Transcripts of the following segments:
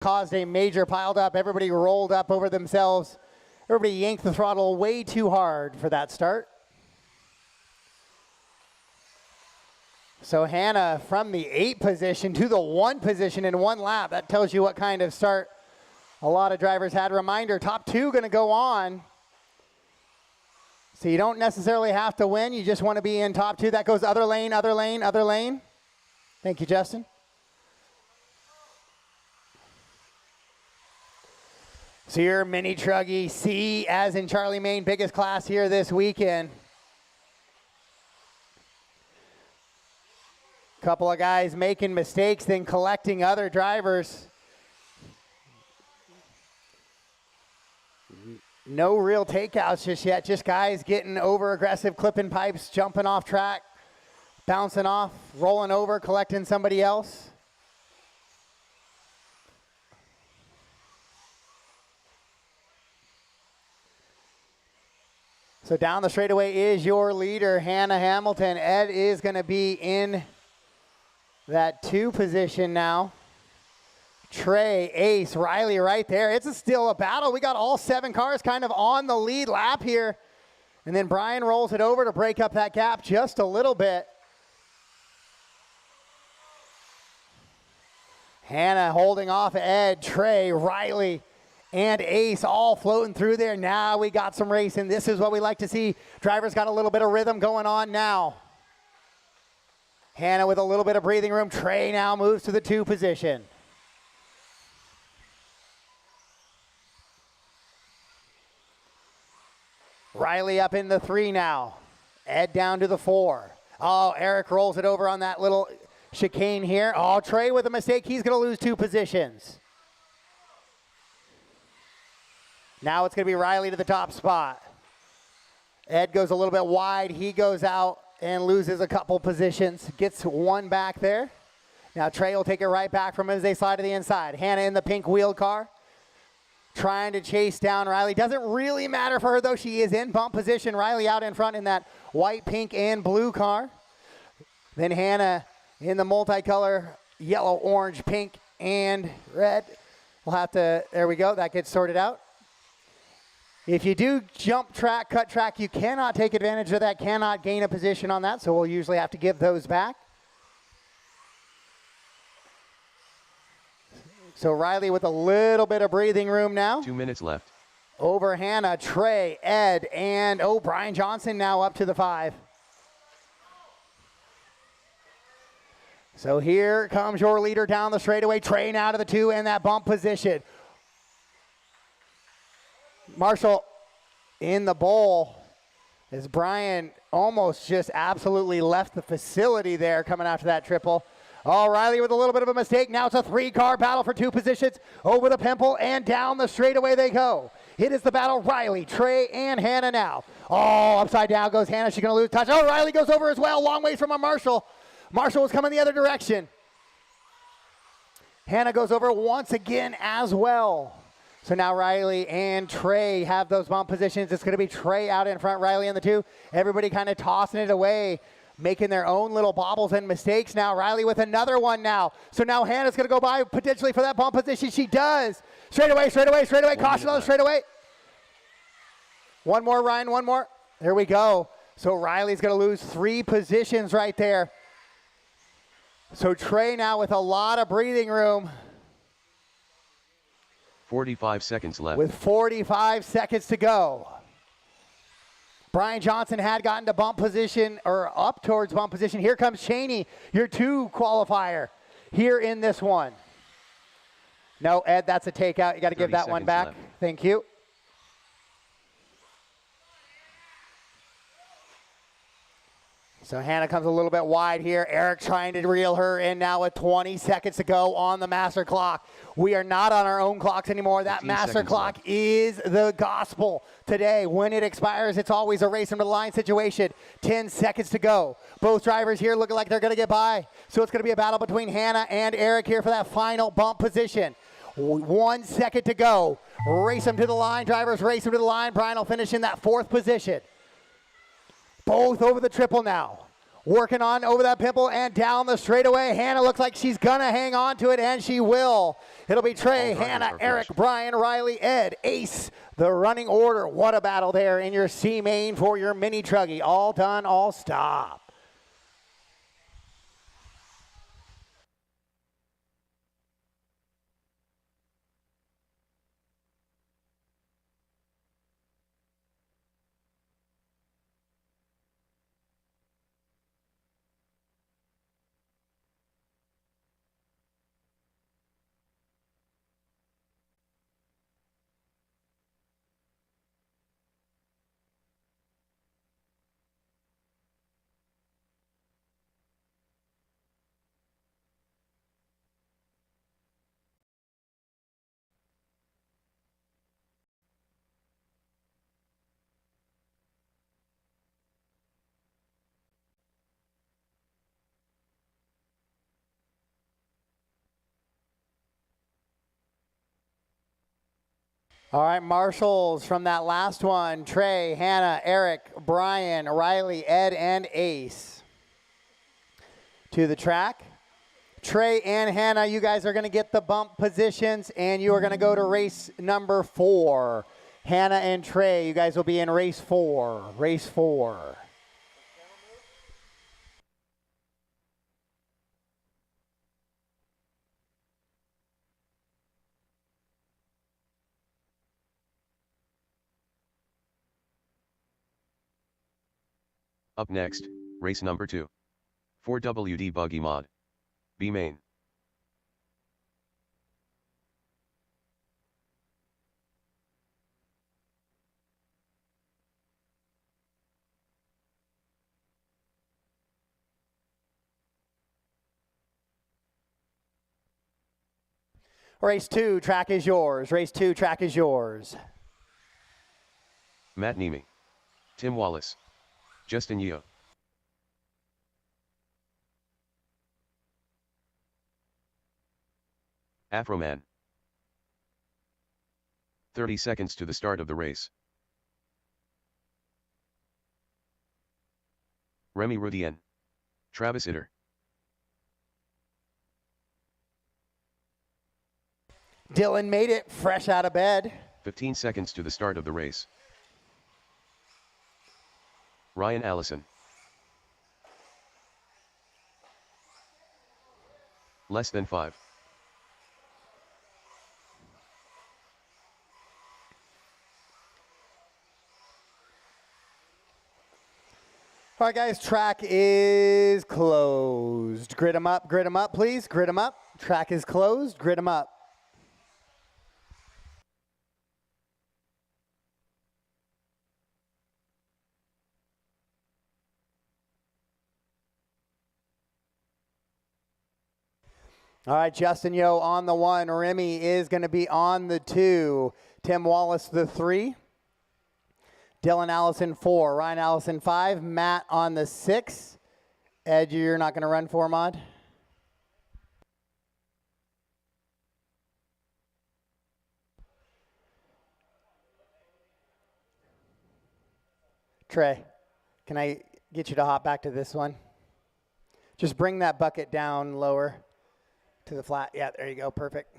caused a major piled up. Everybody rolled up over themselves. Everybody yanked the throttle way too hard for that start. So Hannah from the 8 position to the 1 position in 1 lap. That tells you what kind of start a lot of drivers had. Reminder, top 2 going to go on. So you don't necessarily have to win. You just want to be in top 2. That goes other lane, other lane, other lane. Thank you, Justin. So your mini truggy C, as in Charlie Main, biggest class here this weekend. Couple of guys making mistakes, then collecting other drivers. No real takeouts just yet, just guys getting over aggressive, clipping pipes, jumping off track, bouncing off, rolling over, collecting somebody else. So down the straightaway is your leader, Hannah Hamilton. Ed is going to be in that 2 position now. Trey, Ace, Riley right there. It's still a battle. We got all 7 cars kind of on the lead lap here. And then Brian rolls it over to break up that gap just a little bit. Hannah holding off Ed, Trey, Riley, and Ace all floating through there. Now we got some racing. This is what we like to see. Drivers got a little bit of rhythm going on now. Hannah with a little bit of breathing room. Trey now moves to the 2 position. Riley up in the 3 now. Ed down to the 4. Oh, Eric rolls it over on that little chicane here. Oh, Trey with a mistake. He's going to lose 2 positions. Now it's going to be Riley to the top spot. Ed goes a little bit wide. He goes out and loses a couple positions. Gets 1 back there. Now Trey will take it right back from him as they slide to the inside. Hannah in the pink wheeled car, trying to chase down Riley. Doesn't really matter for her, though. She is in bump position. Riley out in front in that white, pink, and blue car. Then Hannah in the multicolor yellow, orange, pink, and red. We'll have to, there we go. That gets sorted out. If you do jump track, cut track, you cannot take advantage of that, cannot gain a position on that, so we'll usually have to give those back. So Riley with a little bit of breathing room now. 2 minutes left. Over Hannah, Trey, Ed, and Brian Johnson now up to the 5. So here comes your leader down the straightaway. Trey now to the 2 in that bump position. Marshall in the bowl as Brian almost just absolutely left the facility there coming after that triple. Oh, Riley with a little bit of a mistake. Now it's a 3-car battle for 2 positions. Over the pimple and down the straightaway they go. It is the battle, Riley, Trey, and Hannah now. Oh, upside down goes Hannah. She's going to lose touch. Oh, Riley goes over as well. Long way from a Marshall. Marshall was coming the other direction. Hannah goes over once again as well. So now Riley and Trey have those bump positions. It's going to be Trey out in front, Riley in the 2. Everybody kind of tossing it away, making their own little bobbles and mistakes now. Riley with another one now. So now Hannah's going to go by potentially for that bump position. She does. Straightaway, straightaway, straightaway. Caution on the straightaway. One more, Ryan, one more. There we go. So Riley's going to lose 3 positions right there. So Trey now with a lot of breathing room. 45 seconds left. With 45 seconds to go. Brian Johnson had gotten to bump position, or up towards bump position. Here comes Cheney, your 2 qualifier here in this one. No, Ed, that's a takeout. You got to give that one back. Left. Thank you. So Hannah comes a little bit wide here. Eric trying to reel her in now with 20 seconds to go on the master clock. We are not on our own clocks anymore. That master clock is the gospel today. When it expires, it's always a race into the line situation. 10 seconds to go. Both drivers here looking like they're going to get by. So it's going to be a battle between Hannah and Eric here for that final bump position. 1 second to go. Race them to the line. Drivers race them to the line. Brian will finish in that 4th position. Both over the triple now. Working on over that pimple and down the straightaway. Hannah looks like she's going to hang on to it, and she will. It'll be Trey, All drivers Hannah, are Eric, finished. Brian, Riley, Ed, Ace. The running order. What a battle there in your C main for your mini truggy. All done, all stop. All right, marshals from that last one. Trey, Hannah, Eric, Brian, Riley, Ed, and Ace. To the track. Trey and Hannah, you guys are going to get the bump positions, and you are going to go to race number 4. Hannah and Trey, you guys will be in race 4. Race 4. Up next, race number 2. 4WD buggy mod. B main. Race 2, track is yours. Race 2, track is yours. Matt Niemi. Tim Wallace. Justin Yeo. Afroman. 30 seconds to the start of the race. Remy Rudien. Travis Itter. Dylan made it fresh out of bed. 15 seconds to the start of the race. Ryan Allison. Less than 5. All right, guys, track is closed. Grid them up, please. Grid them up. Track is closed. Grid them up. All right, Justin Yeo on the 1. Remy is going to be on the 2. Tim Wallace the 3. Dylan Allison 4. Ryan Allison 5. Matt on the 6. Ed, you're not going to run 4 mod? Trey, can I get you to hop back to this one? Just bring that bucket down lower to the flat. Yeah, there you go. Perfect.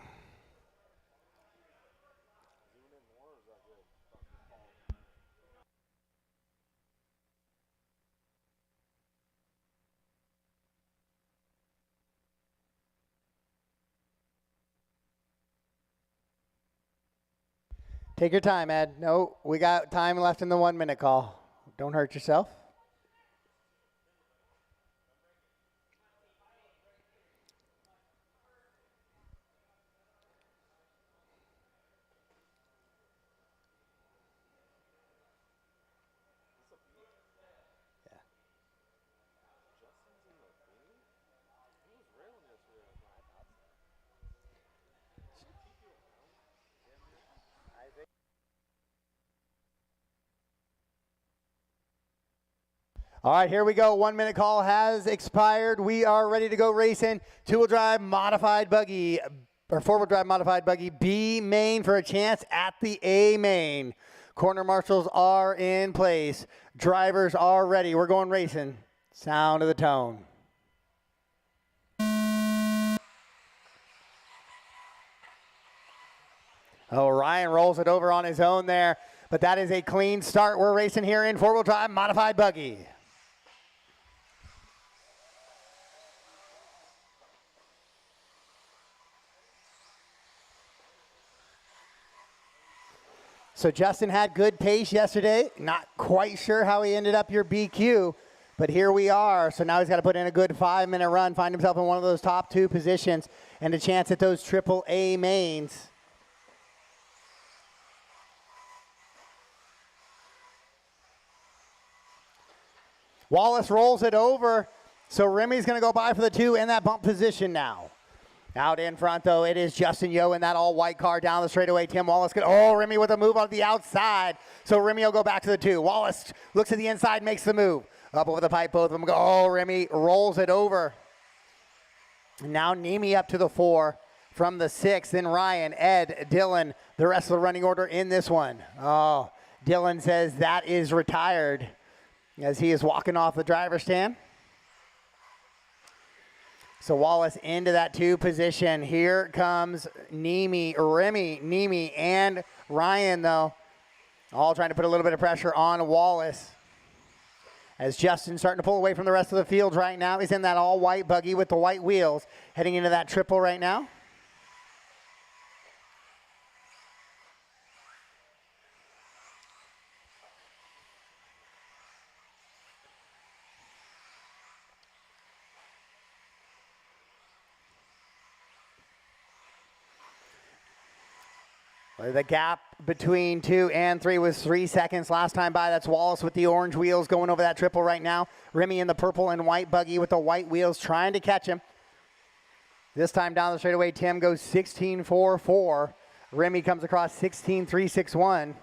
Take your time, Ed. No, we got time left in the 1 minute call. Don't hurt yourself. All right, here we go. 1 minute call has expired. We are ready to go racing. 2-wheel drive modified buggy, or 4-wheel drive modified buggy B main for a chance at the A main. Corner marshals are in place. Drivers are ready. We're going racing. Sound of the tone. Oh, Ryan rolls it over on his own there, but that is a clean start. We're racing here in four-wheel drive modified buggy. So Justin had good pace yesterday. Not quite sure how he ended up your BQ, but here we are. So now he's got to put in a good 5-minute run, find himself in one of those top 2 positions, and a chance at those AAA mains. Wallace rolls it over, so Remy's going to go by for the 2 in that bump position now. Out in front, though, it is Justin Yo in that all-white car down the straightaway. Tim Wallace, Remy with a move on the outside. So Remy will go back to the 2. Wallace looks at the inside, makes the move. Up over the pipe, both of them go. Oh, Remy rolls it over. Now Nemi up to the 4 from the 6. Then Ryan, Ed, Dylan, the rest of the running order in this one. Oh, Dylan says that is retired as he is walking off the driver's stand. So Wallace into that 2 position. Here comes Remy, Nemi, and Ryan, though, all trying to put a little bit of pressure on Wallace. As Justin's starting to pull away from the rest of the field right now. He's in that all-white buggy with the white wheels, heading into that triple right now. The gap between 2 and 3 was 3 seconds last time by. That's Wallace with the orange wheels going over that triple right now. Remy in the purple and white buggy with the white wheels trying to catch him. This time down the straightaway, Tim goes 16.44. Remy comes across 16.361.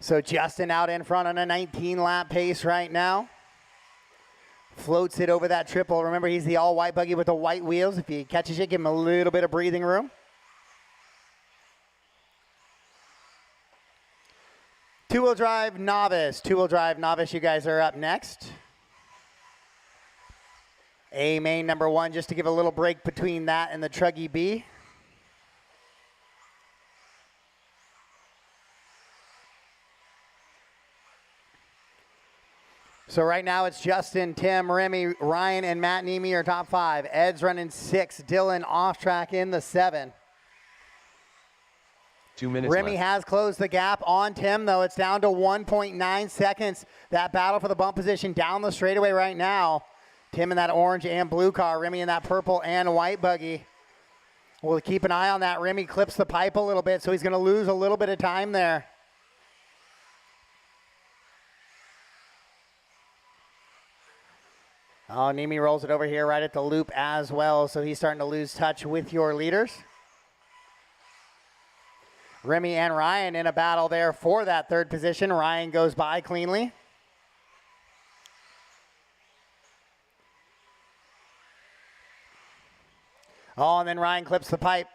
So Justin out in front on a 19-lap pace right now. Floats it over that triple. Remember, he's the all-white buggy with the white wheels. If he catches it, give him a little bit of breathing room. Two-wheel drive novice. Two-wheel drive novice, you guys are up next. A main number 1, just to give a little break between that and the Truggy B. So right now it's Justin, Tim, Remy, Ryan, and Matt Nemi are top 5. Ed's running 6. Dylan off track in the 7. 2 minutes Remy left. has closed the gap on Tim, though. It's down to 1.9 seconds. That battle for the bump position down the straightaway right now. Tim in that orange and blue car. Remy in that purple and white buggy. We'll keep an eye on that. Remy clips the pipe a little bit, so he's going to lose a little bit of time there. Oh, Nemi rolls it over here right at the loop as well, so he's starting to lose touch with your leaders. Remy and Ryan in a battle there for that 3rd position. Ryan goes by cleanly. Oh, and then Ryan clips the pipe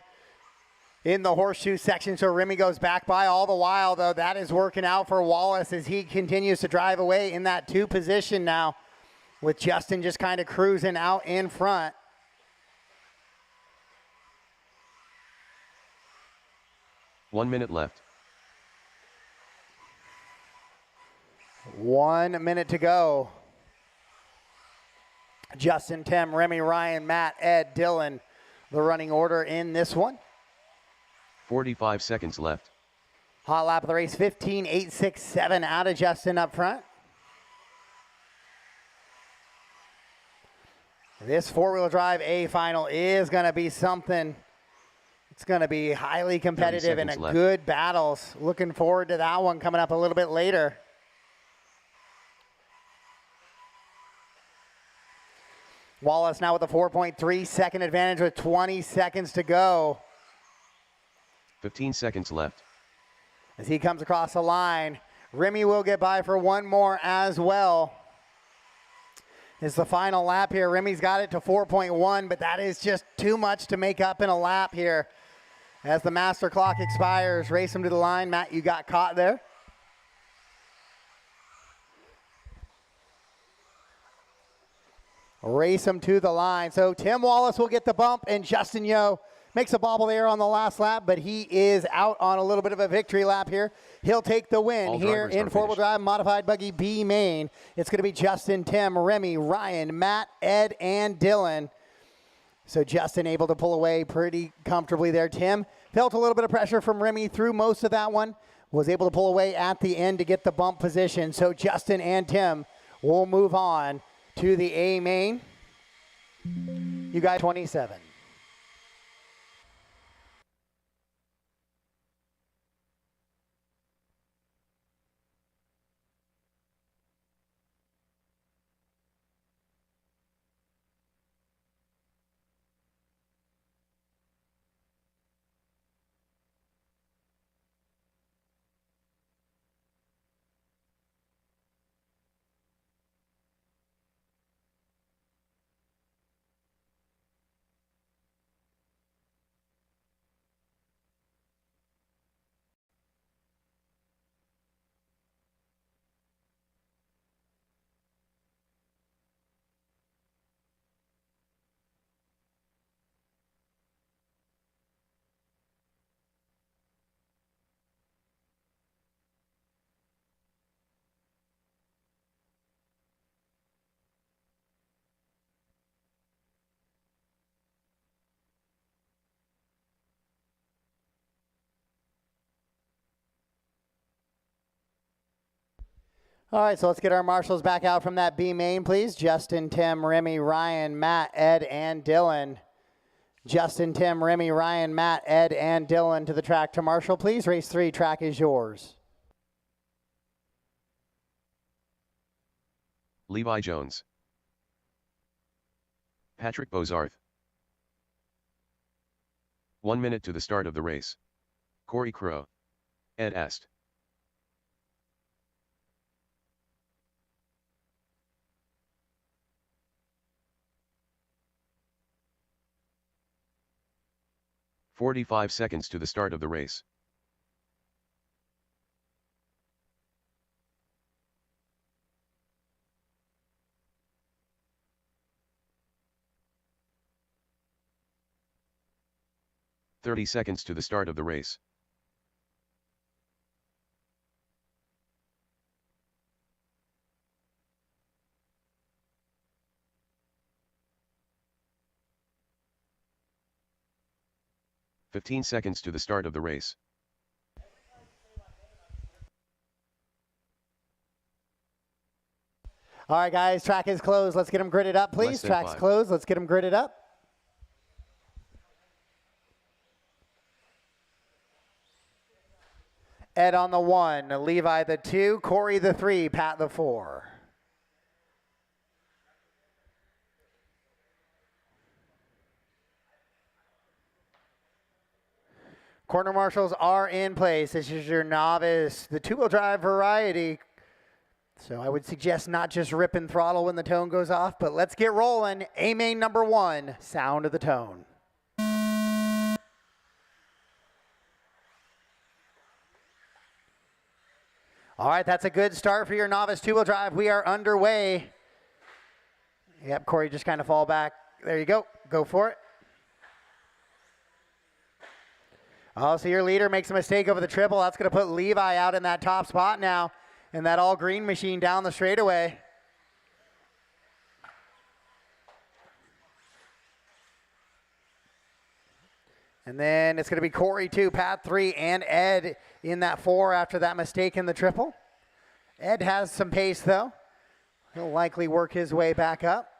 in the horseshoe section, so Remy goes back by. All the while, though, that is working out for Wallace as he continues to drive away in that 2 position now, with Justin just kind of cruising out in front. One minute left. 1 minute to go. Justin, Tim, Remy, Ryan, Matt, Ed, Dylan, the running order in this one. 45 seconds left. Hot lap of the race, 15.867 out of Justin up front. This 4-wheel drive A final is going to be something. It's going to be highly competitive and a good battles. Looking forward to that one coming up a little bit later. Wallace now with a 4.3 second advantage with 20 seconds to go. 15 seconds left. As he comes across the line, Remy will get by for one more as well. It's the final lap here. Remy's got it to 4.1, but that is just too much to make up in a lap here. As the master clock expires, race him to the line. Matt, you got caught there. race them to the line. So Tim Wallace will get the bump, and Justin Yo makes a bobble there on the last lap, but he is out on a little bit of a victory lap here. He'll take the win All here in four-wheel drive modified buggy B main. It's going to be Justin, Tim, Remy, Ryan, Matt, Ed, and Dylan. So Justin able to pull away pretty comfortably there. Tim felt a little bit of pressure from Remy through most of that one. Was able to pull away at the end to get the bump position. So Justin and Tim will move on to the A main. You got 27. All right, so let's get our marshals back out from that B main, please. Justin, Tim, Remy, Ryan, Matt, Ed, and Dylan. Justin, Tim, Remy, Ryan, Matt, Ed, and Dylan to the track to marshal, please. Race 3, track is yours. Levi Jones. Patrick Bozarth. 1 minute to the start of the race. Corey Crow. Ed Est. "45 seconds to the start of the race. "30 seconds to the start of the race. "15 seconds to the start of the race. All right, guys, track is closed. Let's get them gridded up, please. Track's 5. closed. Let's get them gridded up. Ed on the 1, Levi the 2, Corey the 3, Pat the 4. Corner marshals are in place. This is your novice, the two-wheel drive variety. So I would suggest not just rip and throttle when the tone goes off, but let's get rolling. A main number 1, sound of the tone. All right, that's a good start for your novice two-wheel drive. We are underway. Yep, Corey, just kind of fall back. There you go. Go for it. Oh, so your leader makes a mistake over the triple. That's going to put Levi out in that top spot now, and that all-green machine down the straightaway. And then it's going to be Corey 2, Pat 3, and Ed in that 4 after that mistake in the triple. Ed has some pace, though. He'll likely work his way back up.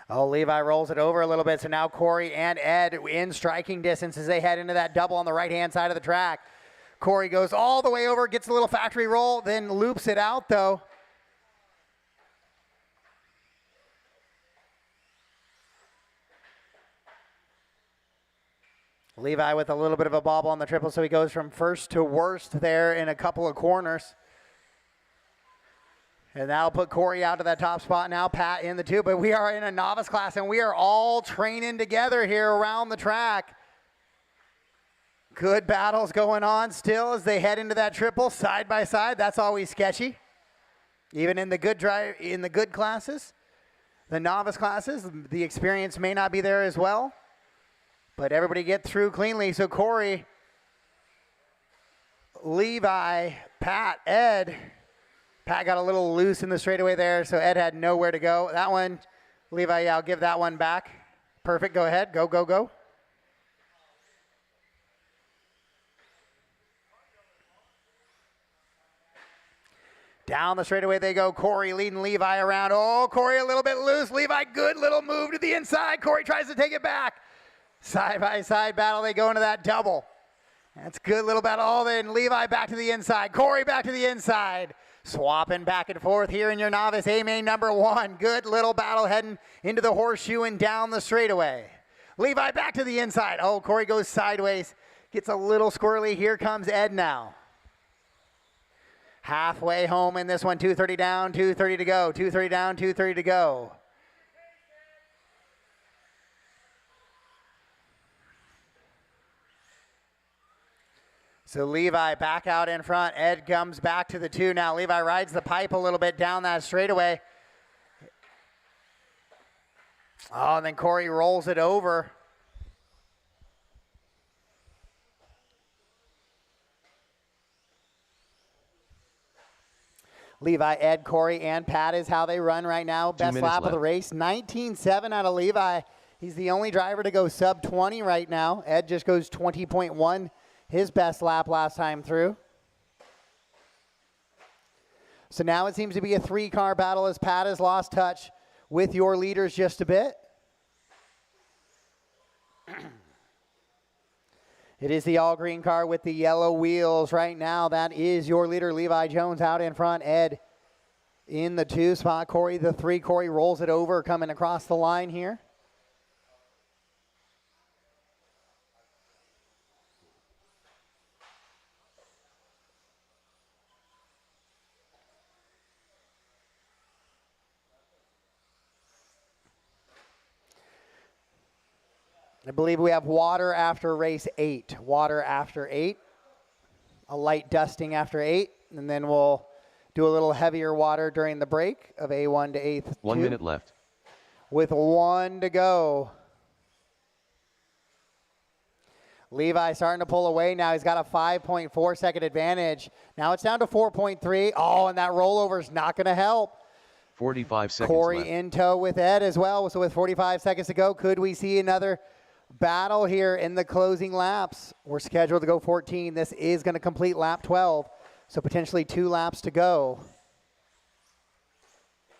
Oh, Levi rolls it over a little bit, so now Corey and Ed in striking distance as they head into that double on the right-hand side of the track. Corey goes all the way over, gets a little factory roll, then loops it out, though. Levi with a little bit of a bobble on the triple, so he goes from first to worst there in a couple of corners. And that'll put Corey out to that top spot now, Pat in the 2. But we are in a novice class, and we are all training together here around the track. Good battles going on still as they head into that triple side by side. That's always sketchy. Even in the good classes, the novice classes, the experience may not be there as well. But everybody get through cleanly. So Corey, Levi, Pat, Ed. Pat got a little loose in the straightaway there, so Ed had nowhere to go. That one, Levi, yeah, I'll give that one back. Perfect, go ahead, go, go, go. Down the straightaway they go. Corey leading Levi around. Oh, Corey a little bit loose. Levi, good little move to the inside. Corey tries to take it back. Side by side battle, they go into that double. That's good little battle. Oh, then Levi back to the inside. Corey back to the inside. Swapping back and forth here in your novice A-main number 1. Good little battle heading into the horseshoe and down the straightaway. Levi back to the inside. Oh, Corey goes sideways. Gets a little squirrely. Here comes Ed now. Halfway home in this one. 230 down, 230 to go. 230 down, 230 to go. So Levi back out in front. Ed comes back to the 2 now. Levi rides the pipe a little bit down that straightaway. Oh, and then Corey rolls it over. Levi, Ed, Corey, and Pat is how they run right now. Best lap of the race. 19.7 out of Levi. He's the only driver to go sub 20 right now. Ed just goes 20.1. His best lap last time through. So now it seems to be a 3-car battle as Pat has lost touch with your leaders just a bit. It is the all-green car with the yellow wheels right now. That is your leader, Levi Jones, out in front. Ed in the 2 spot. Corey, the 3. Corey rolls it over, coming across the line here. I believe we have water after race 8. Water after 8. A light dusting after 8. And then we'll do a little heavier water during the break of A1 to A2. 1 minute left. With 1 to go. Levi starting to pull away now. He's got a 5.4 second advantage. Now it's down to 4.3. Oh, and that rollover is not going to help. 45 seconds Corey left. in tow with Ed as well. So with 45 seconds to go, could we see another battle here in the closing laps? We're scheduled to go 14. This is going to complete lap 12. So potentially 2 laps to go.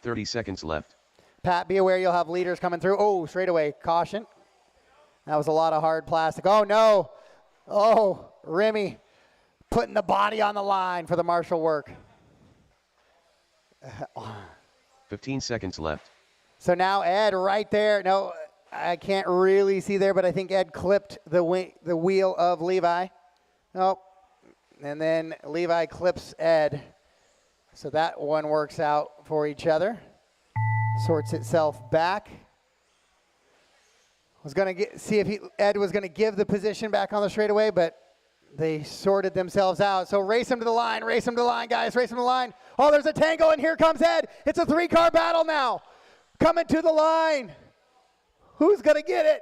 30 seconds left. Pat, be aware you'll have leaders coming through. Oh, straightaway, caution. That was a lot of hard plastic. Oh, no. Oh, Remy putting the body on the line for the marshal work. 15 seconds left. So now Ed right there. No, I can't really see there, but I think Ed clipped the wheel of Levi. Nope. And then Levi clips Ed. So that one works out for each other. Sorts itself back. Was going to see if Ed was going to give the position back on the straightaway, but they sorted themselves out. So race him to the line, guys, race him to the line. Oh, there's a tangle, and here comes Ed. It's a 3-car battle now. Coming to the line. Who's going to get it?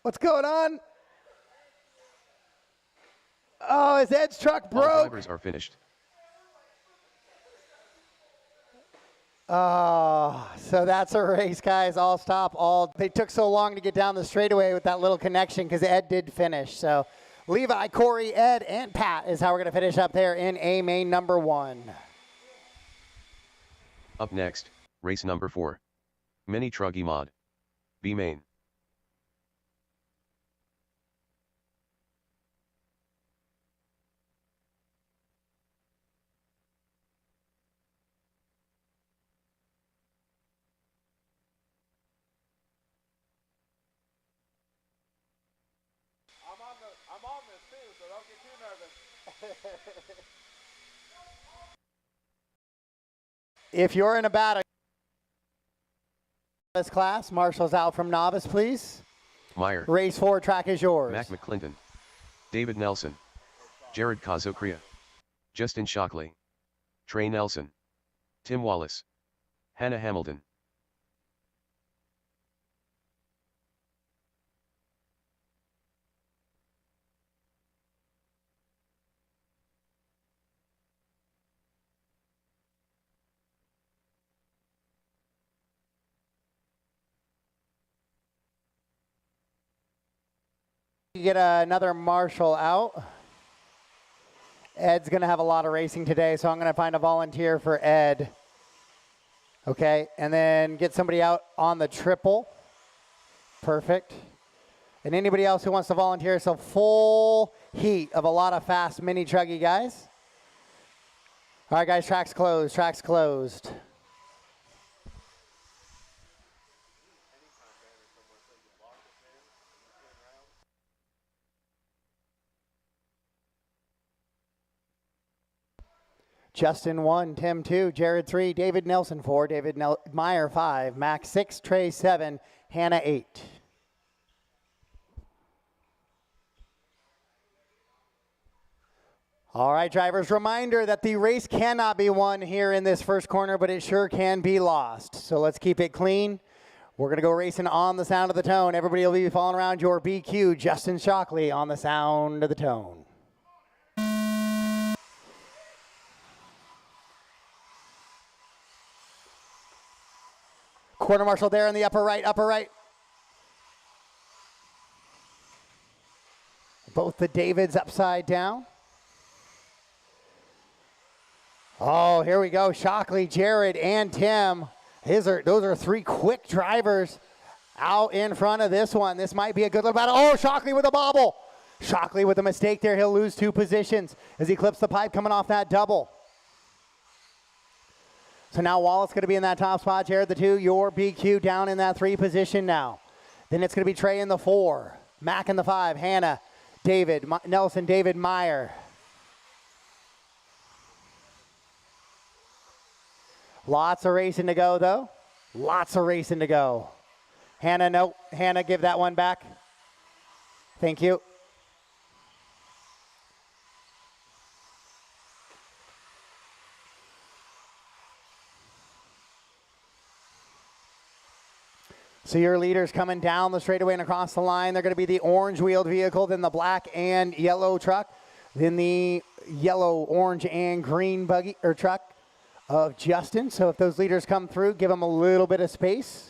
What's going on? Oh, his Ed's truck broke. All drivers are finished. Oh, so that's a race, guys. All stop, all. They took so long to get down the straightaway with that little connection because Ed did finish. So Levi, Corey, Ed, and Pat is how we're going to finish up there in A main number 1. Up next, race number 4. Mini Truggy Mod. B main. I'm on this too, so don't get too nervous. If you're in a battle, This class, Marshall's out from novice, please. Meyer. Race 4, track is yours. Mac McClinton. David Nelson. Jared Kazokria. Justin Shockley. Trey Nelson. Tim Wallace. Hannah Hamilton. You get another Marshall out. Ed's going to have a lot of racing today, so I'm going to find a volunteer for Ed. Okay, and then get somebody out on the triple. Perfect. And anybody else who wants to volunteer, so full heat of a lot of fast mini truggy guys. All right, guys, track's closed, track's closed. Justin 1, Tim 2, Jared 3, David Nelson 4, David Meyer 5, Max 6, Trey 7, Hannah 8. All right, drivers, reminder that the race cannot be won here in this first corner, but it sure can be lost. So let's keep it clean. We're going to go racing on the sound of the tone. Everybody will be following around your BQ, Justin Shockley, on the sound of the tone. Quarter marshal there in the upper right, upper right. Both the Davids upside down. Oh, here we go. Shockley, Jared, and Tim. Those are three quick drivers out in front of this one. This might be a good little battle. Oh, Shockley with a bobble. Shockley with a mistake there. He'll lose 2 positions as he clips the pipe coming off that double. So now Wallace going to be in that top spot. Jared the 2, your BQ down in that 3 position now. Then it's going to be Trey in the 4, Mac in the 5, Hannah, David, Nelson, David, Meyer. Lots of racing to go, though. Lots of racing to go. Hannah, no. Hannah, give that one back. Thank you. So your leaders coming down the straightaway and across the line. They're going to be the orange wheeled vehicle, then the black and yellow truck, then the yellow, orange, and green buggy or truck of Justin. So if those leaders come through, give them a little bit of space.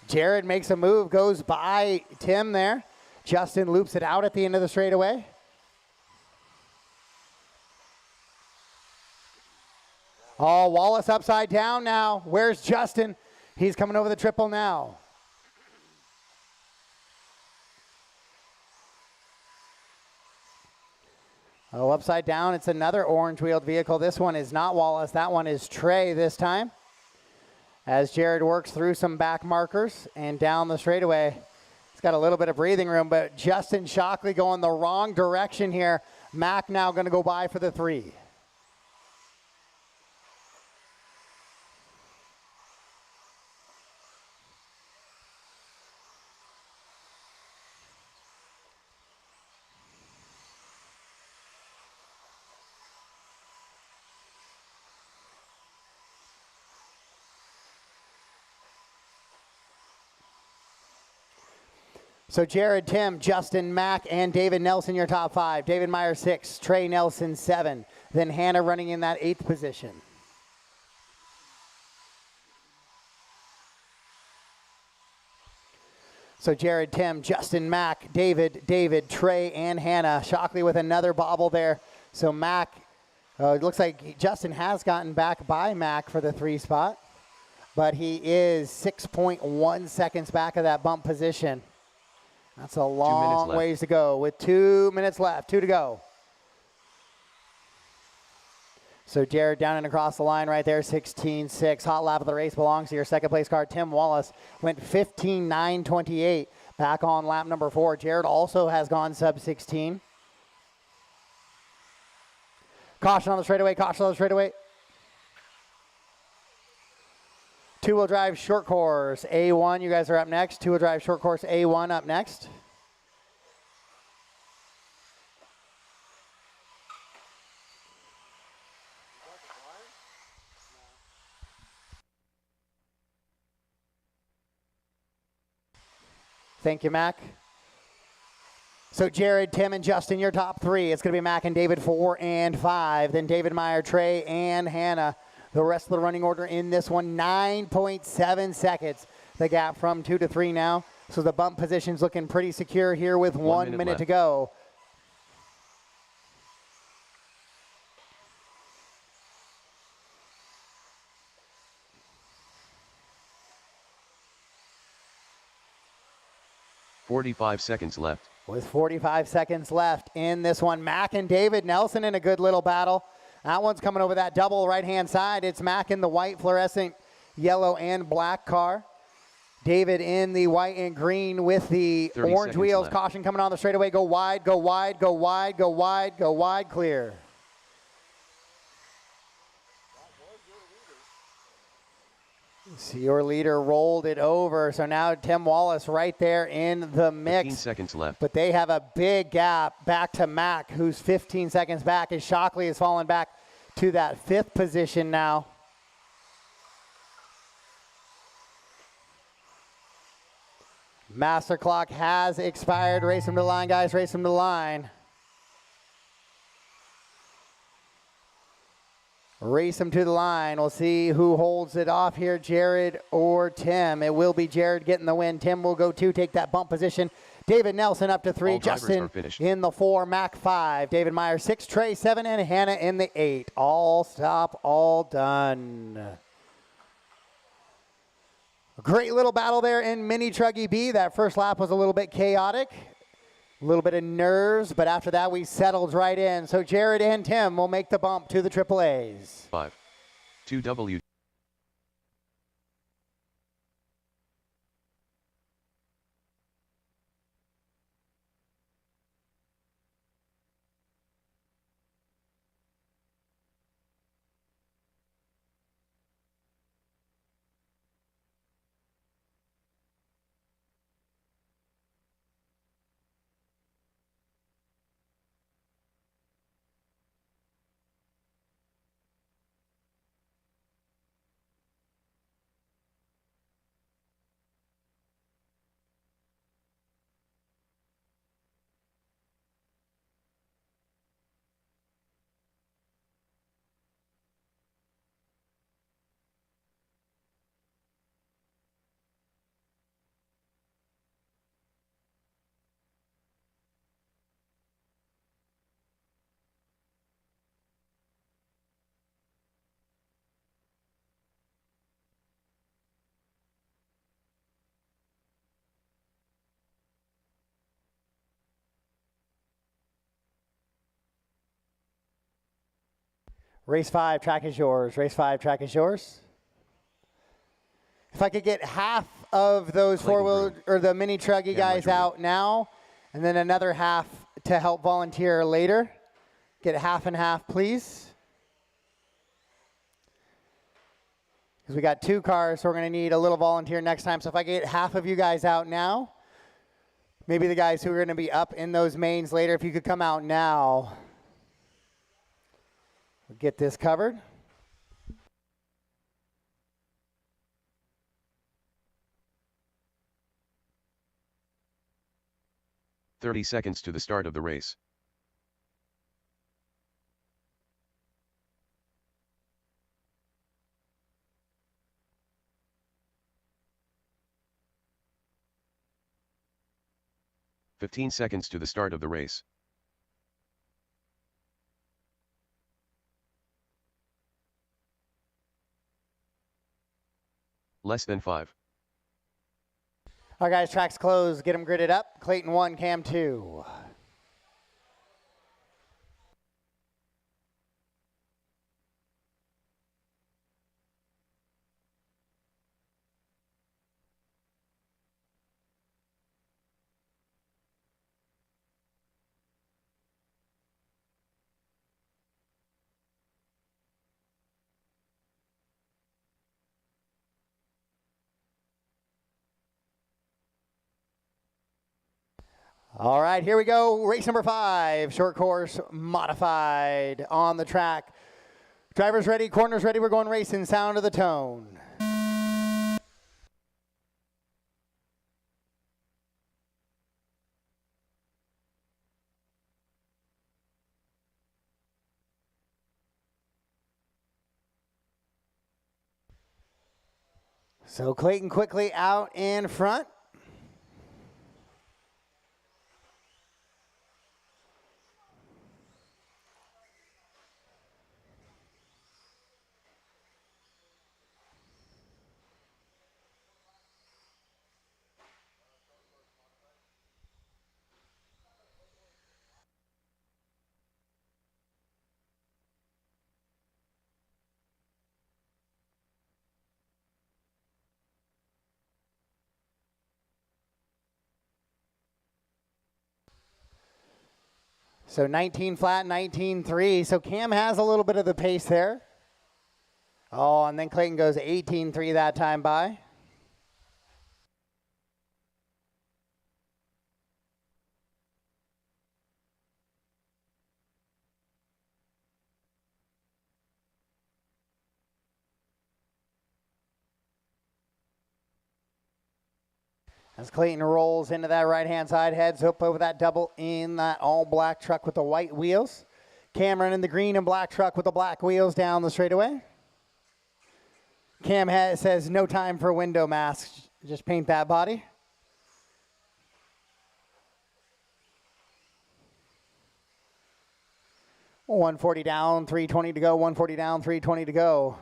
Jared makes a move, goes by Tim there. Justin loops it out at the end of the straightaway. Oh, Wallace upside down now. Where's Justin? He's coming over the triple now. Oh, upside down. It's another orange wheeled vehicle. This one is not Wallace. That one is Trey this time. As Jared works through some back markers and down the straightaway. He's got a little bit of breathing room, but Justin Shockley going the wrong direction here. Mac now going to go by for the 3. So Jared, Tim, Justin, Mac, and David Nelson, your top 5. David Meyer 6, Trey Nelson 7. Then Hannah running in that 8th position. So Jared, Tim, Justin, Mac, David, Trey, and Hannah. Shockley with another bobble there. So Mac, it looks like Justin has gotten back by Mac for the 3 spot. But he is 6.1 seconds back of that bump position. That's a long ways to go with 2 minutes left, 2 to go. So Jared down and across the line right there, 16.6. Hot lap of the race belongs to your second place car, Tim Wallace. Went 15.928 back on lap number 4. Jared also has gone sub 16. Caution on the straightaway, caution on the straightaway. Two-wheel drive short course, A1, you guys are up next. Two-wheel drive short course, A1 up next. Thank you, Mac. So Jared, Tim, and Justin, your top three. It's going to be Mac and David 4 and 5. Then David, Meyer, Trey, and Hannah. The rest of the running order in this one, 9.7 seconds. The gap from 2 to 3 now. So the bump position's looking pretty secure here with 1 minute to go. .45 seconds left. With 45 seconds left in this one, Mac and David Nelson in a good little battle. That one's coming over that double right-hand side. It's Mac in the white fluorescent yellow and black car. David in the white and green with the orange wheels. Left. Caution coming on the straightaway. Go wide, go wide, go wide, go wide, go wide, clear. So your leader rolled it over. So now Tim Wallace right there in the mix. 15 seconds left. But they have a big gap back to Mac, who's 15 seconds back, as Shockley has fallen back to that 5th position now. Master clock has expired. Race them to the line, guys. Race them to the line. Race them to the line. We'll see who holds it off here, Jared or Tim. It will be Jared getting the win. Tim will go 2, take that bump position. David Nelson up to 3. All Justin in the 4. Mac 5. David Meyer 6. Trey 7. And Hannah in the 8. All stop, all done. A great little battle there in Mini Truggy B. That first lap was a little bit chaotic. A little bit of nerves, but after that we settled right in. So Jared and Tim will make the bump to the AAAs. 5. 2W. Race 5, track is yours. Race 5, track is yours. If I could get half of those four-wheel or the Mini Truggy guys out now, and then another half to help volunteer later. Get half and half, please. Because we got 2 cars, so we're going to need a little volunteer next time. So if I get half of you guys out now, maybe the guys who are going to be up in those mains later, if you could come out now. We'll get this covered. .30 seconds to the start of the race. .15 seconds to the start of the race. Less than 5. All right, guys, track's closed. Get them gridded up. Clayton 1, Cam 2. All right, here we go. Race number 5, short course modified on the track. Drivers ready, corners ready. We're going racing. Sound of the tone. So Clayton quickly out in front. So 19 flat, 19.3. So Cam has a little bit of the pace there. Oh, and then Clayton goes 18.3 that time by. As Clayton rolls into that right-hand side, heads up over that double in that all-black truck with the white wheels. Cam running the green and black truck with the black wheels down the straightaway. Cam says no time for window masks. Just paint that body. Well, 140 down, 320 to go. 140 down, 320 to go.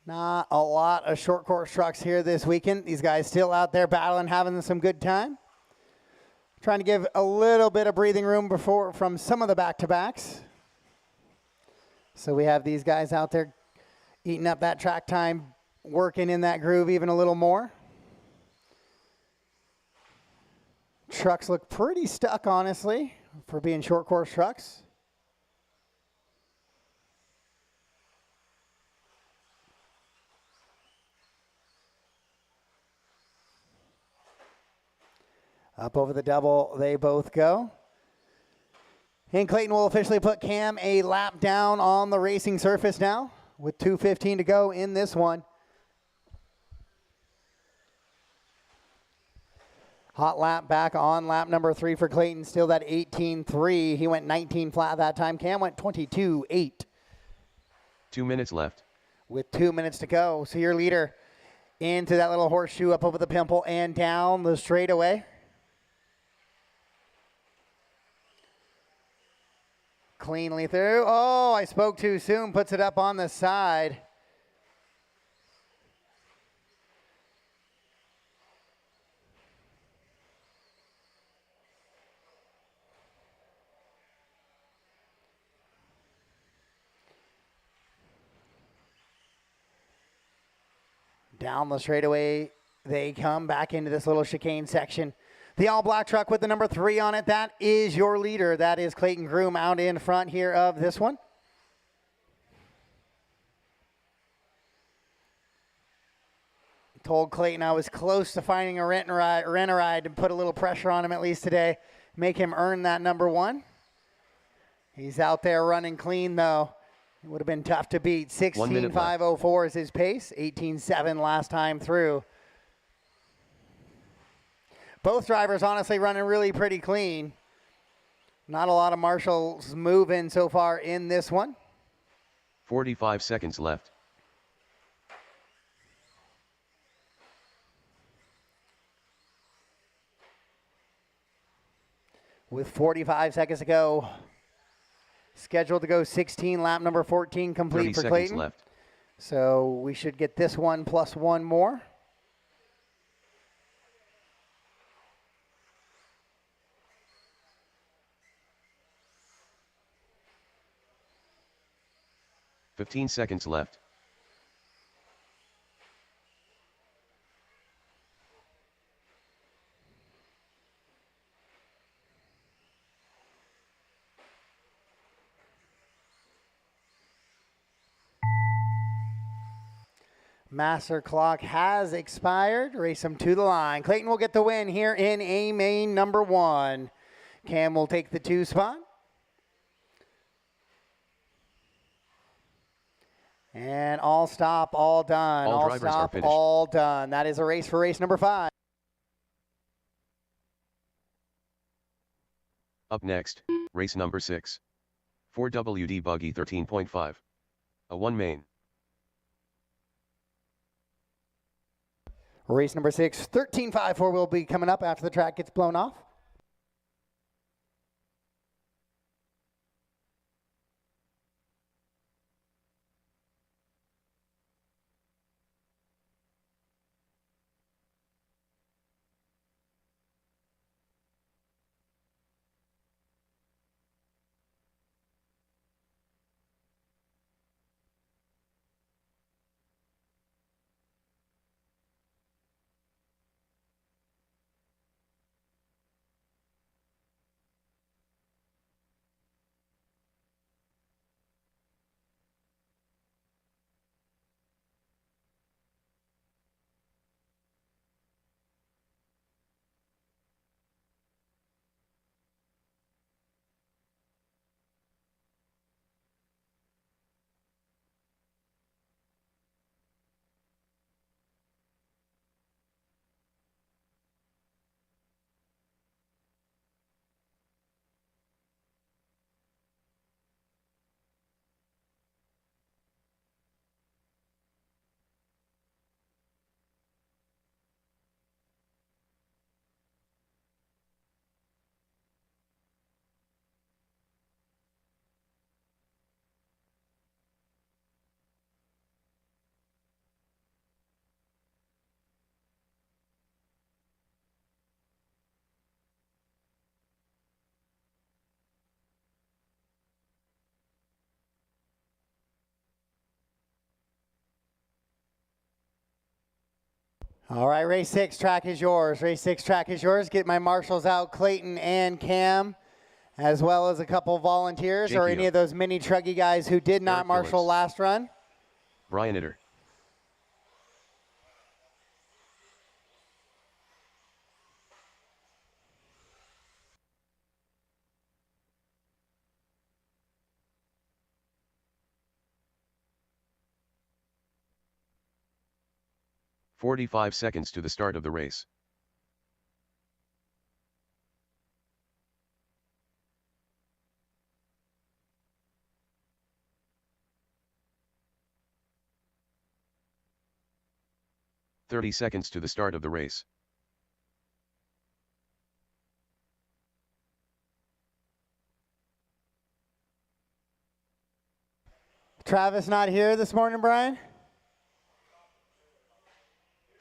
Not a lot of short course trucks here this weekend. These guys still out there battling, having some good time. Trying to give a little bit of breathing room from some of the back-to-backs. So we have these guys out there eating up that track time, working in that groove even a little more. Trucks look pretty stuck, honestly, for being short course trucks. Up over the double, they both go. And Clayton will officially put Cam a lap down on the racing surface now with 2:15 to go in this one. Hot lap back on lap number 3 for Clayton. Still that 18.3. He went 19 flat that time. Cam went 22.8. 2 minutes left. With 2 minutes to go. So your leader into that little horseshoe up over the pimple and down the straightaway. Cleanly through. Oh, I spoke too soon. Puts it up on the side. Down the straightaway, they come back into this little chicane section. The all-black truck with the number 3 on it, that is your leader. That is Clayton Groom out in front here of this one. Told Clayton I was close to finding a rent-a-ride to put a little pressure on him at least today. Make him earn that number 1. He's out there running clean, though. It would have been tough to beat. 16.504 is his pace. 18.7 last time through. Both drivers honestly running really pretty clean. Not a lot of marshals moving so far in this one. 45 seconds left. With 45 seconds to go. Scheduled to go 16, lap number 14 complete for Clayton. Left. So we should get this one plus one more. $15 seconds left. Master clock has expired. Race them to the line. Clayton will get the win here in A main number 1. Cam will take the 2 spot. And all stop, all done. All All drivers are stop, finished. all done. That is a race for race number 5. Up next, race number 6. 4WD buggy 13.5. A 1 main. Race number 6, 13.54 will be coming up after the track gets blown off. All right, race 6, track is yours. Race 6, track is yours. Get my marshals out, Clayton and Cam, as well as a couple volunteers or any of those mini truggy guys who did not marshal last run. Brian Itter. "45 seconds to the start of the race. "30 seconds to the start of the race. Travis not here this morning, Brian?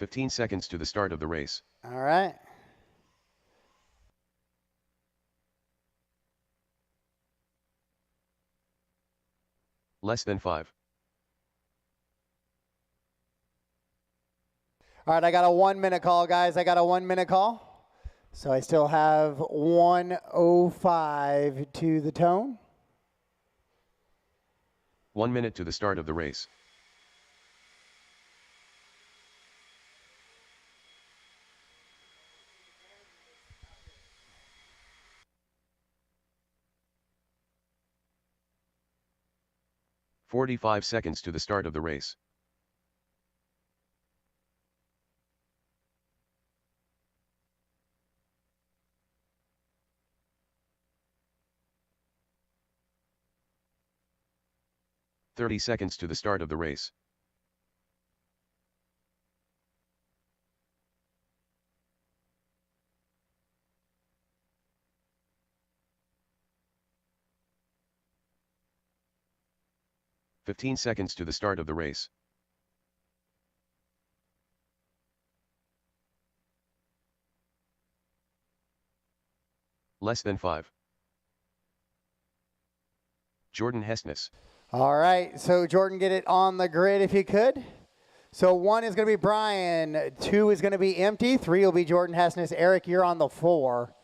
15 seconds to the start of the race. All right. Less than 5. All right, I got a 1-minute call, guys. I got a 1-minute call. So I still have 1:05 to the tone. 1 minute to the start of the race. "45 seconds to the start of the race. "30 seconds to the start of the race. "15 seconds to the start of the race. Less than 5. Jordan Hessness. All right, so Jordan, get it on the grid if you could. So 1 is going to be Brian, 2 is going to be empty, 3 will be Jordan Hessness. Eric, you're on the 4.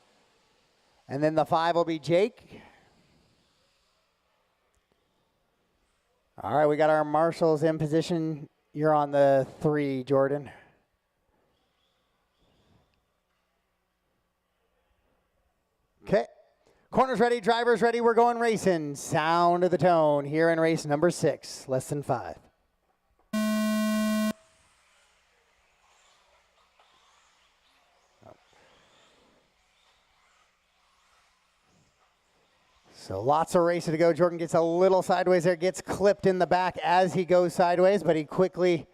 And then the 5 will be Jake. All right, we got our marshals in position You're on the 3, Jordan. Okay. Corners ready, drivers ready, we're going racing. Sound of the tone here in race number 6, less than 5. So lots of racing to go. Jordan gets a little sideways there, gets clipped in the back as he goes sideways, but he quickly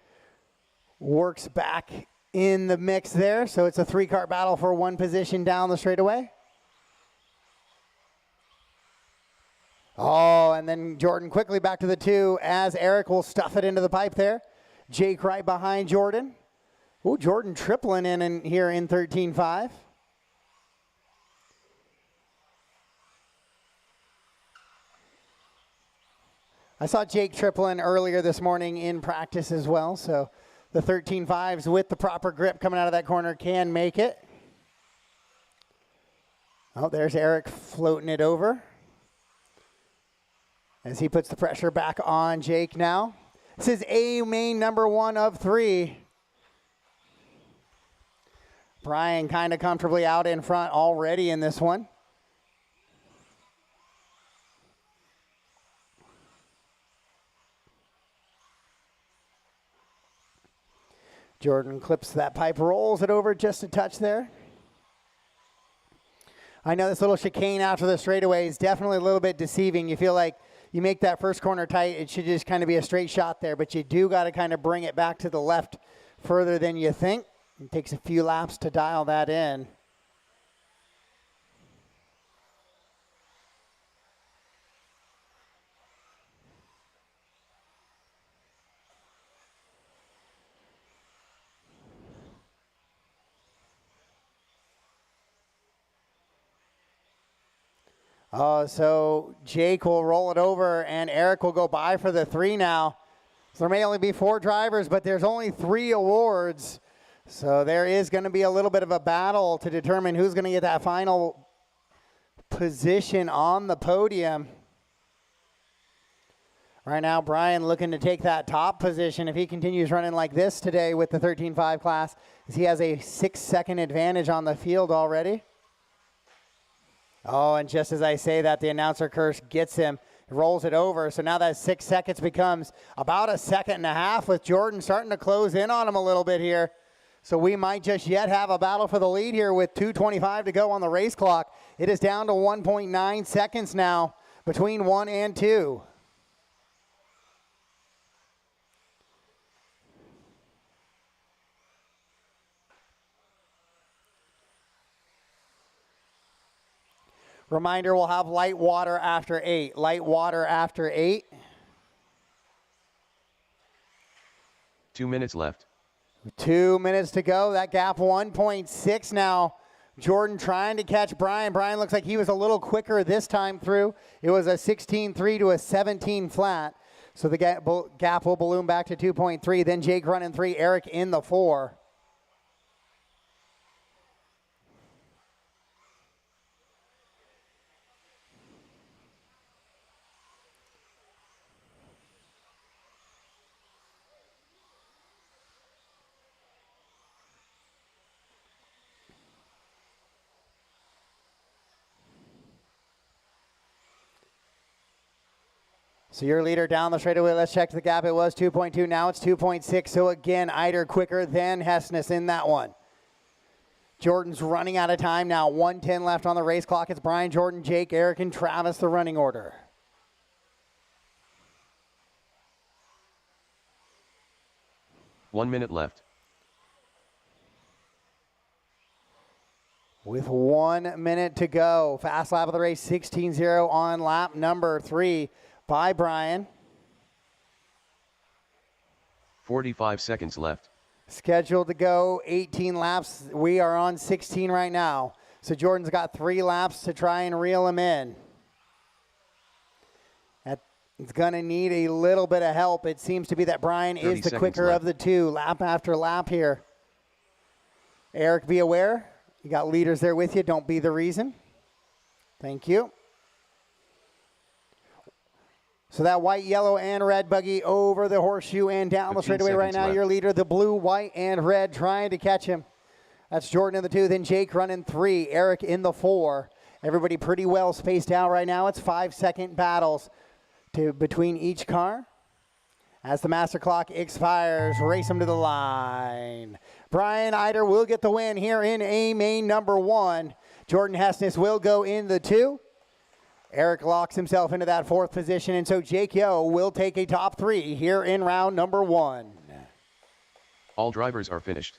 works back in the mix there. So it's a 3-car battle for 1 position down the straightaway. Oh, and then Jordan quickly back to the 2 as Eric will stuff it into the pipe there. Jake right behind Jordan. Oh, Jordan tripling in here in 13.5. I saw Jake tripling earlier this morning in practice as well, so the 13.5s with the proper grip coming out of that corner can make it. Oh, there's Eric floating it over as he puts the pressure back on Jake now. This is A main number 1 of 3. Brian kind of comfortably out in front already in this one. Jordan clips that pipe, rolls it over just a touch there. I know this little chicane after the straightaway is definitely a little bit deceiving. You feel like you make that first corner tight, it should just kind of be a straight shot there, but you do got to kind of bring it back to the left further than you think. It takes a few laps to dial that in. So Jake will roll it over, and Eric will go by for the 3 now. So there may only be 4 drivers, but there's only 3 awards. So there is going to be a little bit of a battle to determine who's going to get that final position on the podium. Right now, Brian looking to take that top position if he continues running like this today with the 13.5 class, as he has a 6-second advantage on the field already. Oh, and just as I say that, the announcer curse gets him, rolls it over. So now that 6 seconds becomes about a 1.5 seconds with Jordan starting to close in on him a little bit here. So we might just yet have a battle for the lead here with 2:25 to go on the race clock. It is down to 1.9 seconds now between 1 and 2. Reminder, we'll have light water after 8. Light water after 8. 2 minutes left. 2 minutes to go. That gap 1.6 now. Jordan trying to catch Brian. Brian looks like he was a little quicker this time through. It was a 16.3 to a 17 flat. So the gap will balloon back to 2.3. Then Jake running 3, Eric in the 4. So your leader down the straightaway, let's check the gap. It was 2.2, now it's 2.6. So again, Eider quicker than Hessness in that one. Jordan's running out of time now. 1:10 left on the race clock. It's Brian, Jordan, Jake, Eric, and Travis, the running order. One minute left. With 1 minute to go. Fast lap of the race, 16.0 on lap number 3. By Brian. 45 seconds left. Scheduled to go 18 laps. We are on 16 right now. So Jordan's got 3 laps to try and reel him in. It's going to need a little bit of help. It seems to be that Brian is the quicker of the 2, lap after lap here. Eric, be aware. You got leaders there with you. Don't be the reason. Thank you. So that white, yellow, and red buggy over the horseshoe and down the 15 straightaway right seconds now. left. Your leader, the blue, white, and red, trying to catch him. That's Jordan in the 2, then Jake running 3, Eric in the 4. Everybody pretty well spaced out right now. It's 5-second battles between each car. As the master clock expires, race them to the line. Brian Eider will get the win here in A main number 1. Jordan Hessness will go in the 2. Eric locks himself into that 4th position, and so Jake Yo will take a top 3 here in round number 1. All drivers are finished.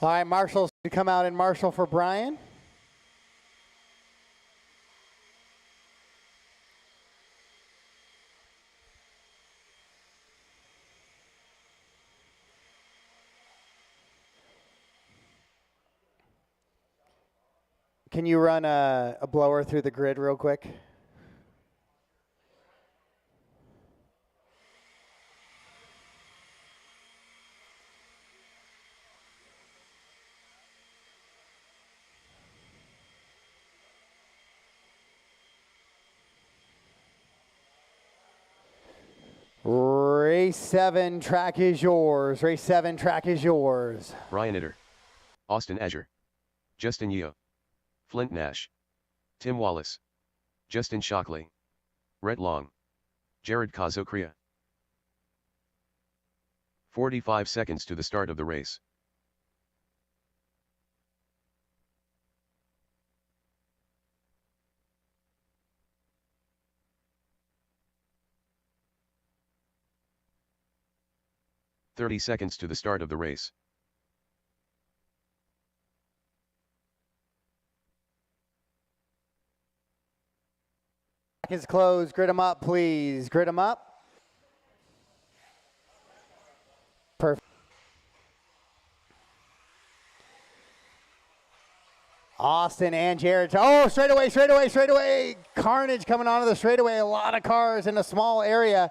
All right, Marshall's to come out and marshal for Brian. Can you run a blower through the grid real quick? Race 7, track is yours. Race 7, track is yours. Brian Itter. Austin Azure. Justin Yeo. Flint Nash. Tim Wallace. Justin Shockley. Rhett Long. Jared Kazokria. 45 seconds to the start of the race. "30 seconds to the start of the race. Track is closed. Grid them up, please. Grid them up. Perfect. Austin and Jared. Oh, straightaway. Carnage coming onto the straightaway. A lot of cars in a small area.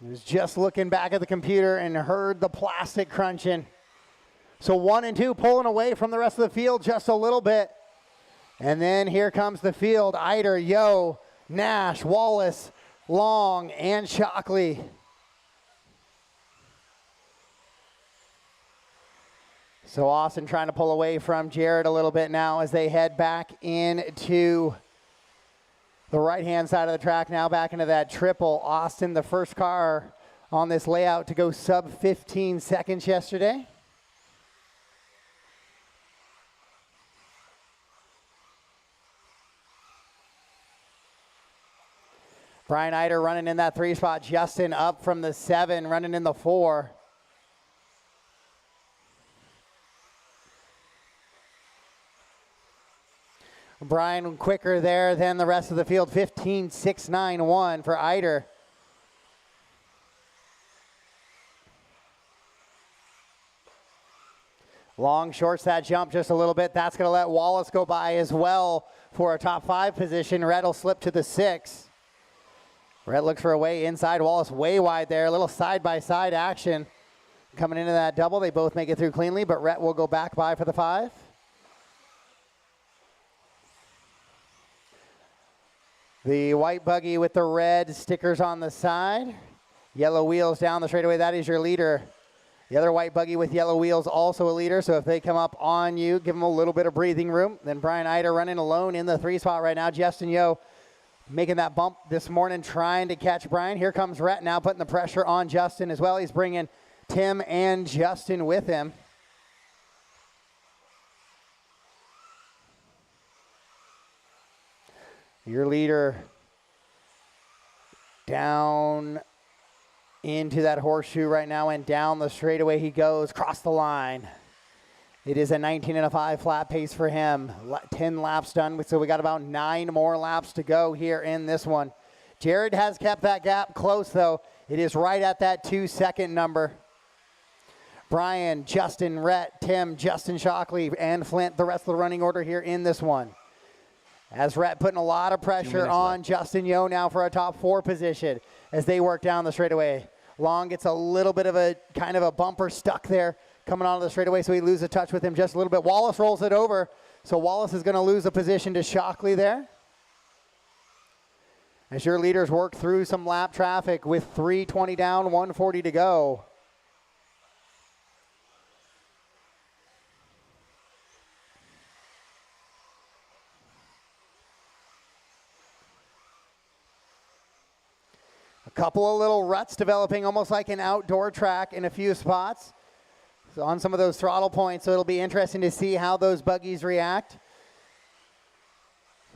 He was just looking back at the computer and heard the plastic crunching. So 1 and 2 pulling away from the rest of the field just a little bit. And then here comes the field. Eider, Yo, Nash, Wallace, Long, and Shockley. So Austin trying to pull away from Jared a little bit now as they head back into the right-hand side of the track now, back into that triple. Austin, the first car on this layout to go sub 15 seconds yesterday. Brian Eider running in that 3 spot. Justin up from the 7, running in the 4. Brian quicker there than the rest of the field. 15.691 for Eider. Long shorts that jump just a little bit. That's going to let Wallace go by as well for a top 5 position. Rhett will slip to the 6. Rhett looks for a way inside. Wallace way wide there. A little side-by-side action coming into that double. They both make it through cleanly, but Rhett will go back by for the 5. The white buggy with the red stickers on the side. Yellow wheels down the straightaway. That is your leader. The other white buggy with yellow wheels, also a leader. So if they come up on you, give them a little bit of breathing room. Then Brian Eider running alone in the 3 spot right now. Justin Yo making that bump this morning, trying to catch Brian. Here comes Rhett now putting the pressure on Justin as well. He's bringing Tim and Justin with him. Your leader down into that horseshoe right now, and down the straightaway he goes, across the line. It is a 19.5 flat pace for him. 10 laps done, so we got about 9 more laps to go here in this one. Jared has kept that gap close, though. It is right at that 2-second number. Brian, Justin, Rhett, Tim, Justin Shockley, and Flint, the rest of the running order here in this one. As Rhett putting a lot of pressure on left. Justin Yo now for a top 4 position as they work down the straightaway. Long gets a little bit of a kind of a bumper stuck there coming onto the straightaway, so he loses touch with him just a little bit. Wallace rolls it over, so Wallace is going to lose a position to Shockley there. As your leaders work through some lap traffic with 3:20 down, 1:40 to go. A couple of little ruts developing, almost like an outdoor track in a few spots. So on some of those throttle points, so it'll be interesting to see how those buggies react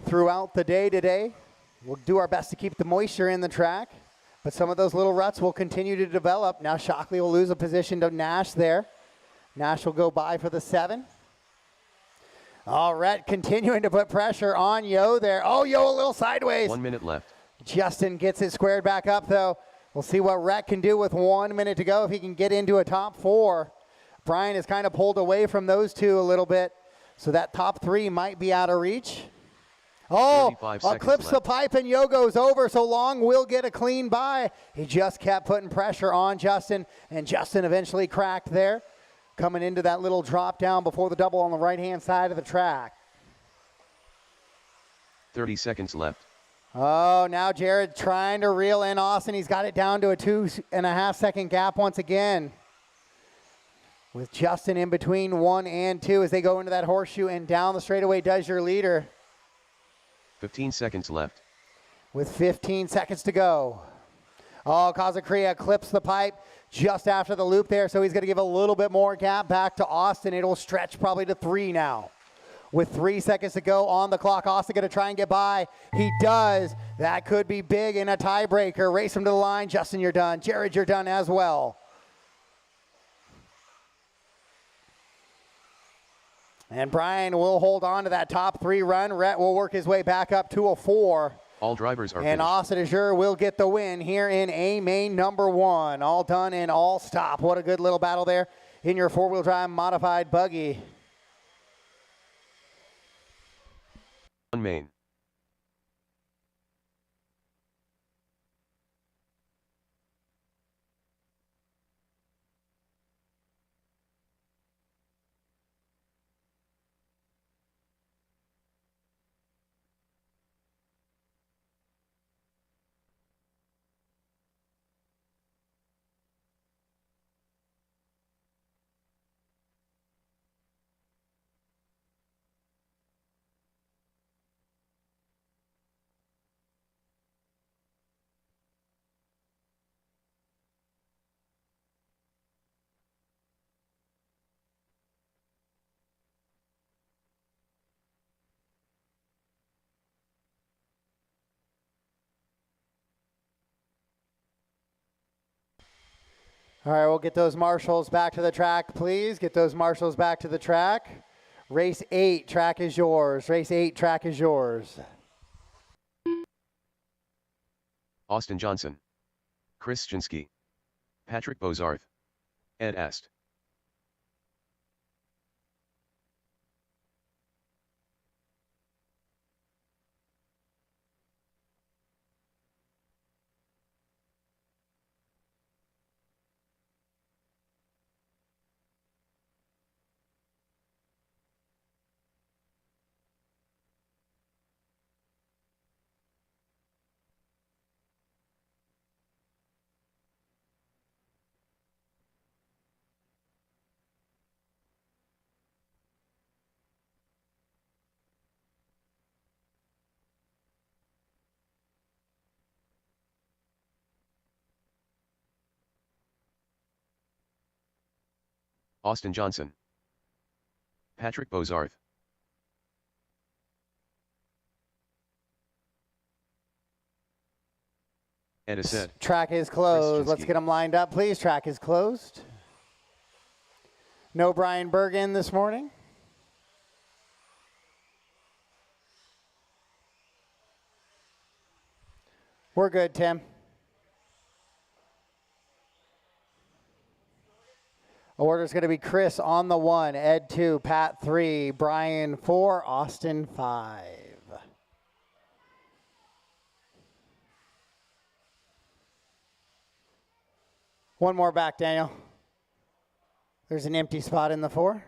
throughout the day today. We'll do our best to keep the moisture in the track, but some of those little ruts will continue to develop. Now Shockley will lose a position to Nash there. Nash will go by for the 7. Rhett continuing to put pressure on Yo there. Oh, Yo a little sideways. 1 minute left. Justin gets it squared back up, though. We'll see what Rhett can do with 1 minute to go if he can get into a top 4. Brian is kind of pulled away from those two a little bit, so that top 3 might be out of reach. Oh, clips the pipe and Yo goes over, so Long will get a clean by. He just kept putting pressure on Justin, and Justin eventually cracked there, coming into that little drop down before the double on the right-hand side of the track. 30 seconds left. Oh, now Jared trying to reel in Austin. He's got it down to a 2.5 second gap once again. With Justin in between 1 and 2 as they go into that horseshoe, and down the straightaway does your leader. 15 seconds left. With 15 seconds to go. Oh, Kazakria clips the pipe just after the loop there, so he's going to give a little bit more gap back to Austin. It'll stretch probably to 3 now. With 3 seconds to go on the clock, Austin going to try and get by. He does. That could be big in a tiebreaker. Race him to the line. Justin, you're done. Jared, you're done as well. And Brian will hold on to that top 3 run. Rhett will work his way back up to a 4. All drivers are and finished. Austin Azure will get the win here in A main number 1. All done and all stop. What a good little battle there in your 4-wheel drive modified buggy. On main. All right, we'll get those marshals back to the track, please. Get those marshals back to the track. Race 8, track is yours. Race 8, track is yours. Austin Johnson. Chris Shinsky. Patrick Bozarth. Ed Est. Austin Johnson. Patrick Bozarth. Ed Ased. Track is closed. Let's Chinsky. get them lined up, please. Track is closed. No Brian Bergen this morning. We're good, Tim. Order's going to be Chris on the 1, Ed 2, Pat 3, Brian 4, Austin 5. One more back, Daniel. There's an empty spot in the 4.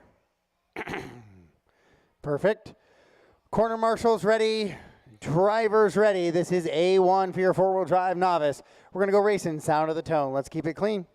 Perfect. Corner marshals ready. Drivers ready. This is A1 for your four-wheel drive novice. We're going to go racing. Sound of the tone. Let's keep it clean.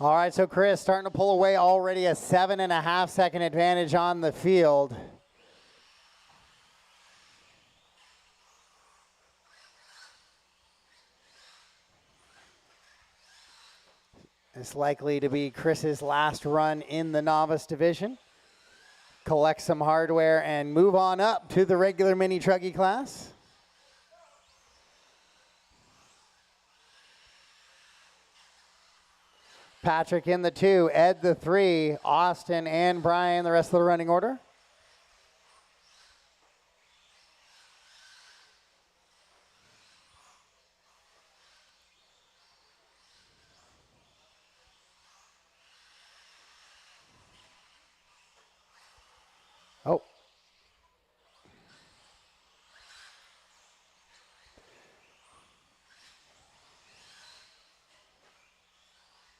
All right, so Chris starting to pull away already, a 7.5 second advantage on the field. It's likely to be Chris's last run in the novice division. Collect some hardware and move on up to the regular mini truggy class. Patrick in the 2, Ed the 3, Austin and Brian, the rest of the running order. Oh.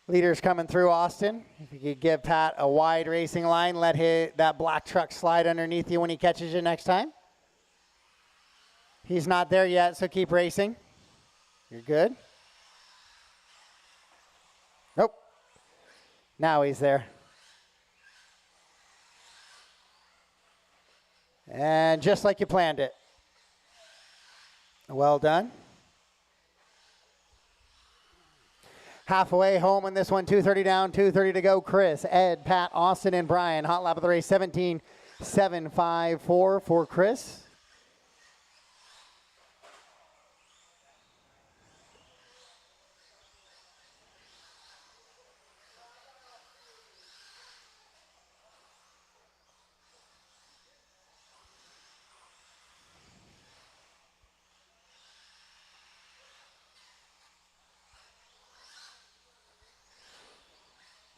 Leaders coming through, Austin. If you could give Pat a wide racing line, let that black truck slide underneath you when he catches you next time. He's not there yet, so keep racing. You're good. Nope. Now he's there. And just like you planned it. Well done. Halfway home in this one, 2:30 down, 2:30 to go. Chris, Ed, Pat, Austin, and Brian. Hot lap of the race, 17.754 for Chris.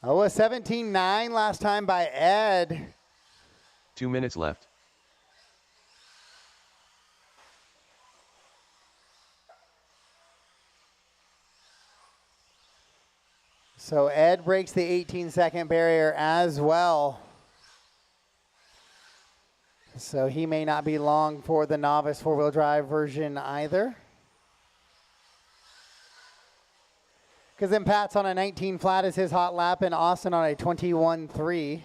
Oh, a 17.9 last time by Ed. 2 minutes left. So Ed breaks the 18-second barrier as well. So he may not be long for the novice four-wheel drive version either. Because then Pat's on a 19 flat as his hot lap, and Austin on a 21.3.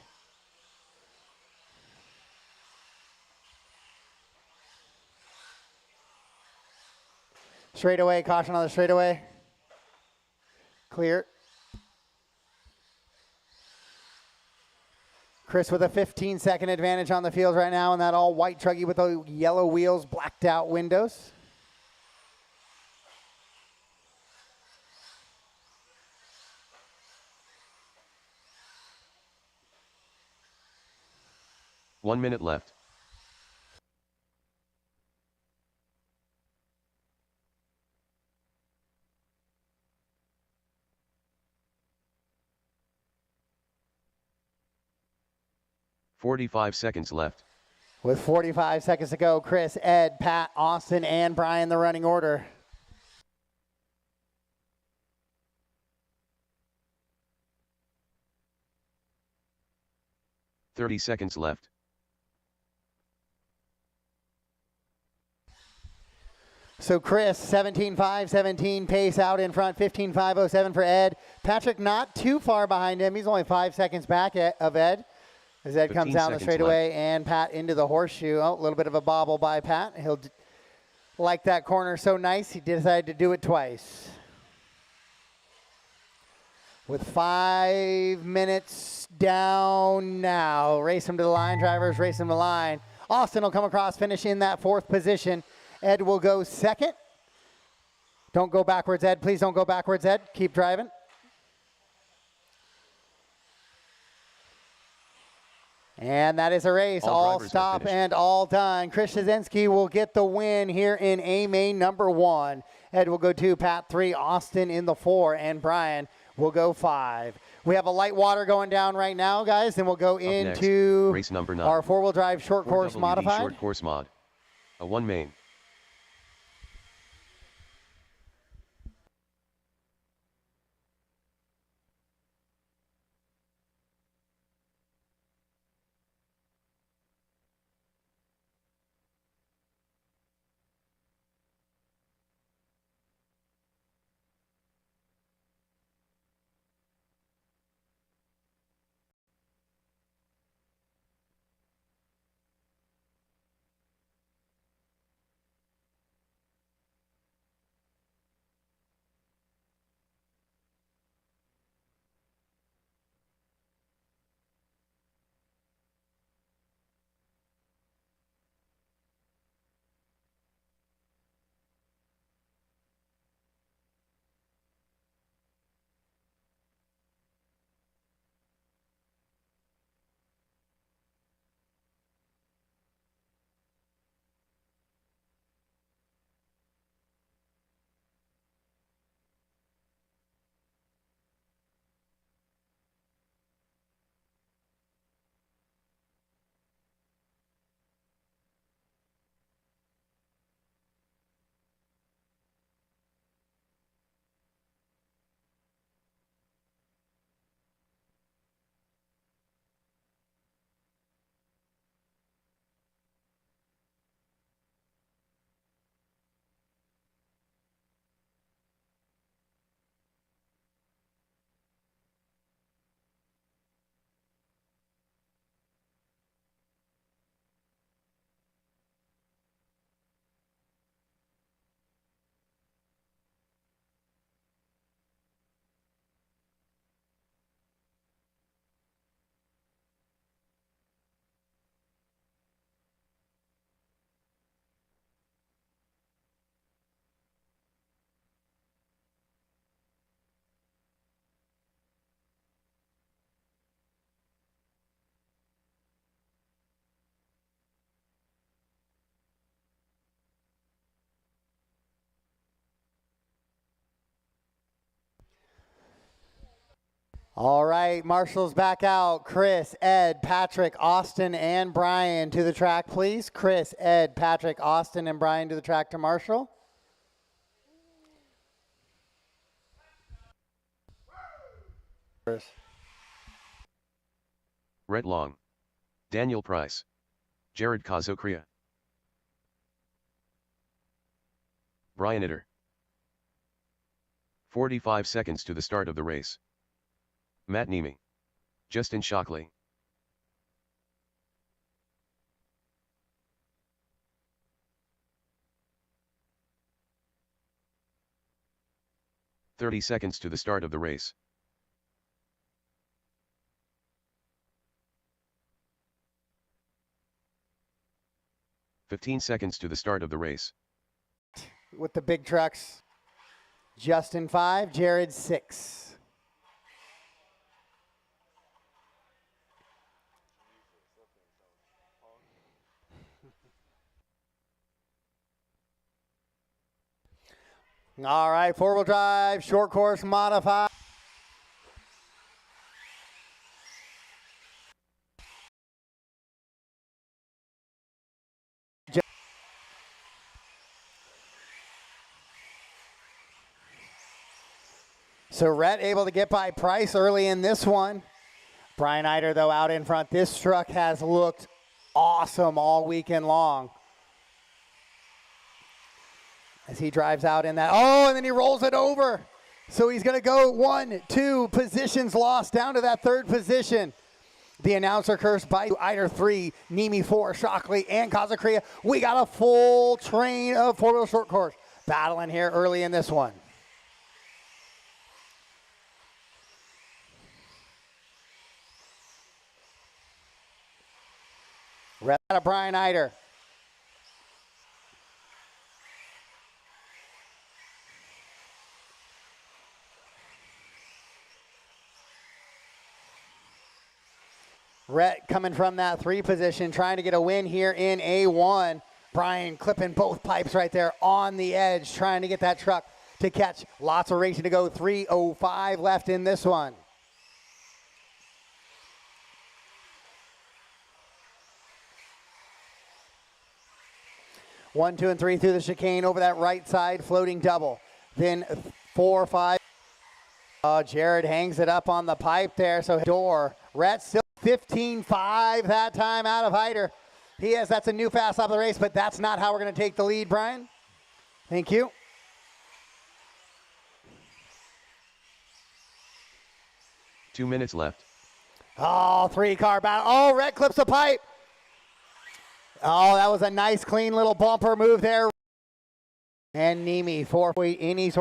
Straightaway, caution on the straightaway. Clear. Chris with a 15-second advantage on the field right now in that all white truggy with the yellow wheels, blacked out windows. One minute left. 45 seconds left. With 45 seconds to go, Chris, Ed, Pat, Austin, and Brian, the running order. .30 seconds left. So Chris, 17.5, 17 pace out in front, 15.507 for Ed. Patrick not too far behind him. He's only 5 seconds back of Ed. As Ed comes down the straightaway and Pat into the horseshoe. Oh, a little bit of a bobble by Pat. He'll like that corner so nice, he decided to do it twice. With 5 minutes down now. Race him to the line, drivers, race him to the line. Austin will come across, finish in that 4th position. Ed will go 2nd. Don't go backwards, Ed. Please don't go backwards, Ed. Keep driving. And that is a race. All stop and all done. Chris Shazinski will get the win here in A main number 1. Ed will go 2, Pat 3, Austin in the 4, and Brian will go 5. We have a light water going down right now, guys. Then we'll go into race number 9. Our 4-wheel drive short course modified. Short course mod. A 1 main. All right, Marshall's back out. Chris, Ed, Patrick, Austin, and Brian to the track, please. Chris, Ed, Patrick, Austin, and Brian to the track to Marshall. Rhett Long. Daniel Price. Jared Kazokria. Brian Itter. 45 seconds to the start of the race. Matt Niemi. Justin Shockley. .30 seconds to the start of the race. .15 seconds to the start of the race. With the big trucks, Justin 5, Jared 6. All right, 4-wheel drive, short course modified. So Rhett able to get by Price early in this one. Brian Eider, though, out in front. This truck has looked awesome all weekend long. As he drives out in that. Oh, and then he rolls it over. So he's going to go 1, 2 positions lost down to that third position. The announcer cursed by Eider 3, Nemi 4, Shockley, and Kazacria. We got a full train of four-wheel short course battling here early in this one. Right out of Brian Eider. Rhett coming from that 3 position, trying to get a win here in A1. Brian clipping both pipes right there on the edge, trying to get that truck to catch. Lots of racing to go. 3:05 left in this one. One, 2, and 3 through the chicane over that right side, floating double. Then 4, 5. Jared hangs it up on the pipe there, so door. Rhett still 15-5 that time out of Eider. That's a new fast lap of the race, but that's not how we're going to take the lead, Brian. Thank you. Two minutes left. Oh, 3-car battle. Oh, Rhett clips the pipe. Oh, that was a nice, clean little bumper move there. And Nemi, 4-way innies.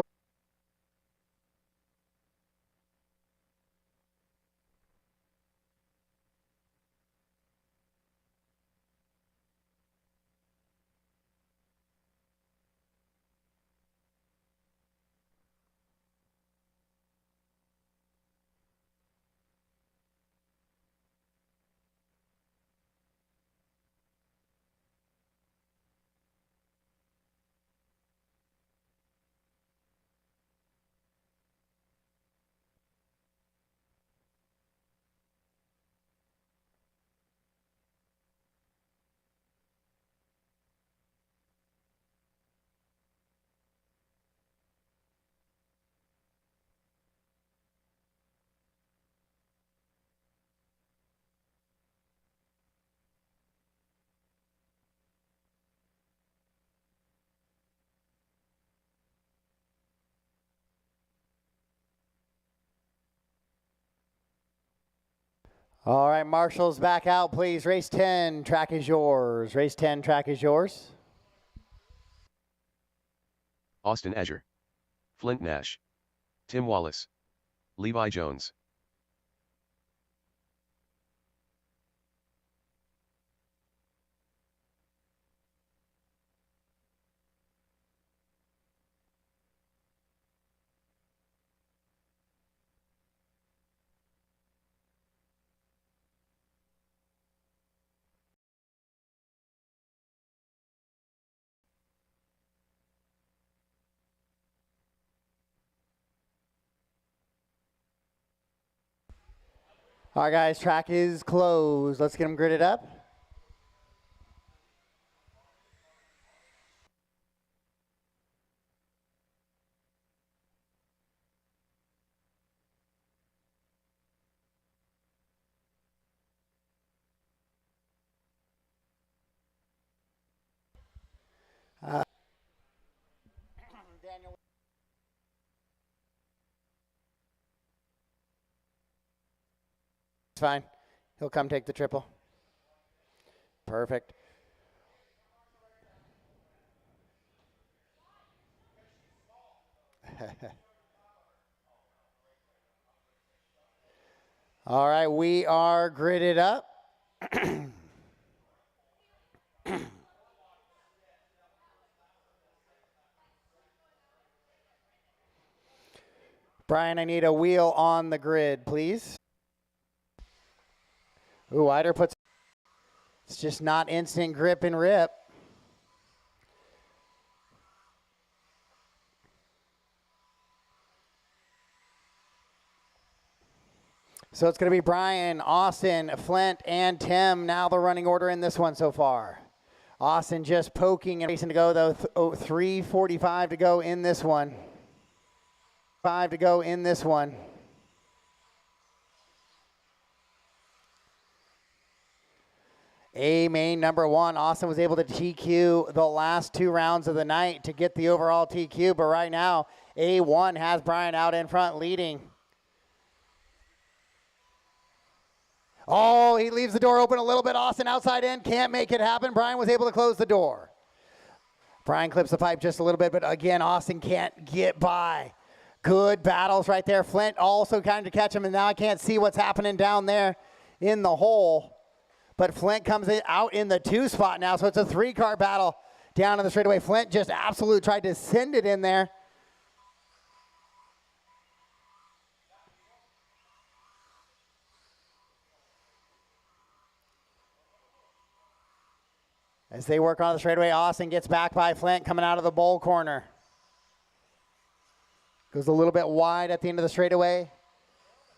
All right, marshals back out, please. Race 10, track is yours. Race 10, track is yours. Austin Azure. Flint Nash. Tim Wallace. Levi Jones. All right, guys, track is closed. Let's get them gridded up. Daniel. It's fine. He'll come take the triple. Perfect. All right, we are gridded up. Brian, I need a wheel on the grid, please. Ooh, Eider puts, it's just not instant grip and rip. So it's going to be Brian, Austin, Flint, and Tim. Now the running order in this one so far. Austin just poking and racing to go, though. 3:45 to go in this one. 5 to go in this one. A main number 1. Austin was able to TQ the last 2 rounds of the night to get the overall TQ, but right now, A1 has Brian out in front leading. Oh, he leaves the door open a little bit. Austin outside in, can't make it happen. Brian was able to close the door. Brian clips the pipe just a little bit, but again, Austin can't get by. Good battles right there. Flint also kind of catch him, and now I can't see what's happening down there in the hole. But Flint comes out in the 2 spot now, so it's a 3-car battle down in the straightaway. Flint just absolutely tried to send it in there. As they work on the straightaway, Austin gets back by Flint coming out of the bowl corner. Goes a little bit wide at the end of the straightaway,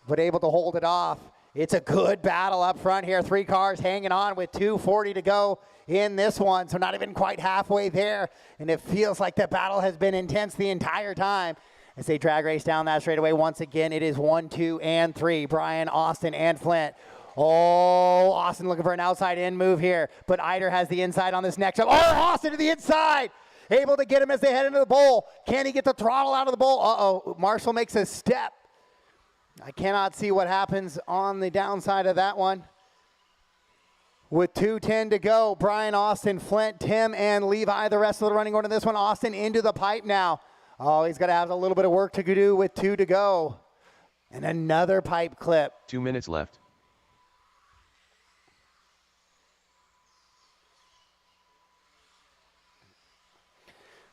but able to hold it off. It's a good battle up front here. 3 cars hanging on with 2:40 to go in this one, so not even quite halfway there. And it feels like the battle has been intense the entire time. As they drag race down that straightaway once again, it is 1, 2, and 3. Brian, Austin, and Flint. Oh, Austin looking for an outside in move here, but Eider has the inside on this next up. Oh, Austin to the inside. Able to get him as they head into the bowl. Can he get the throttle out of the bowl? Uh-oh, Marshall makes a step. I cannot see what happens on the downside of that one. With 2:10 to go, Brian, Austin, Flint, Tim, and Levi, the rest of the running order. This one, Austin into the pipe now. Oh, he's got to have a little bit of work to do with 2 to go. And another pipe clip. 2 minutes left.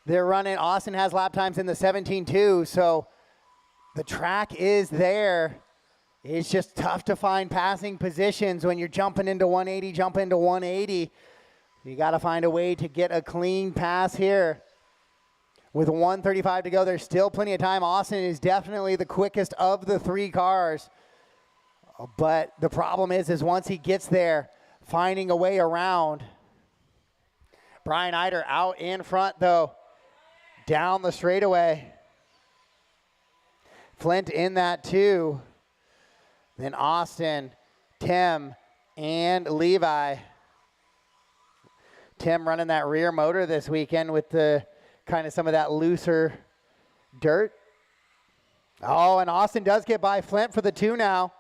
They're running, Austin has lap times in the 17.2, so the track is there. It's just tough to find passing positions when you're jumping into 180, jump into 180. You got to find a way to get a clean pass here. With 1:35 to go, there's still plenty of time. Austin is definitely the quickest of the 3 cars. But the problem is once he gets there, finding a way around. Brian Eider out in front, though, down the straightaway. Flint in that 2. Then Austin, Tim, and Levi. Tim running that rear motor this weekend with the kind of some of that looser dirt. Oh, and Austin does get by Flint for the 2 now.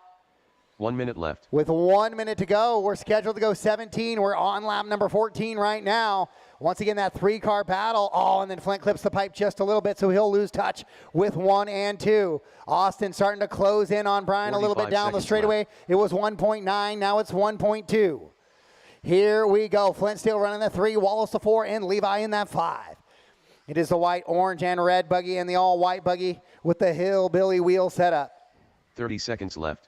1 minute left. With 1 minute to go, we're scheduled to go 17. We're on lap number 14 right now. Once again, that 3-car battle. Oh, and then Flint clips the pipe just a little bit, so he'll lose touch with 1 and 2. Austin starting to close in on Brian a little bit down the straightaway. Left. It was 1.9. Now it's 1.2. Here we go. Flint still running the 3, Wallace the 4, and Levi in that 5. It is the white, orange, and red buggy and the all-white buggy with the hillbilly wheel setup. 30 seconds left.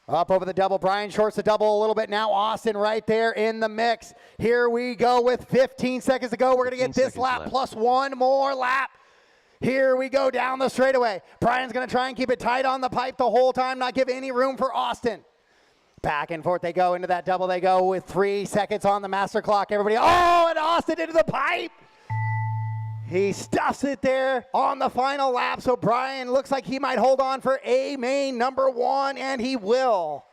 Up over the double. Brian shorts the double a little bit now. Austin right there in the mix. Here we go with 15 seconds to go. We're going to get this lap left. plus 1 more lap. Here we go down the straightaway. Brian's going to try and keep it tight on the pipe the whole time, not give any room for Austin. Back and forth they go into that double. They go with 3 seconds on the master clock. Everybody, oh, and Austin into the pipe. He stuffs it there on the final lap, so Brian looks like he might hold on for A main number 1, and he will.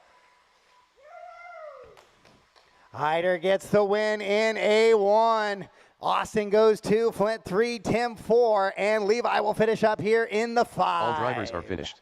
Eider gets the win in A1. Austin goes 2, Flint 3, Tim 4, and Levi will finish up here in the 5. All drivers are finished.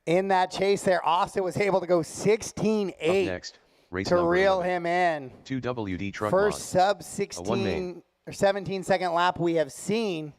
In that chase there, Austin was able to go 16.8 next, race to reel 11. him in. 2 WD truck First mod. sub 16 or 17 second lap we have seen.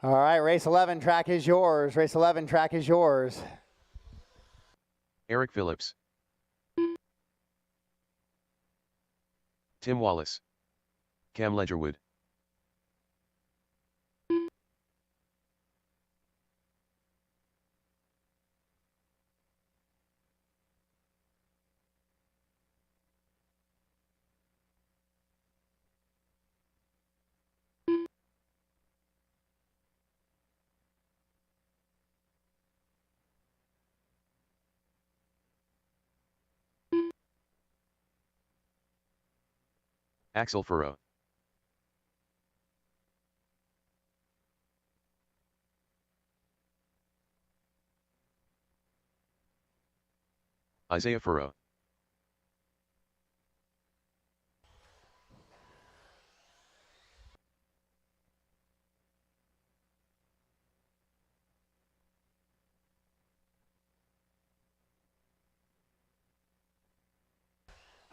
All right, race 11, track is yours. Race 11, track is yours. Eric Phillips. Tim Wallace. Cam Ledgerwood. Axel Furrow. Isaiah Furrow.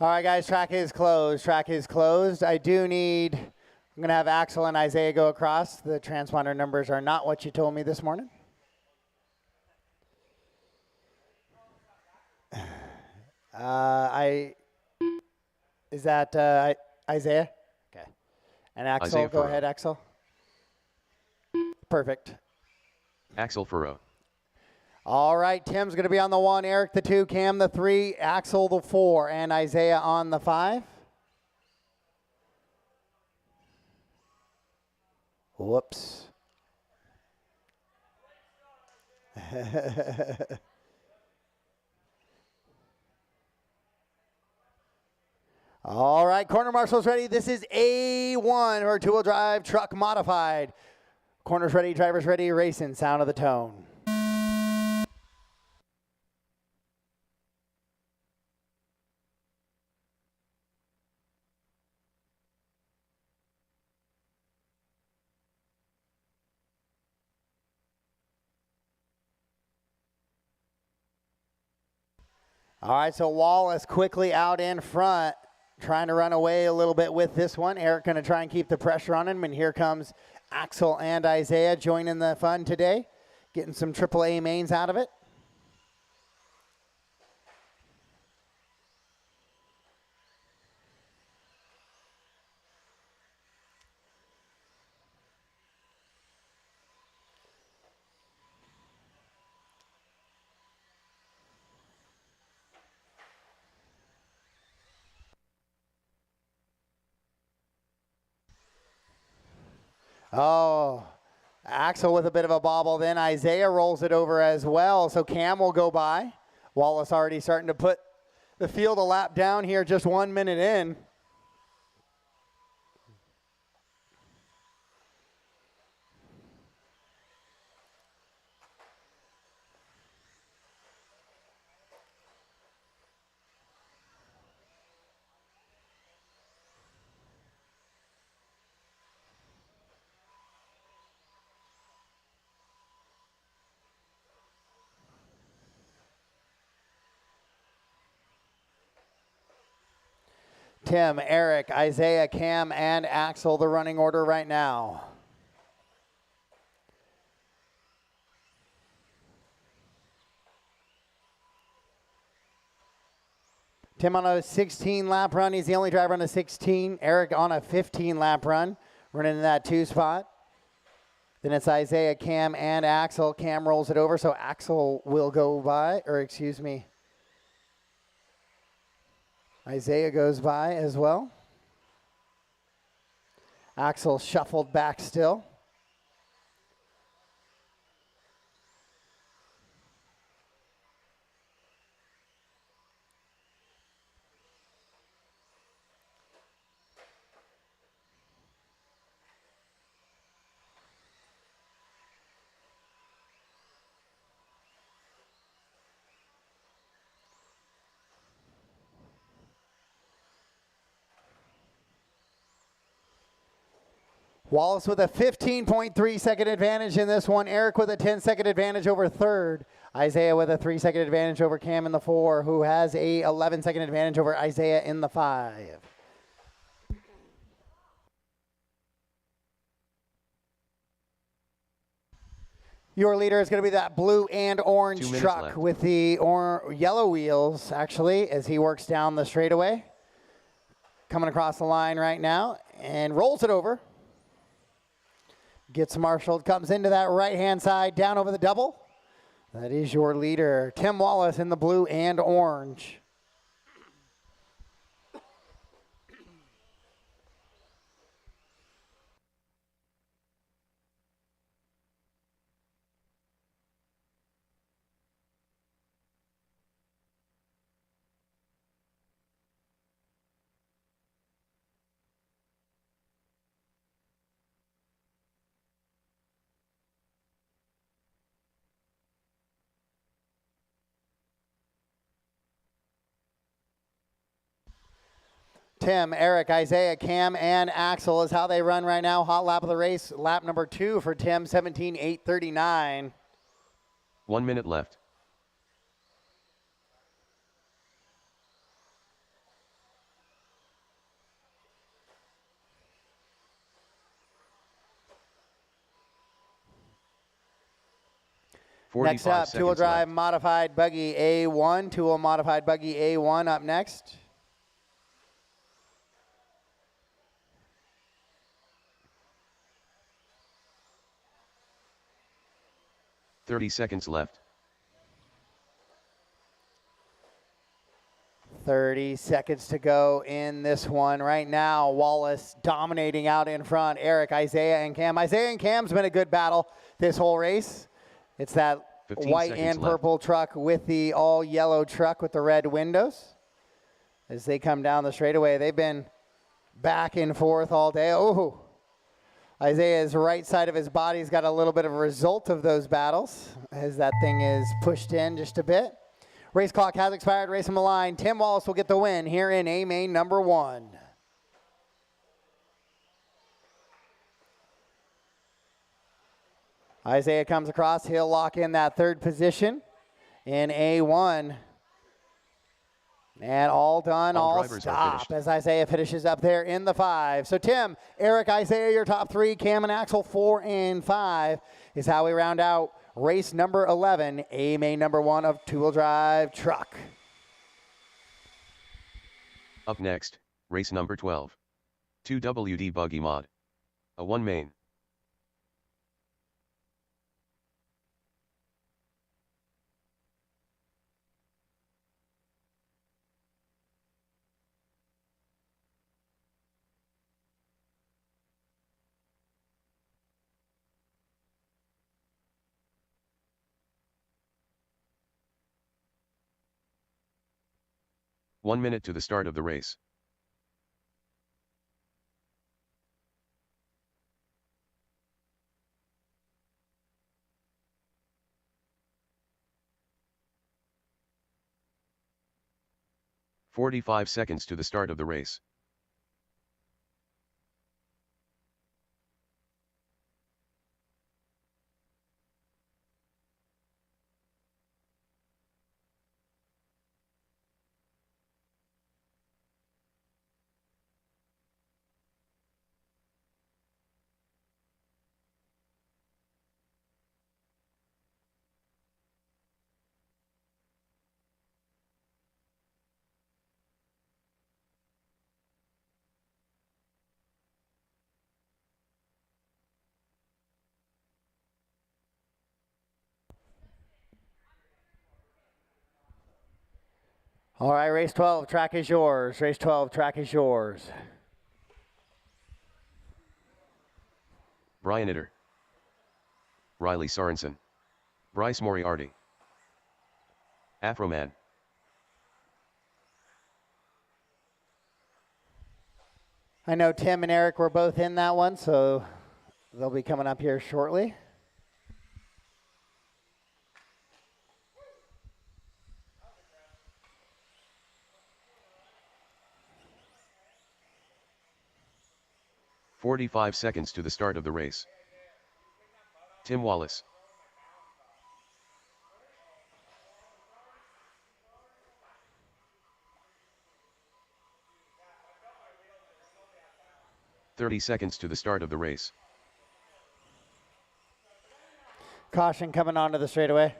All right, guys, track is closed. Track is closed. I'm going to have Axel and Isaiah go across. The transponder numbers are not what you told me this morning. Is that Isaiah? Okay. And Axel, Isaiah go Furrow. ahead, Axel. Perfect. Axel Furrow. All right, Tim's going to be on the 1, Eric the 2, Cam the 3, Axel the 4, and Isaiah on the 5. Whoops. All right, corner marshals ready. This is A1, or two-wheel drive truck modified. Corners ready, drivers ready, racing, sound of the tone. All right, so Wallace quickly out in front, trying to run away a little bit with this one. Eric going to try and keep the pressure on him, and here comes Axel and Isaiah joining the fun today, getting some AAA mains out of it. Oh, Axel with a bit of a bobble. Then Isaiah rolls it over as well. So Cam will go by. Wallace already starting to put the field a lap down here just 1 minute in. Tim, Eric, Isaiah, Cam, and Axel, the running order right now. Tim on a 16-lap run. He's the only driver on a 16. Eric on a 15-lap run, running in that 2 spot. Then it's Isaiah, Cam, and Axel. Cam rolls it over, so Axel will go by, or excuse me, Isaiah goes by as well. Axel shuffled back still. Wallace with a 15.3-second advantage in this one. Eric with a 10-second advantage over third. Isaiah with a 3-second advantage over Cam in the 4, who has a 11-second advantage over Isaiah in the 5. Your leader is going to be that blue and orange 2 minutes truck left. with the yellow wheels, actually, as he works down the straightaway. Coming across the line right now and rolls it over. Gets marshaled, comes into that right-hand side, down over the double. That is your leader, Tim Wallace in the blue and orange. Tim, Eric, Isaiah, Cam, and Axel is how they run right now. Hot lap of the race, lap number 2 for Tim, 17:8:39. 1 minute left. Next up, two-wheel drive modified buggy A1. Two-wheel modified buggy A1 up next. $30 left. 30 seconds to go in this one. Right now, Wallace dominating out in front. Eric, Isaiah, and Cam. Isaiah and Cam's been a good battle this whole race. It's that white and purple truck with the all-yellow truck with the red windows. As they come down the straightaway, they've been back and forth all day. Oh, Isaiah's right side of his body's got a little bit of a result of those battles as that thing is pushed in just a bit. Race clock has expired. Race on the line. Tim Wallace will get the win here in A main number 1. Isaiah comes across. He'll lock in that third position in A1. And all done, all stop as Isaiah finishes up there in the 5. So Tim, Eric, Isaiah, your top 3. Cam and Axel, 4 and 5 is how we round out race number 11, A main number 1 of two-wheel drive truck. Up next, race number 12. 2WD buggy mod. A 1 main. One minute to the start of the race. "45 seconds to the start of the race. All right, race 12, track is yours. Race 12, track is yours. Brian Itter, Riley Sorensen, Bryce Moriarty, Afroman, I know Tim and Eric were both in that one, so they'll be coming up here shortly. "45 seconds to the start of the race. Tim Wallace, "30 seconds to the start of the race. Caution coming onto the straightaway.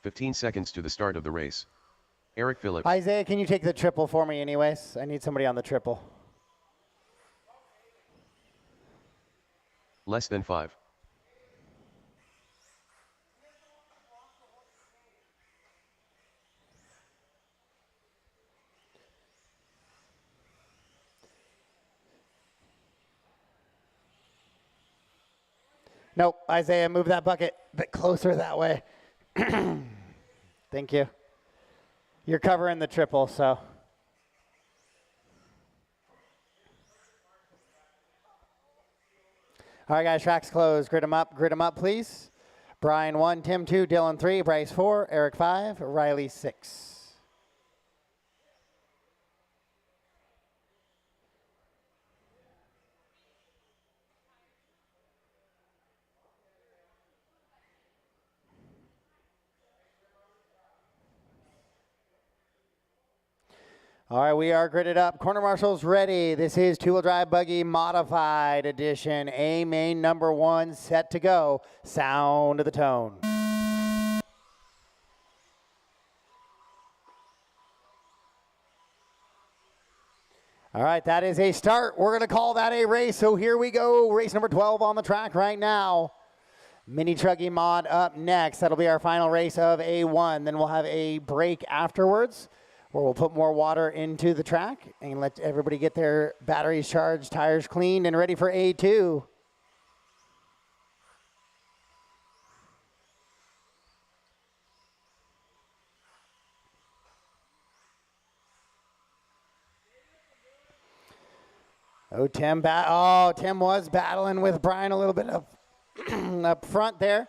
"15 seconds to the start of the race. Eric Phillips. Isaiah, can you take the triple for me anyways? I need somebody on the triple. Less than 5. Nope, Isaiah, move that bucket a bit closer that way. Thank you. You're covering the triple, so. All right, guys, track's closed. Grid them up, please. Brian 1, Tim 2, Dylan 3, Bryce 4, Eric 5, Riley 6. All right, we are gridded up. Corner marshals ready. This is two-wheel drive buggy modified edition. A main number 1 set to go. Sound of the tone. All right, that is a start. We're going to call that a race. So here we go. Race number 12 on the track right now. Mini Truggy mod up next. That'll be our final race of A1. Then we'll have a break afterwards, where we'll put more water into the track and let everybody get their batteries charged, tires cleaned, and ready for A2. Oh, Tim was battling with Brian a little bit up front there.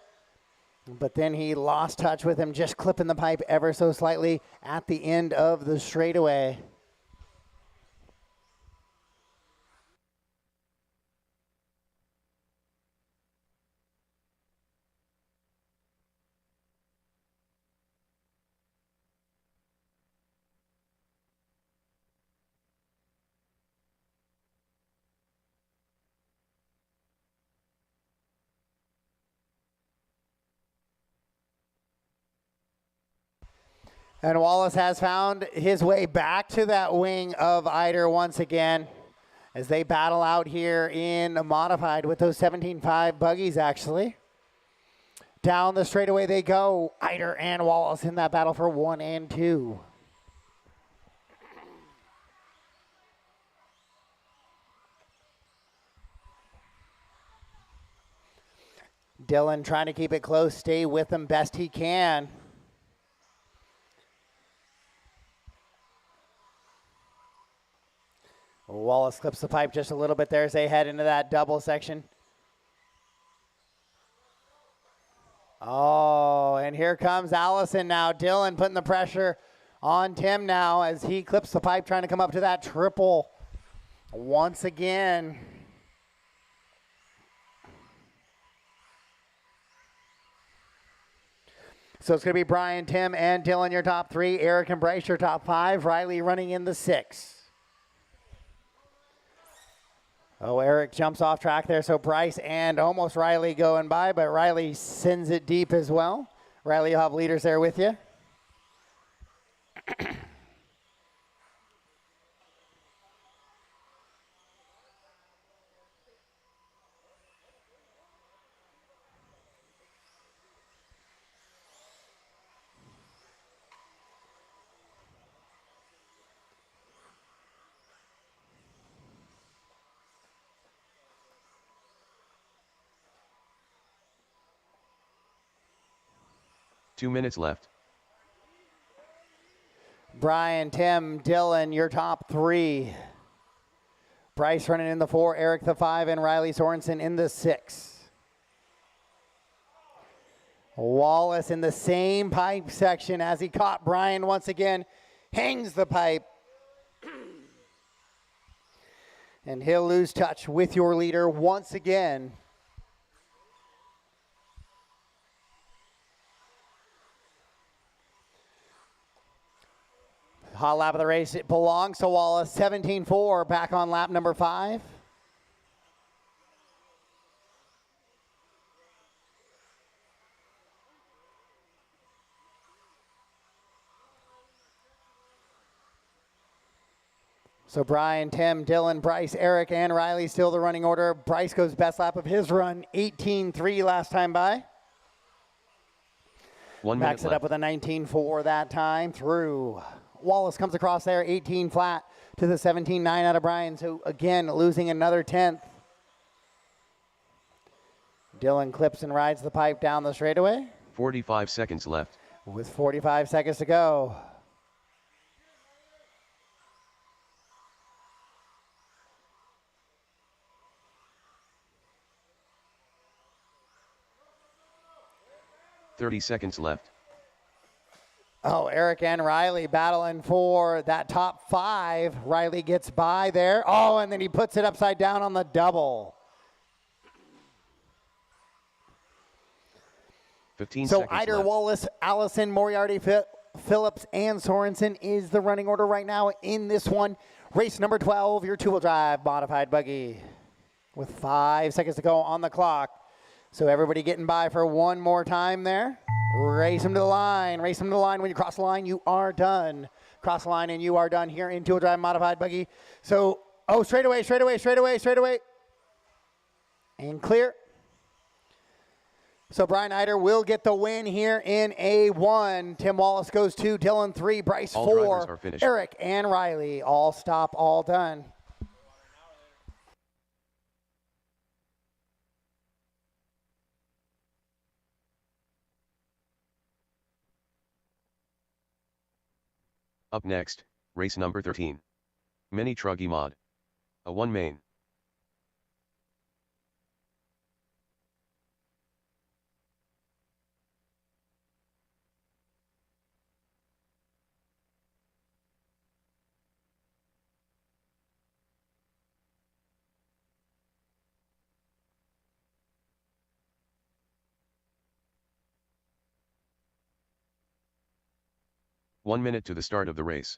But then he lost touch with him, just clipping the pipe ever so slightly at the end of the straightaway. And Wallace has found his way back to that wing of Eider once again as they battle out here in modified with those 17.5 buggies, actually. Down the straightaway they go. Eider and Wallace in that battle for 1 and 2. Dylan trying to keep it close, stay with them best he can. Wallace clips the pipe just a little bit there as they head into that double section. Oh, and here comes Allison now. Dylan putting the pressure on Tim now as he clips the pipe, trying to come up to that triple once again. So it's going to be Brian, Tim, and Dylan, your top 3. Eric and Bryce, your top 5. Riley running in the 6. Oh, Eric jumps off track there, so Bryce and almost Riley going by, but Riley sends it deep as well. Riley, you'll have leaders there with you. Two minutes left. Brian, Tim, Dylan, your top 3. Bryce running in the 4, Eric the 5, and Riley Sorensen in the 6. Wallace in the same pipe section as he caught Brian once again, hangs the pipe. And he'll lose touch with your leader once again. Hot lap of the race, it belongs to Wallace. 17-4, back on lap number 5. So Brian, Tim, Dylan, Bryce, Eric, and Riley still the running order. Bryce goes best lap of his run, 18-3 last time by. 1 minute Backs it up with a 19-4 that time through. Wallace comes across there, 18 flat to the 17-9 out of Brian. So again, losing another 10th. Dylan clips and rides the pipe down the straightaway. 45 seconds left. With 45 seconds to go. .30 seconds left. Oh, Eric and Riley battling for that top 5. Riley gets by there. Oh, and then he puts it upside down on the double. 15 so seconds Eider, left. Wallace, Allison, Moriarty, Phillips, and Sorensen is the running order right now in this one. Race number 12, your two-wheel drive modified buggy. With 5 seconds to go on the clock. So everybody getting by for one more time there. Race them to the line. Race them to the line. When you cross the line, you are done. Cross the line and you are done here in two-wheel drive modified buggy. So, oh, straightaway. And clear. So Brian Eider will get the win here in A1. Tim Wallace goes 2, Dylan 3, Bryce All 4, Eric and Riley all stop, all done. Up next, race number 13. Mini Truggy mod. A 1 main. One minute to the start of the race.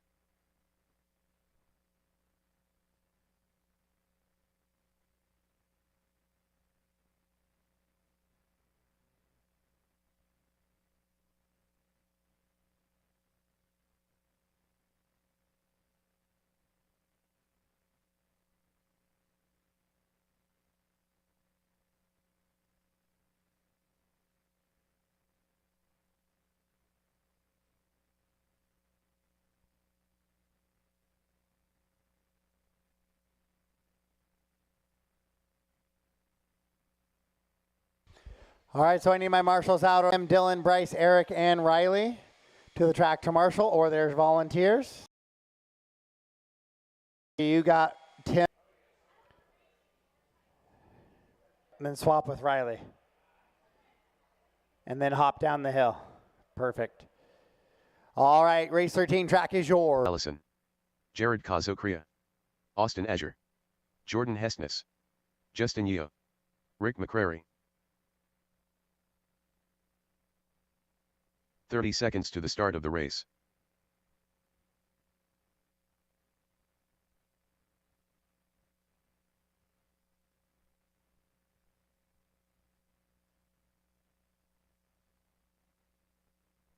All right, so I need my marshals out. I'm Dylan, Bryce, Eric, and Riley to the track to marshal, or there's volunteers. You got Tim. And then swap with Riley. And then hop down the hill. Perfect. All right, race 13 track is yours. Allison. Jared Kazokria. Austin Azure. Jordan Hestness. Justin Yeo. Rick McCrary. 30 seconds to the start of the race.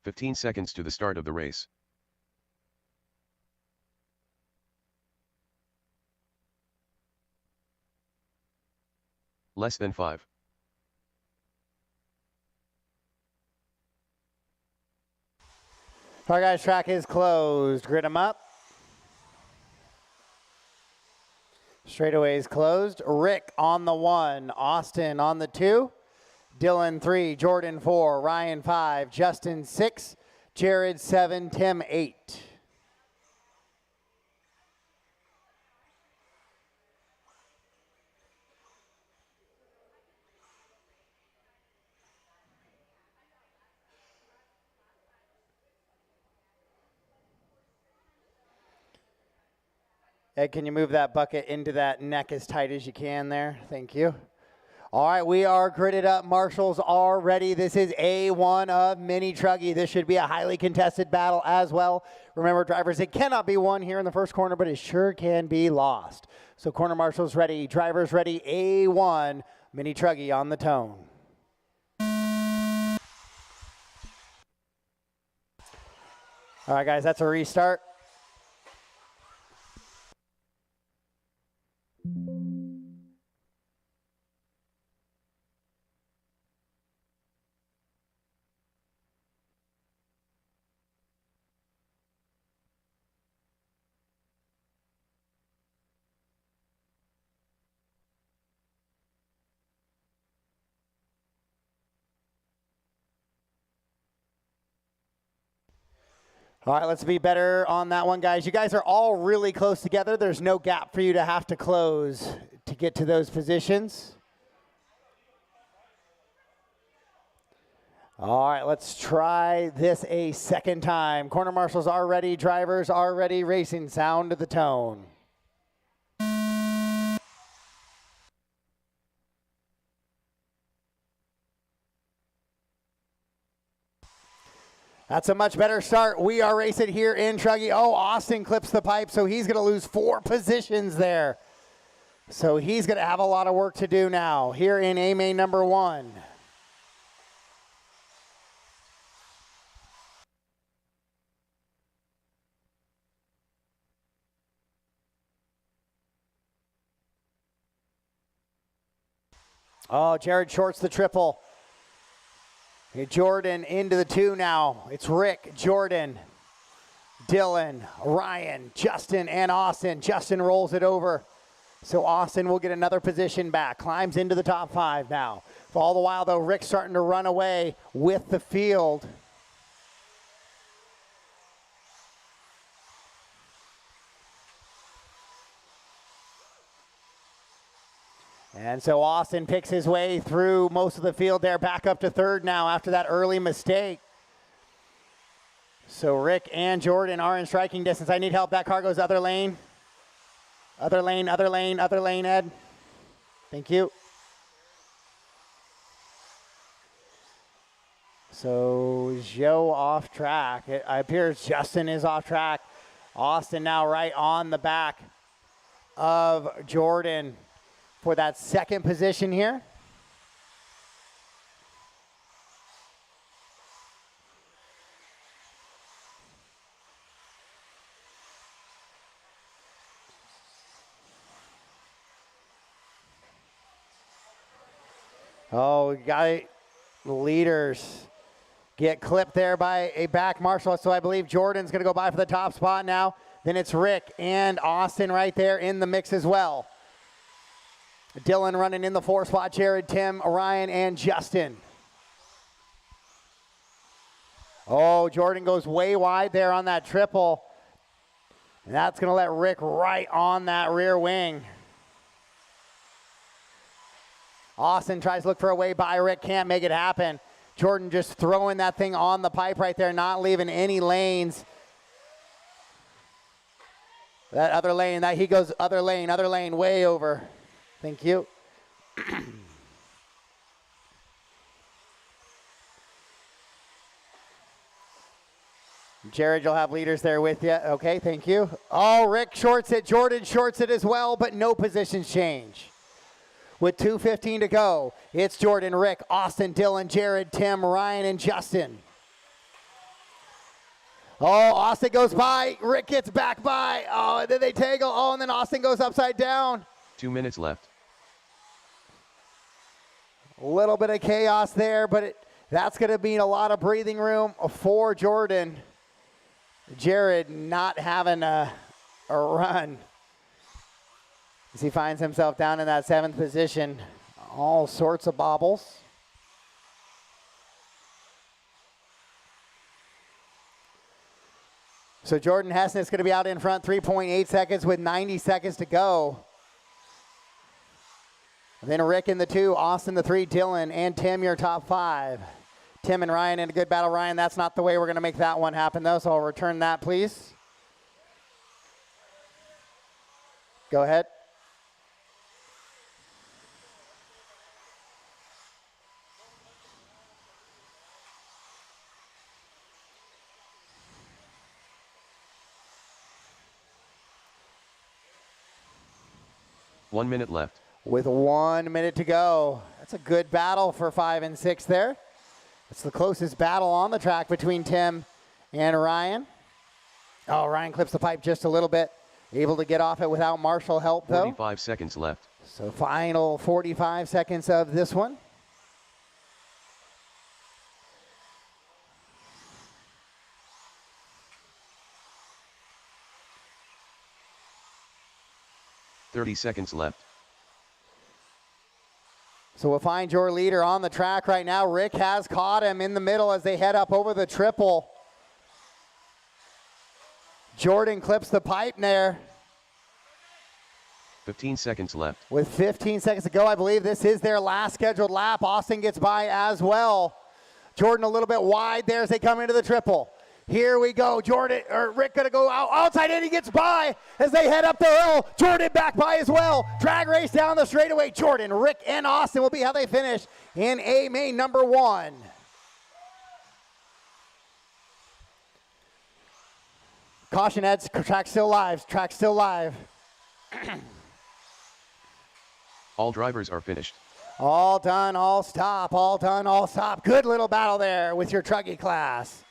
.15 seconds to the start of the race. Less than 5. All right, guys, track is closed. Grid them up. Straightaway is closed. Rick on the 1, Austin on the 2, Dylan 3, Jordan 4, Ryan 5, Justin 6, Jared 7, Tim 8. Ed, can you move that bucket into that neck as tight as you can there? Thank you. All right, we are gridded up. Marshals are ready. This is A1 of Mini Truggy. This should be a highly contested battle as well. Remember, drivers, it cannot be won here in the first corner, but it sure can be lost. So corner marshals ready, drivers ready. A1, Mini Truggy on the tone. All right, guys, that's a restart. All right, let's be better on that one, guys. You guys are all really close together. There's no gap for you to have to close to get to those positions. All right, let's try this a second time. Corner marshals are ready, drivers are ready, racing sound to the tone. That's a much better start. We are racing here in Truggy. Oh, Austin clips the pipe, so he's going to lose 4 positions there. So he's going to have a lot of work to do now here in A main number 1. Oh, Jared shorts the triple. Jordan into the 2 now. It's Rick, Jordan, Dylan, Ryan, Justin, and Austin. Justin rolls it over. So Austin will get another position back. Climbs into the top 5 now. For all the while, though, Rick's starting to run away with the field. And so Austin picks his way through most of the field there, back up to 3rd now after that early mistake. So Rick and Jordan are in striking distance. I need help. That car goes other lane. Other lane, other lane, other lane, Ed. Thank you. So Joe off track. It appears Justin is off track. Austin now right on the back of Jordan for that second position here. Oh, we got the leaders get clipped there by a back marshal. So I believe Jordan's going to go by for the top spot now. Then it's Rick and Austin right there in the mix as well. Dylan running in the 4 spot, Jared, Tim, Orion, and Justin. Oh, Jordan goes way wide there on that triple. And that's going to let Rick right on that rear wing. Austin tries to look for a way by Rick, can't make it happen. Jordan just throwing that thing on the pipe right there, not leaving any lanes. That other lane, that he goes other lane, way over. Thank you. Jared, you'll have leaders there with you. Okay, thank you. Oh, Rick shorts it. Jordan shorts it as well, but no positions change. With 2:15 to go, it's Jordan, Rick, Austin, Dylan, Jared, Tim, Ryan, and Justin. Oh, Austin goes by. Rick gets back by. Oh, and then they tangle. Oh, and then Austin goes upside down. 2 minutes left. A little bit of chaos there, but that's going to mean a lot of breathing room for Jordan. Jared not having a run as he finds himself down in that 7th position. All sorts of bobbles. So Jordan Hessen is going to be out in front, 3.8 seconds with 90 seconds to go. And then Rick in the 2, Austin the 3, Dylan, and Tim your top 5. Tim and Ryan in a good battle. Ryan, that's not the way we're going to make that one happen, though, so I'll return that, please. Go ahead. 1 minute left. With 1 minute to go. That's a good battle for 5 and 6 there. It's the closest battle on the track between Tim and Ryan. Oh, Ryan clips the pipe just a little bit. Able to get off it without Marshall help, though. 45 seconds left. So final 45 seconds of this one. .30 seconds left. So we'll find your leader on the track right now. Rick has caught him in the middle as they head up over the triple. Jordan clips the pipe there. 15 seconds left. With 15 seconds to go, I believe this is their last scheduled lap. Austin gets by as well. Jordan a little bit wide there as they come into the triple. Here we go. Rick gonna go outside in. He gets by as they head up the hill. Jordan back by as well. Drag race down the straightaway. Jordan, Rick, and Austin will be how they finish in A main number 1. Caution, Ed. Track still live. Track still live. All drivers are finished. All done, all stop. All done, all stop. Good little battle there with your truggy class.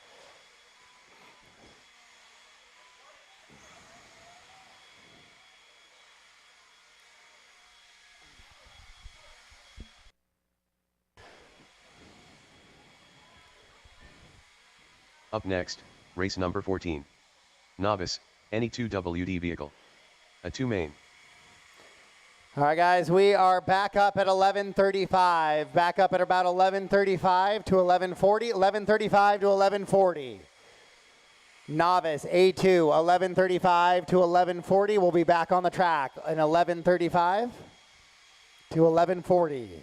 Up next, race number 14. Novice, any 2WD vehicle. A 2 main. All right, guys, we are back up at 11:35. Back up at about 11:35 to 11:40. 11:35 to 11:40. Novice, A2, 11:35 to 11:40. We'll be back on the track in 11:35 to 11:40.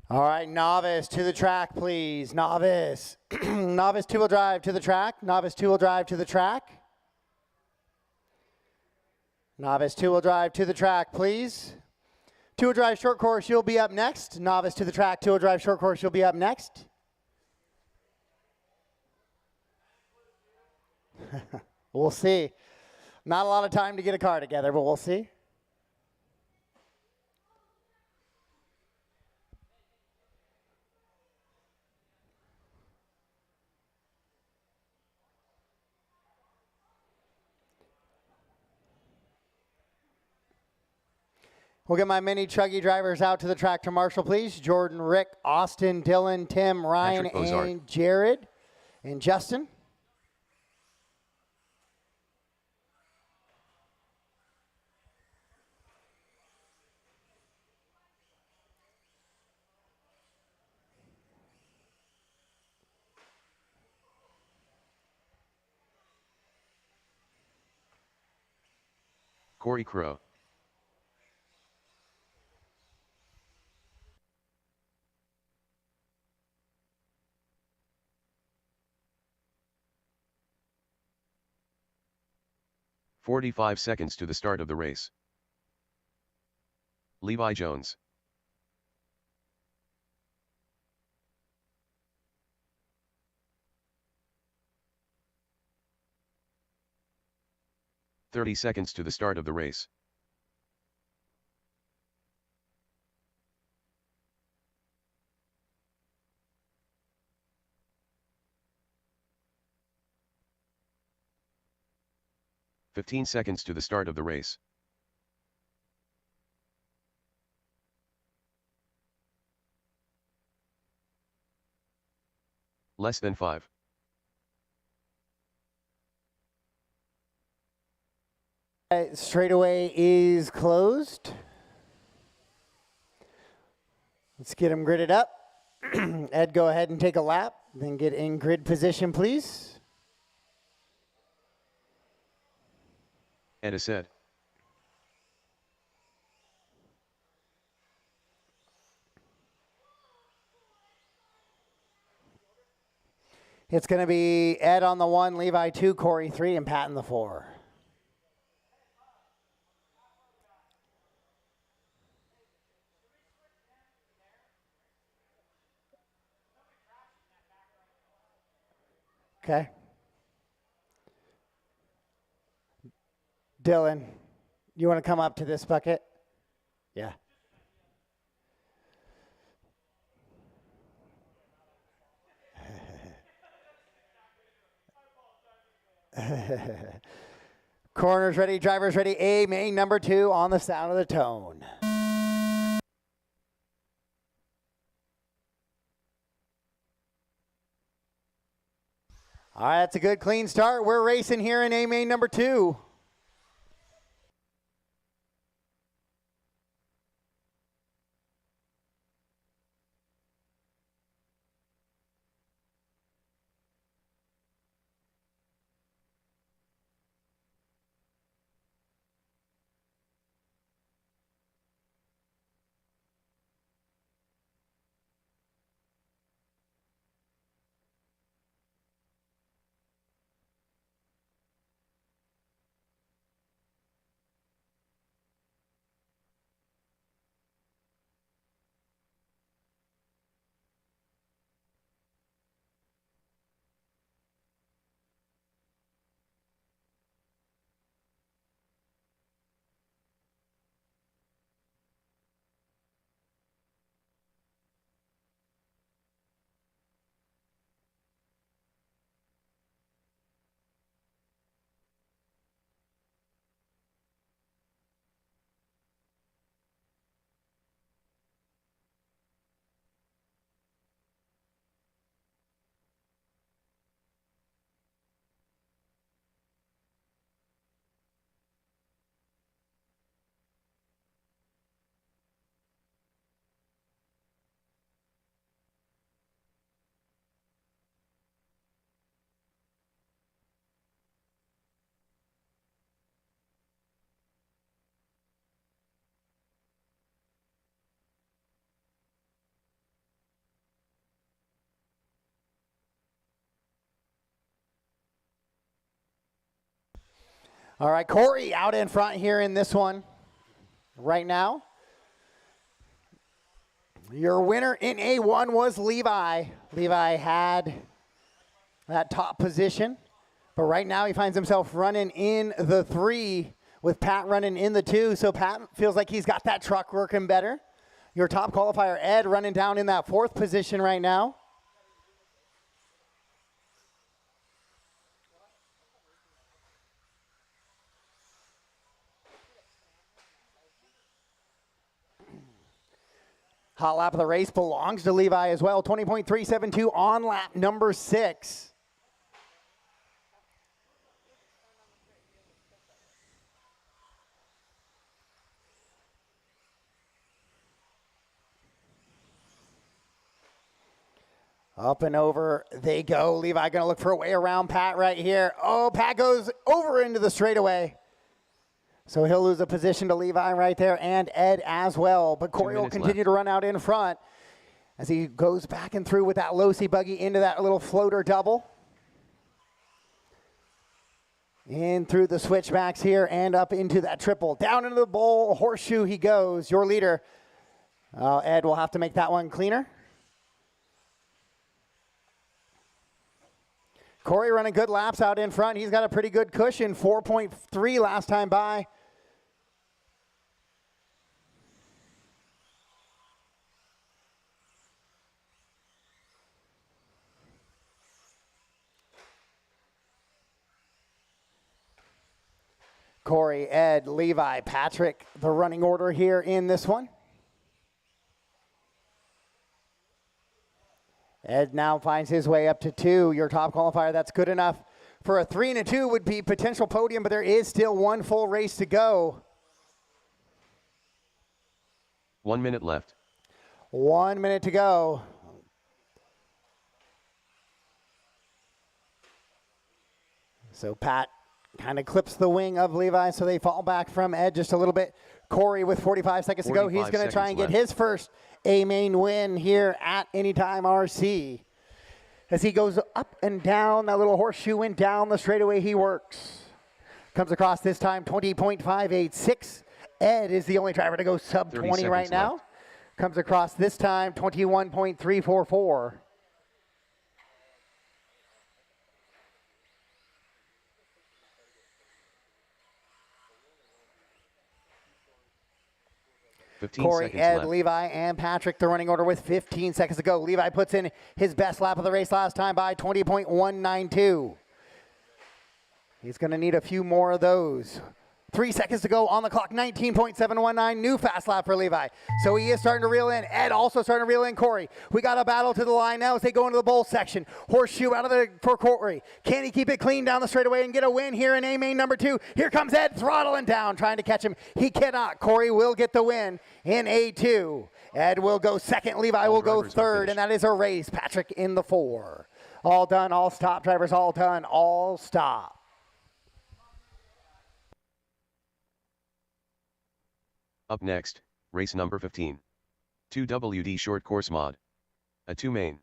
All right, novice to the track, please. Novice. Novice two-wheel drive to the track. Novice two-wheel drive to the track. Novice two-wheel drive to the track, please. Two-wheel drive short course, you'll be up next. Novice to the track, two-wheel drive short course, you'll be up next. We'll see. Not a lot of time to get a car together, but we'll see. We'll get my mini truggy drivers out to the track to Marshall, please. Jordan, Rick, Austin, Dylan, Tim, Ryan, and Jared, and Justin. Corey Crow. "45 seconds to the start of the race. Levi Jones. "30 seconds to the start of the race. "15 seconds to the start of the race. Less than 5. Straightaway is closed. Let's get them gridded up. Ed, go ahead and take a lap, then get in grid position, please. Ed said. It's going to be Ed on the 1, Levi 2, Corey 3, and Pat in the 4. Okay. Dylan, you want to come up to this bucket? Yeah. Corners ready, drivers ready. A main number 2 on the sound of the tone. All right, that's a good clean start. We're racing here in A main number 2. All right, Corey out in front here in this one right now. Your winner in A1 was Levi. Levi had that top position, but right now he finds himself running in the 3 with Pat running in the 2, so Pat feels like he's got that truck working better. Your top qualifier, Ed, running down in that 4th position right now. Hot lap of the race belongs to Levi as well. 20.372 on lap number 6. Up and over they go. Levi going to look for a way around Pat right here. Oh, Pat goes over into the straightaway. So he'll lose a position to Levi right there and Ed as well. But Corey will continue to run out in front as he goes back and through with that low-C buggy into that little floater double. In through the switchbacks here and up into that triple. Down into the bowl, horseshoe he goes. Your leader, Ed, will have to make that one cleaner. Corey running good laps out in front. He's got a pretty good cushion, 4.3 last time by. Corey, Ed, Levi, Patrick, the running order here in this one. Ed now finds his way up to 2. Your top qualifier, that's good enough for a 3 and a 2 would be potential podium, but there is still one full race to go. 1 minute left. 1 minute to go. So Pat kind of clips the wing of Levi, so they fall back from Ed just a little bit. Corey with 45 seconds to go. He's going to try and get his first A-main win here at Anytime RC. As he goes up and down, that little horseshoe went down the straightaway he works. Comes across this time 20.586. Ed is the only driver to go sub 20 right now. Left. Comes across this time 21.344. 15 Corey, seconds Ed, left. Levi, and Patrick, the running order with 15 seconds to go. Levi puts in his best lap of the race last time by 20.192. He's going to need a few more of those. 3 seconds to go on the clock, 19.719, new fast lap for Levi. So he is starting to reel in. Ed also starting to reel in Corey. We got a battle to the line now as they go into the bowl section. Horseshoe out of the for Corey. Can he keep it clean down the straightaway and get a win here in A-main number 2? Here comes Ed throttling down, trying to catch him. He cannot. Corey will get the win in A2. Ed will go second. Levi will go third, and that is a race. Patrick in the 4. All done, all stop, drivers, all done, all stop. Up next, race number 15. 2WD short course mod. A 2 main.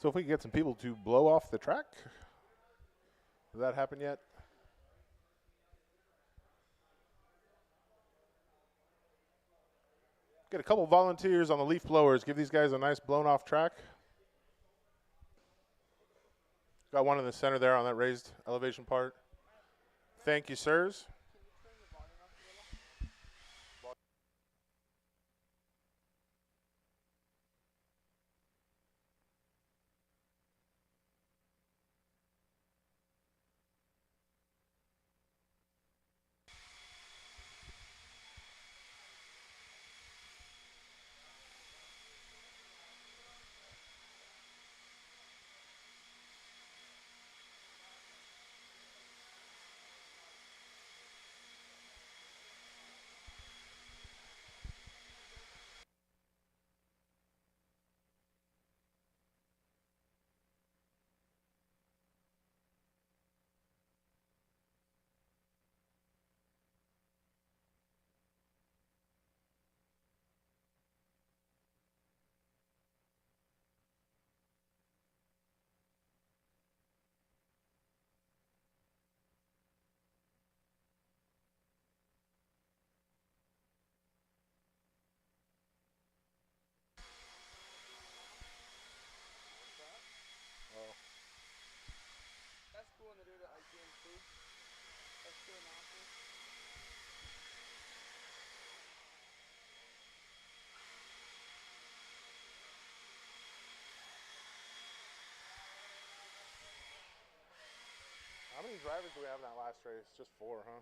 So if we can get some people to blow off the track. Did that happen yet? Get a couple volunteers on the leaf blowers. Give these guys a nice blown off track. Got one in the center there on that raised elevation part. Thank you, sirs. That's cool when they do it at like DMC. That's cool and awesome. How many drivers do we have in that last race? Just 4, huh?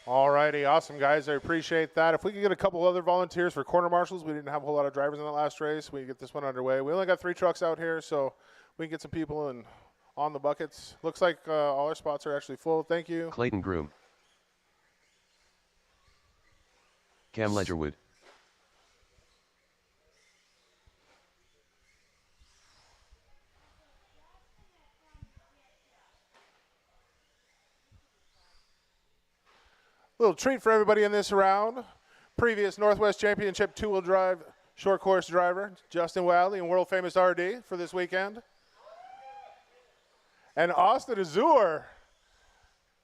All righty, awesome, guys. I appreciate that. If we could get a couple other volunteers for corner marshals, we didn't have a whole lot of drivers in that last race. We can get this one underway. We only got 3 trucks out here, so we can get some people in on the buckets. Looks like all our spots are actually full. Thank you. Clayton Groom. Cam Ledgerwood. Little treat for everybody in this round. Previous Northwest Championship 2-wheel drive short course driver, Justin Wiley, and world famous RD for this weekend. And Austin Azur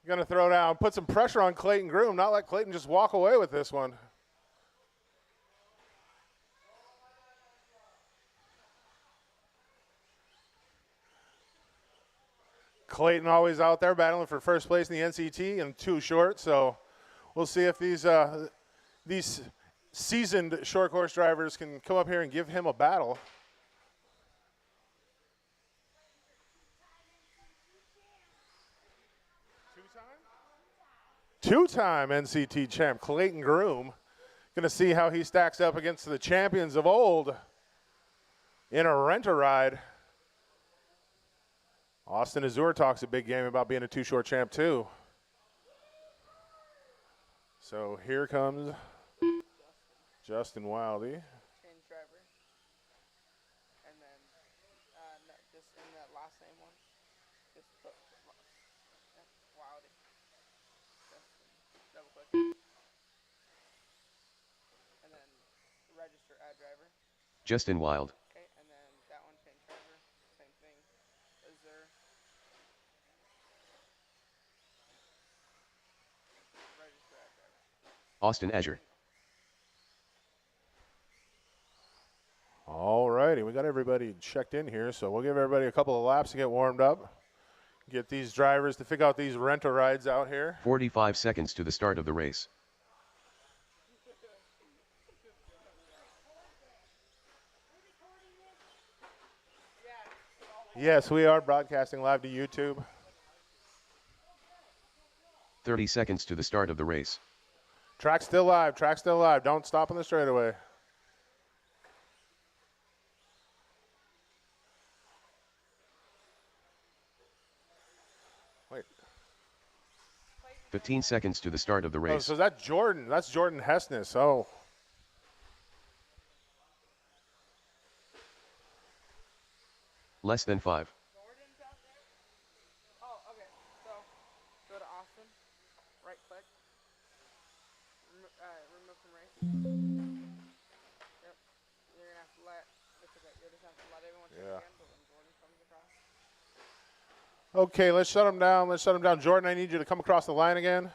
going to throw down, put some pressure on Clayton Groom, not let Clayton just walk away with this one. Clayton always out there battling for first place in the NCT and 2 short, so we'll see if these seasoned short course drivers can come up here and give him a battle. Two-time NCT champ Clayton Groom. Going to see how he stacks up against the champions of old in a rent-a-ride. Austin Azur talks a big game about being a 2-short champ too. So here comes Justin Wildy. Change driver. And then just in that last name one, just put Wildy. Double click. And then register add driver. Justin Wild. Okay, and then that one change driver. Same thing. Azur. Register add driver. Austin Azure. All righty, we got everybody checked in here, so we'll give everybody a couple of laps to get warmed up. Get these drivers to figure out these rent-a-rides out here. 45 seconds to the start of the race. Yes, we are broadcasting live to YouTube. 30 seconds to the start of the race. Track's still live, track's still live. Don't stop on the straightaway. Wait. 15 seconds to the start of the Oh, race. so that's Jordan. That's Jordan Hessness. Oh. Less than 5. Jordan's out there? Oh, okay. So, go to Austin, right click, remove from race. Yep. You're gonna have to let, it's okay, you'll just have to let everyone check Yeah. again, but when Jordan comes across. Okay, let's shut him down. Let's shut him down. Jordan, I need you to come across the line again.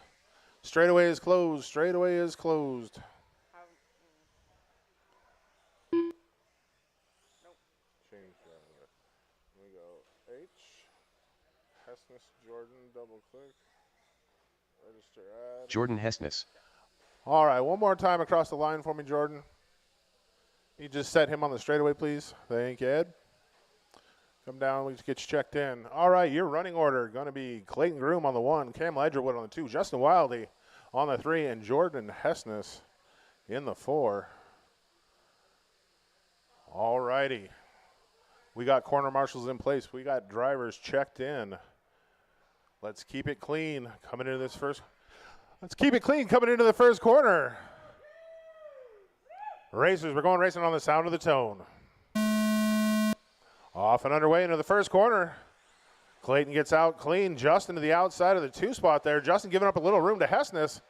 Straightaway is closed. Straightaway is closed. Nope. Change that. Here we go. H. Hessness, Jordan, double click. Register add. Jordan Hessness. All right, one more time across the line for me, Jordan. You just set him on the straightaway, please. Thank you, Ed. Come down, we just get you checked in. All right, your running order going to be Clayton Groom on the 1, Cam Ledgerwood on the 2, Justin Wildy on the 3, and Jordan Hessness in the 4. All righty. We got corner marshals in place. We got drivers checked in. Let's keep it clean coming into this first. Let's keep it clean coming into the first corner. Racers, we're going racing on the sound of the tone. Off and underway into the first corner. Clayton gets out clean. Justin to the outside of the 2 spot there. Justin giving up a little room to Hessness.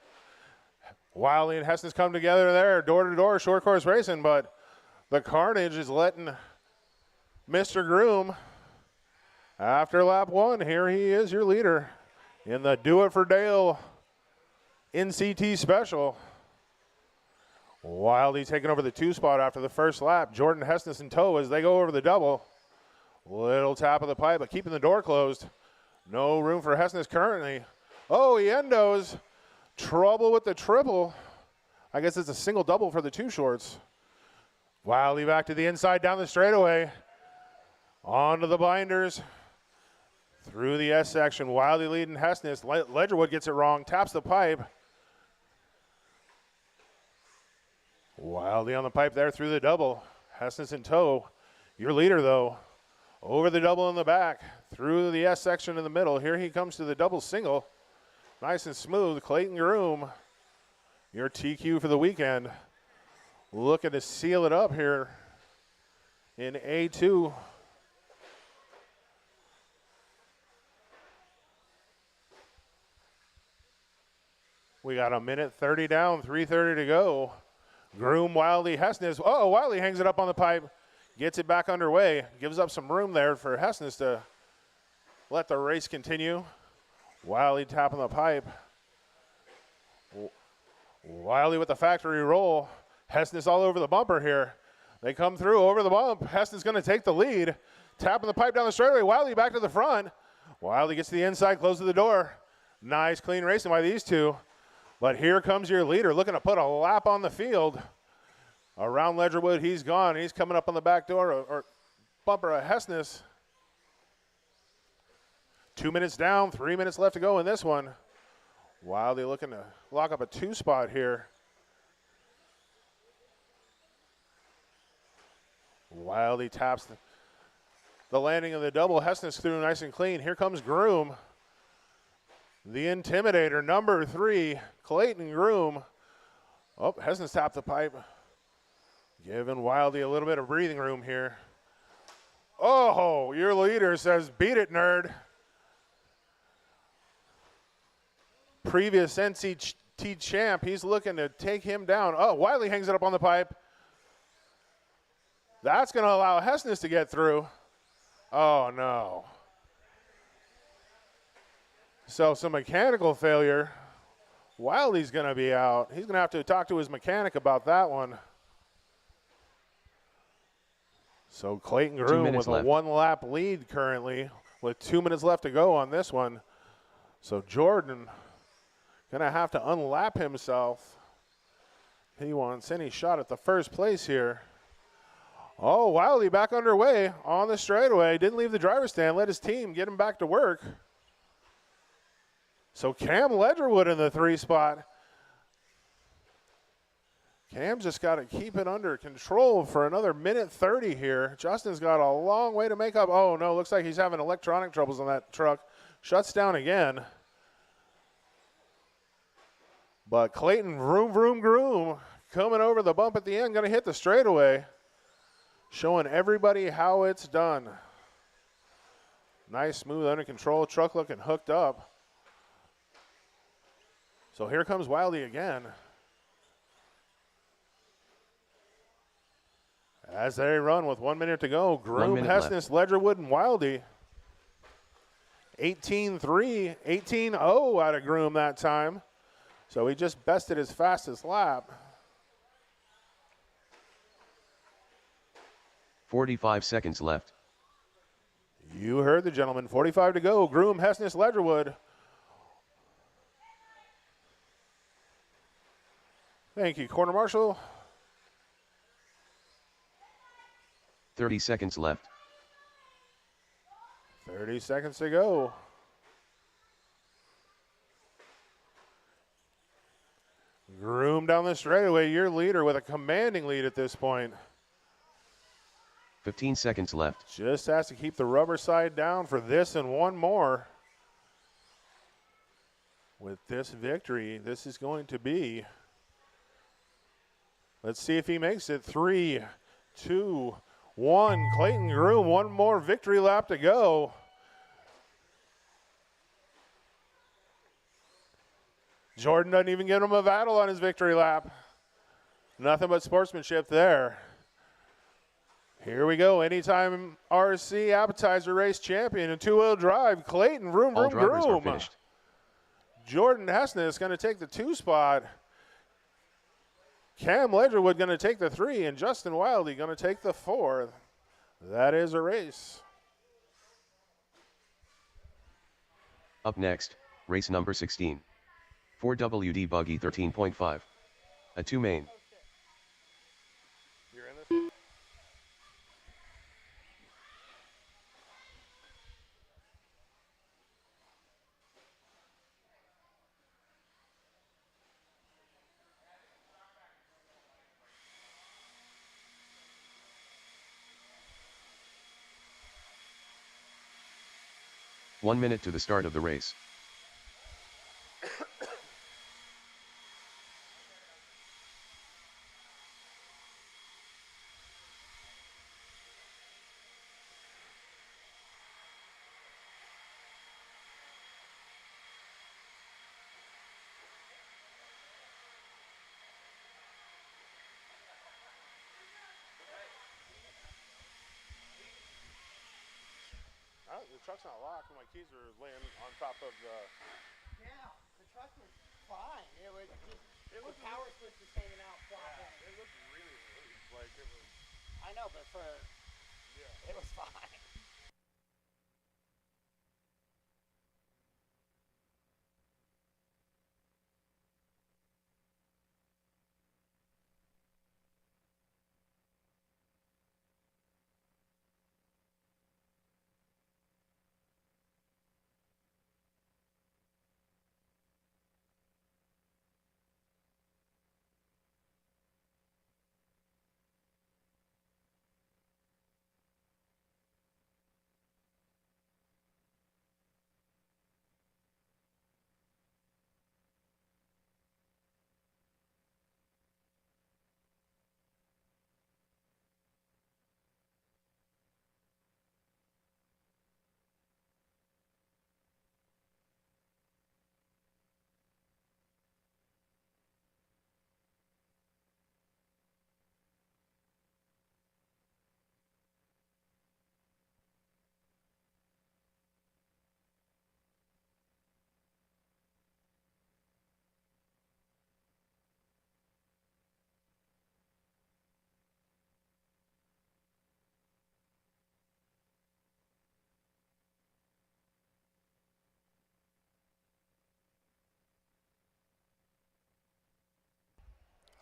Wiley and Hessness come together there, door to door, short course racing, but the carnage is letting Mr. Groom. After lap 1, here he is, your leader in the Do It for Dale NCT Special. Wildy taking over the 2 spot after the first lap. Jordan Hessness in tow as they go over the double. Little tap of the pipe, but keeping the door closed. No room for Hessness currently. Oh, he endos. Trouble with the triple. I guess it's a single double for the 2 shorts. Wildy back to the inside down the straightaway. Onto the binders. Through the S section. Wildy leading Hessness. Ledgerwood gets it wrong. Taps the pipe. Wildy on the pipe there through the double. Hessness in tow. Your leader, though. Over the double in the back, through the S section in the middle. Here he comes to the double single. Nice and smooth. Clayton Groom, your TQ for the weekend. Looking to seal it up here in A2. We got a minute 30 down, 3:30 to go. Groom, Wildy, Hessness. Oh, Wildy hangs it up on the pipe. Gets it back underway. Gives up some room there for Hessness to let the race continue. Wildy tapping the pipe. Wildy with the factory roll. Hessness all over the bumper here. They come through over the bump. Hessness going to take the lead. Tapping the pipe down the straightaway. Wildy back to the front. Wildy gets to the inside, closes the door. Nice, clean racing by these 2. But here comes your leader looking to put a lap on the field. Around Ledgerwood, he's gone. He's coming up on the back door or bumper of Hessness. 2 minutes down, 3 minutes left to go in this one. Wildy looking to lock up a 2 spot here. Wildy taps the landing of the double. Hessness through nice and clean. Here comes Groom. The Intimidator, number 3, Clayton Groom. Oh, Hessness tapped the pipe. Giving Wildy a little bit of breathing room here. Oh, your leader says, beat it, nerd. Previous NCT champ, he's looking to take him down. Oh, Wildy hangs it up on the pipe. That's going to allow Hessness to get through. Oh, no. So some mechanical failure. Wildy's going to be out. He's going to have to talk to his mechanic about that one. So Clayton Groom with a 1-lap lead currently with 2 minutes left to go on this one. So Jordan going to have to unlap himself. He wants any shot at the first place here. Oh, Wildy back underway on the straightaway. Didn't leave the driver's stand. Let his team get him back to work. So Cam Ledgerwood in the 3 spot. Cam's just got to keep it under control for another minute 30 here. Justin's got a long way to make up. Oh, no, looks like he's having electronic troubles on that truck. Shuts down again. But Clayton, vroom, vroom, groom, coming over the bump at the end, going to hit the straightaway. Showing everybody how it's done. Nice, smooth, under control. Truck looking hooked up. So here comes Wildy again. As they run with 1 minute to go, Groom, Hessness, Ledgerwood, and Wildy. 18-3, 18-0 out of Groom that time. So he just bested his fastest lap. 45 seconds left. You heard the gentleman. 45 to go. Groom, Hessness, Ledgerwood. Thank you, Corner Marshal. 30 seconds left. 30 seconds to go. Groom down the straightaway, your leader with a commanding lead at this point. 15 seconds left. Just has to keep the rubber side down for this and one more. With this victory, this is going to be, let's see if he makes it. 3, 2, 1. Clayton Groom, one more victory lap to go. Jordan doesn't even give him a battle on his victory lap. Nothing but sportsmanship there. Here we go. Anytime RC Appetizer race champion in two-wheel drive. Clayton, vroom, All vroom, drivers are vroom. finished. Jordan Hessness is going to take the 2 spot. Cam Ledgerwood going to take the 3, and Justin Wildy going to take the 4. That is a race. Up next, race number 16. 4WD buggy 13.5. A 2 main. You're in this? 1 minute to the start of the race. The truck's not locked, and my keys are laying on top of the... Yeah, the truck was fine. It was just, the power switch was hanging out flat. Yeah, it looked really loose. Like it was... I know, but it was fine.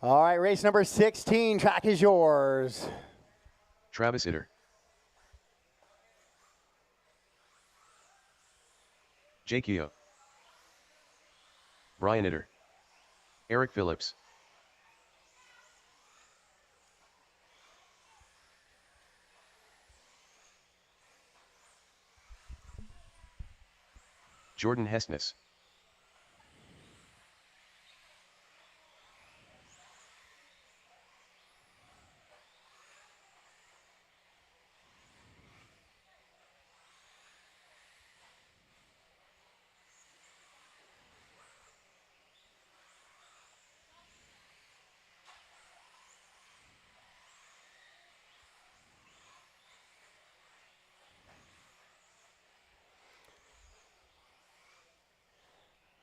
All right, race number 16. Track is yours. Travis Itter. Jake Eo. Brian Itter. Eric Phillips. Jordan Hessness.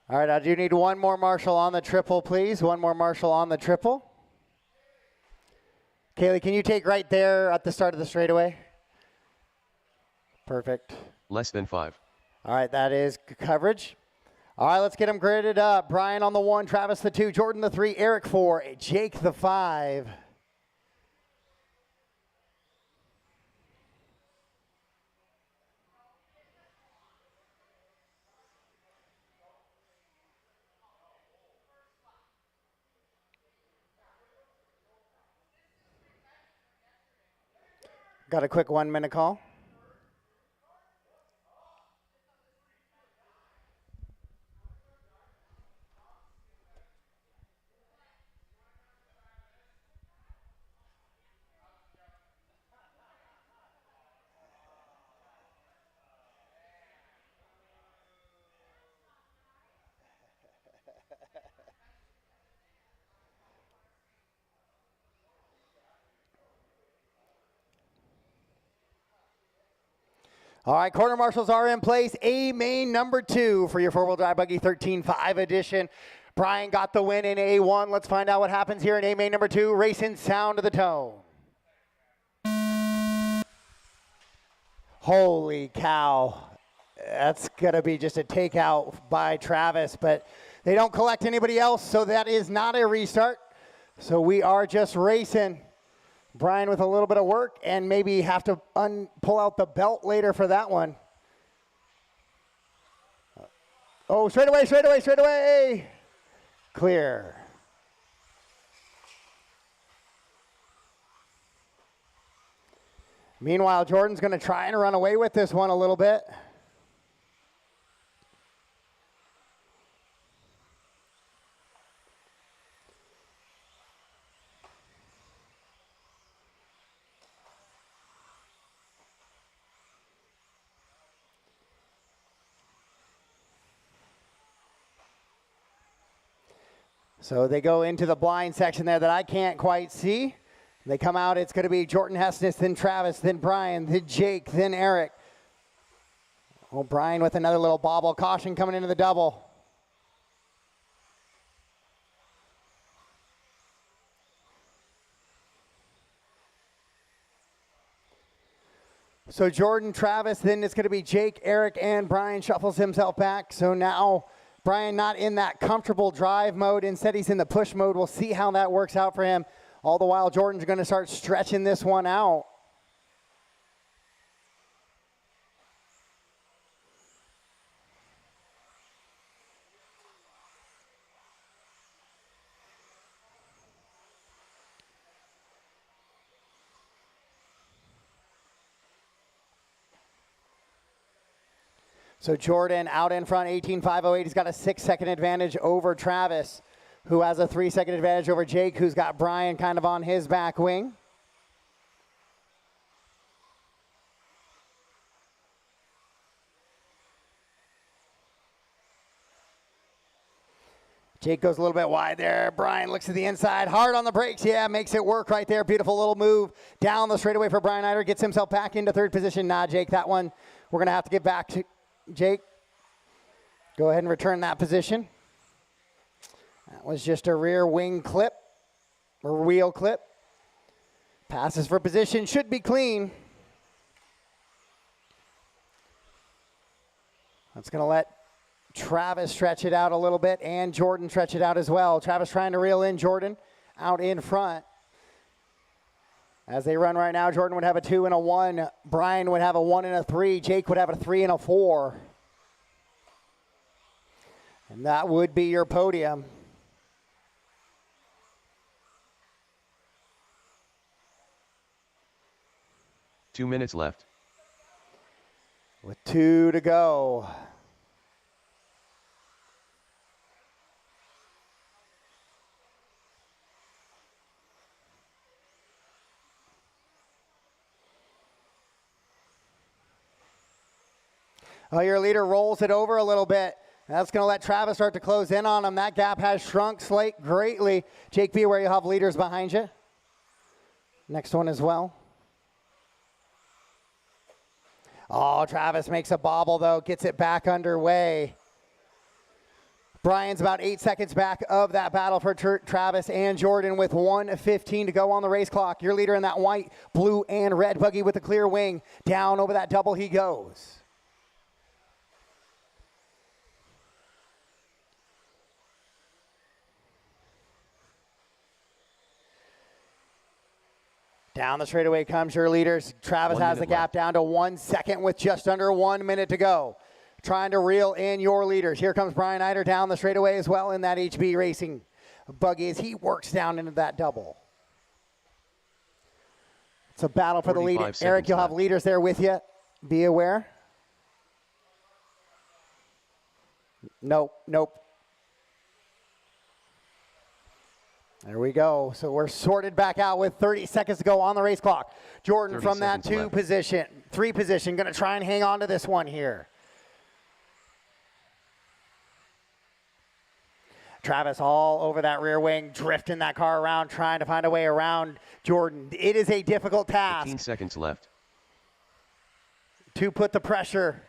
All right, I do need one more marshal on the triple, please. One more marshal on the triple. Kaylee, can you take right there at the start of the straightaway? Perfect. Less than 5. All right, that is coverage. All right, let's get them gridded up. Brian on the 1, Travis the 2, Jordan the 3, Eric 4, Jake the 5. Got a quick 1 minute call. All right, quarter marshals are in place. A main number 2 for your four-wheel drive buggy 13.5 edition. Brian got the win in A1. Let's find out what happens here in A main number 2. Racing sound of the tone. Holy cow. That's going to be just a takeout by Travis, but they don't collect anybody else, so that is not a restart. So we are just racing. Brian with a little bit of work and maybe have to pull out the belt later for that one. Oh, straight away, straight away, straight away. Clear. Meanwhile, Jordan's going to try and run away with this one a little bit. So they go into the blind section there that I can't quite see. They come out, it's going to be Jordan Hessness, then Travis, then Brian, then Jake, then Eric. Oh, Brian with another little bobble. Caution coming into the double. So Jordan, Travis, then it's going to be Jake, Eric, and Brian shuffles himself back. So now Brian not in that comfortable drive mode. Instead, he's in the push mode. We'll see how that works out for him. All the while, Jordan's going to start stretching this one out. So Jordan out in front, 18.508. He's got a 6-second advantage over Travis, who has a 3-second advantage over Jake, who's got Brian kind of on his back wing. Jake goes a little bit wide there. Brian looks to the inside, hard on the brakes. Yeah, makes it work right there. Beautiful little move down the straightaway for Brian Eider. Gets himself back into third position. Nah, Jake, that one we're going to have to give back to Jake. Go ahead and return that position. That was just a rear wing clip, or wheel clip. Passes for position, should be clean. That's going to let Travis stretch it out a little bit and Jordan stretch it out as well. Travis trying to reel in Jordan out in front. As they run right now, Jordan would have a 2 and a 1. Brian would have a 1 and a 3. Jake would have a 3 and a 4. And that would be your podium. Two minutes left. With 2 to go. Oh, your leader rolls it over a little bit. That's going to let Travis start to close in on him. That gap has shrunk greatly. Jake, be aware you have leaders behind you. Next one as well. Oh, Travis makes a bobble, though. Gets it back underway. Brian's about 8 seconds back of that battle for Travis and Jordan with 1:15 to go on the race clock. Your leader in that white, blue, and red buggy with the clear wing. Down over that double he goes. Down the straightaway comes your leaders. Travis has the gap down to 1 second with just under 1 minute to go. Trying to reel in your leaders. Here comes Brian Eider down the straightaway as well in that HB Racing buggy as he works down into that double. It's a battle for the lead. Eric, you'll have leaders there with you. Be aware. Nope. There we go. So we're sorted back out with 30 seconds to go on the race clock. Jordan from that 3 position, going to try and hang on to this one here. Travis all over that rear wing, drifting that car around, trying to find a way around Jordan. It is a difficult task. 15 seconds left. To put the pressure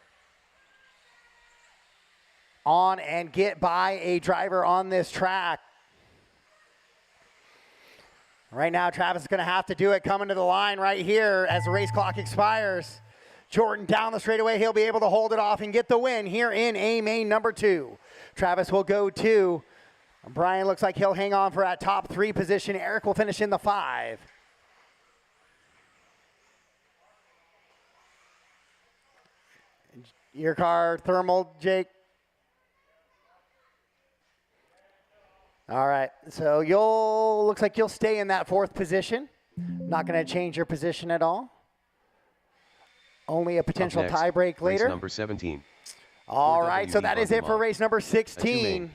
on and get by a driver on this track. Right now, Travis is going to have to do it coming to the line right here as the race clock expires. Jordan down the straightaway. He'll be able to hold it off and get the win here in A main number 2. Travis will go 2. Brian looks like he'll hang on for that top 3 position. Eric will finish in the 5. Your car thermal, Jake? All right, so looks like you'll stay in that 4th position. Not going to change your position at all. Only a potential tie break later. Race number 17. All right, so that is it for race number 16.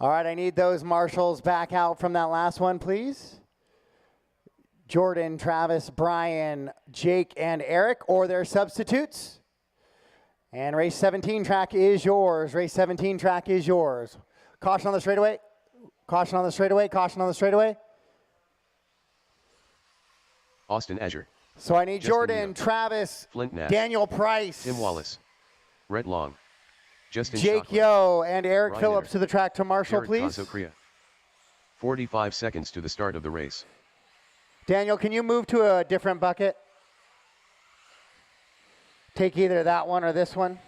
All right, I need those marshals back out from that last one, please. Jordan, Travis, Brian, Jake, and Eric, or their substitutes. And race 17 track is yours. Race 17 track is yours. Caution on the straightaway. Caution on the straightaway. Caution on the straightaway. Austin Azure. So I need Jordan, Travis, Flint Nash, Daniel Price, Tim Wallace, Red Long, Justin Jake Shockley, Yo, and Eric Ryan Phillips Inner, to the track to marshal, Jared please. Kazokria. 45 seconds to the start of the race. Daniel, can you move to a different bucket? Take either that one or this one.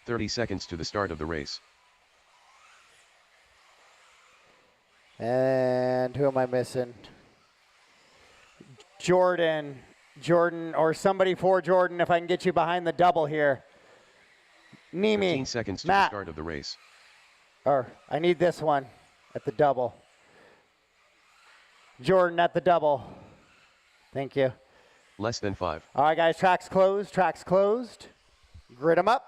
"30 seconds to the start of the race. And who am I missing? Jordan, or somebody for Jordan, if I can get you behind the double here. Nimi, 15 seconds to Matt, the start of the race. or I need this one at the double. Jordan at the double. Thank you. Less than 5. All right, guys, track's closed, Grid them up.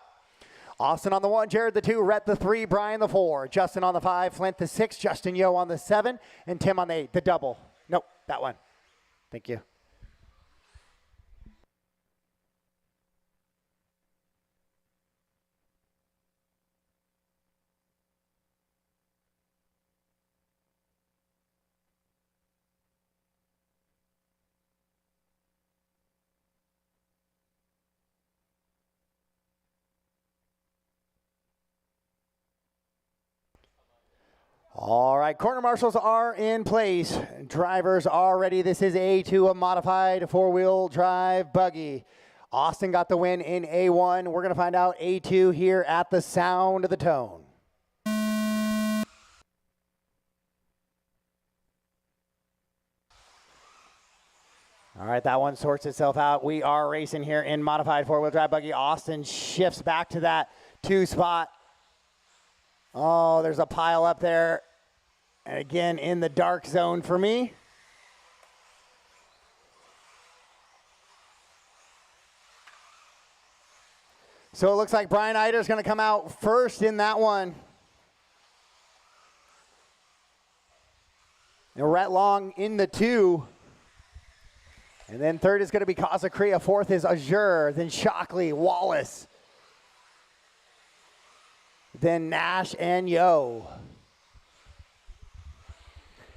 Austin on the 1, Jared the 2, Rhett the 3, Brian the 4, Justin on the 5, Flint the 6, Justin Yo on the 7, and Tim on the 8, the double. Nope, that one. Thank you. All right, corner marshals are in place. Drivers are ready. This is A2, a modified four-wheel drive buggy. Austin got the win in A1. We're going to find out A2 here at the sound of the tone. All right, that one sorts itself out. We are racing here in modified four-wheel drive buggy. Austin shifts back to that 2 spot. Oh, there's a pile up there. And again, in the dark zone for me. So it looks like Brian Eider is going to come out first in that one. And Rhett Long in the 2. And then third is going to be Kazakria. Fourth is Azure. Then Shockley, Wallace. Then Nash and Yo.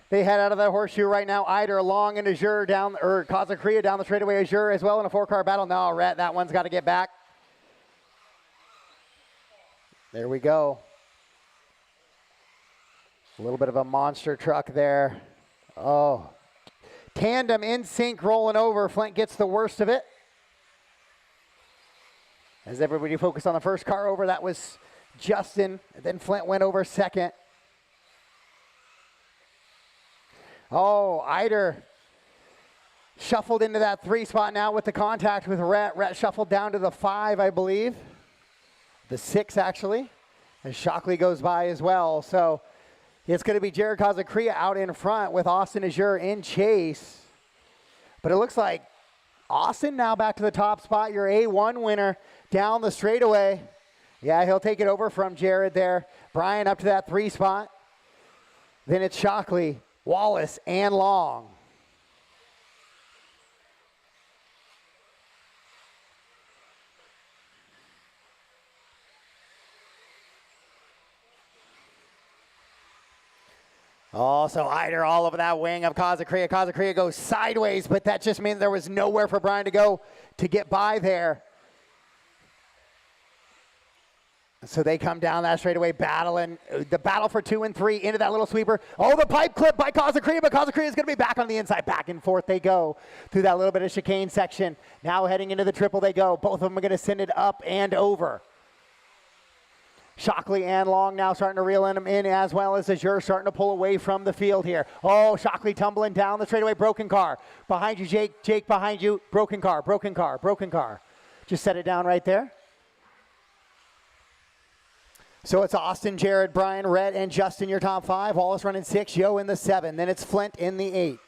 They head out of the horseshoe right now. Eider, Long, and Azure down, or Kazakria down the straightaway. Azure as well in a 4-car battle. No, Rhett, that one's got to get back. There we go. A little bit of a monster truck there. Oh. Tandem in sync rolling over. Flint gets the worst of it. As everybody focused on the first car over, that was Justin. Then Flint went over second. Oh, Eider shuffled into that 3 spot now with the contact with Rhett. Rhett shuffled down to the 5, I believe. The 6, actually. And Shockley goes by as well. So it's going to be Jared Kazakria out in front with Austin Azure in chase. But it looks like Austin now back to the top spot. Your A1 winner down the straightaway. Yeah, he'll take it over from Jared there. Brian up to that 3 spot. Then it's Shockley, Wallace, and Long. Oh, so Eider all over that wing of Kazakria. Kazakria goes sideways, but that just means there was nowhere for Brian to go to get by there. So they come down that straightaway, battling the battle for 2 and 3 into that little sweeper. Oh, the pipe clip by Kazakria, but Kazakria is going to be back on the inside. Back and forth they go through that little bit of chicane section. Now heading into the triple they go. Both of them are going to send it up and over. Shockley and Long now starting to reel them in, as well as Azure starting to pull away from the field here. Oh, Shockley tumbling down the straightaway, broken car. Behind you, Jake. Jake behind you. Broken car, broken car, broken car. Just set it down right there. So it's Austin, Jared, Brian, Rhett, and Justin, your top 5. Wallace running 6, Yo in the 7. Then it's Flint in the 8.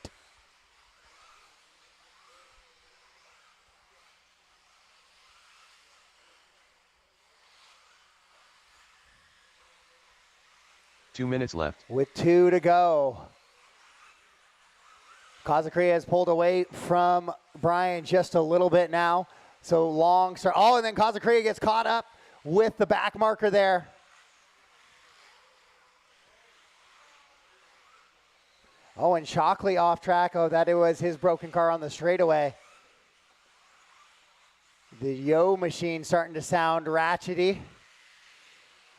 Two minutes left. With 2 to go. Kazakria has pulled away from Brian just a little bit now. So Long start. Oh, and then Kazakria gets caught up with the back marker there. Oh, and Shockley off track. Oh, that it was his broken car on the straightaway. The Yo machine starting to sound ratchety.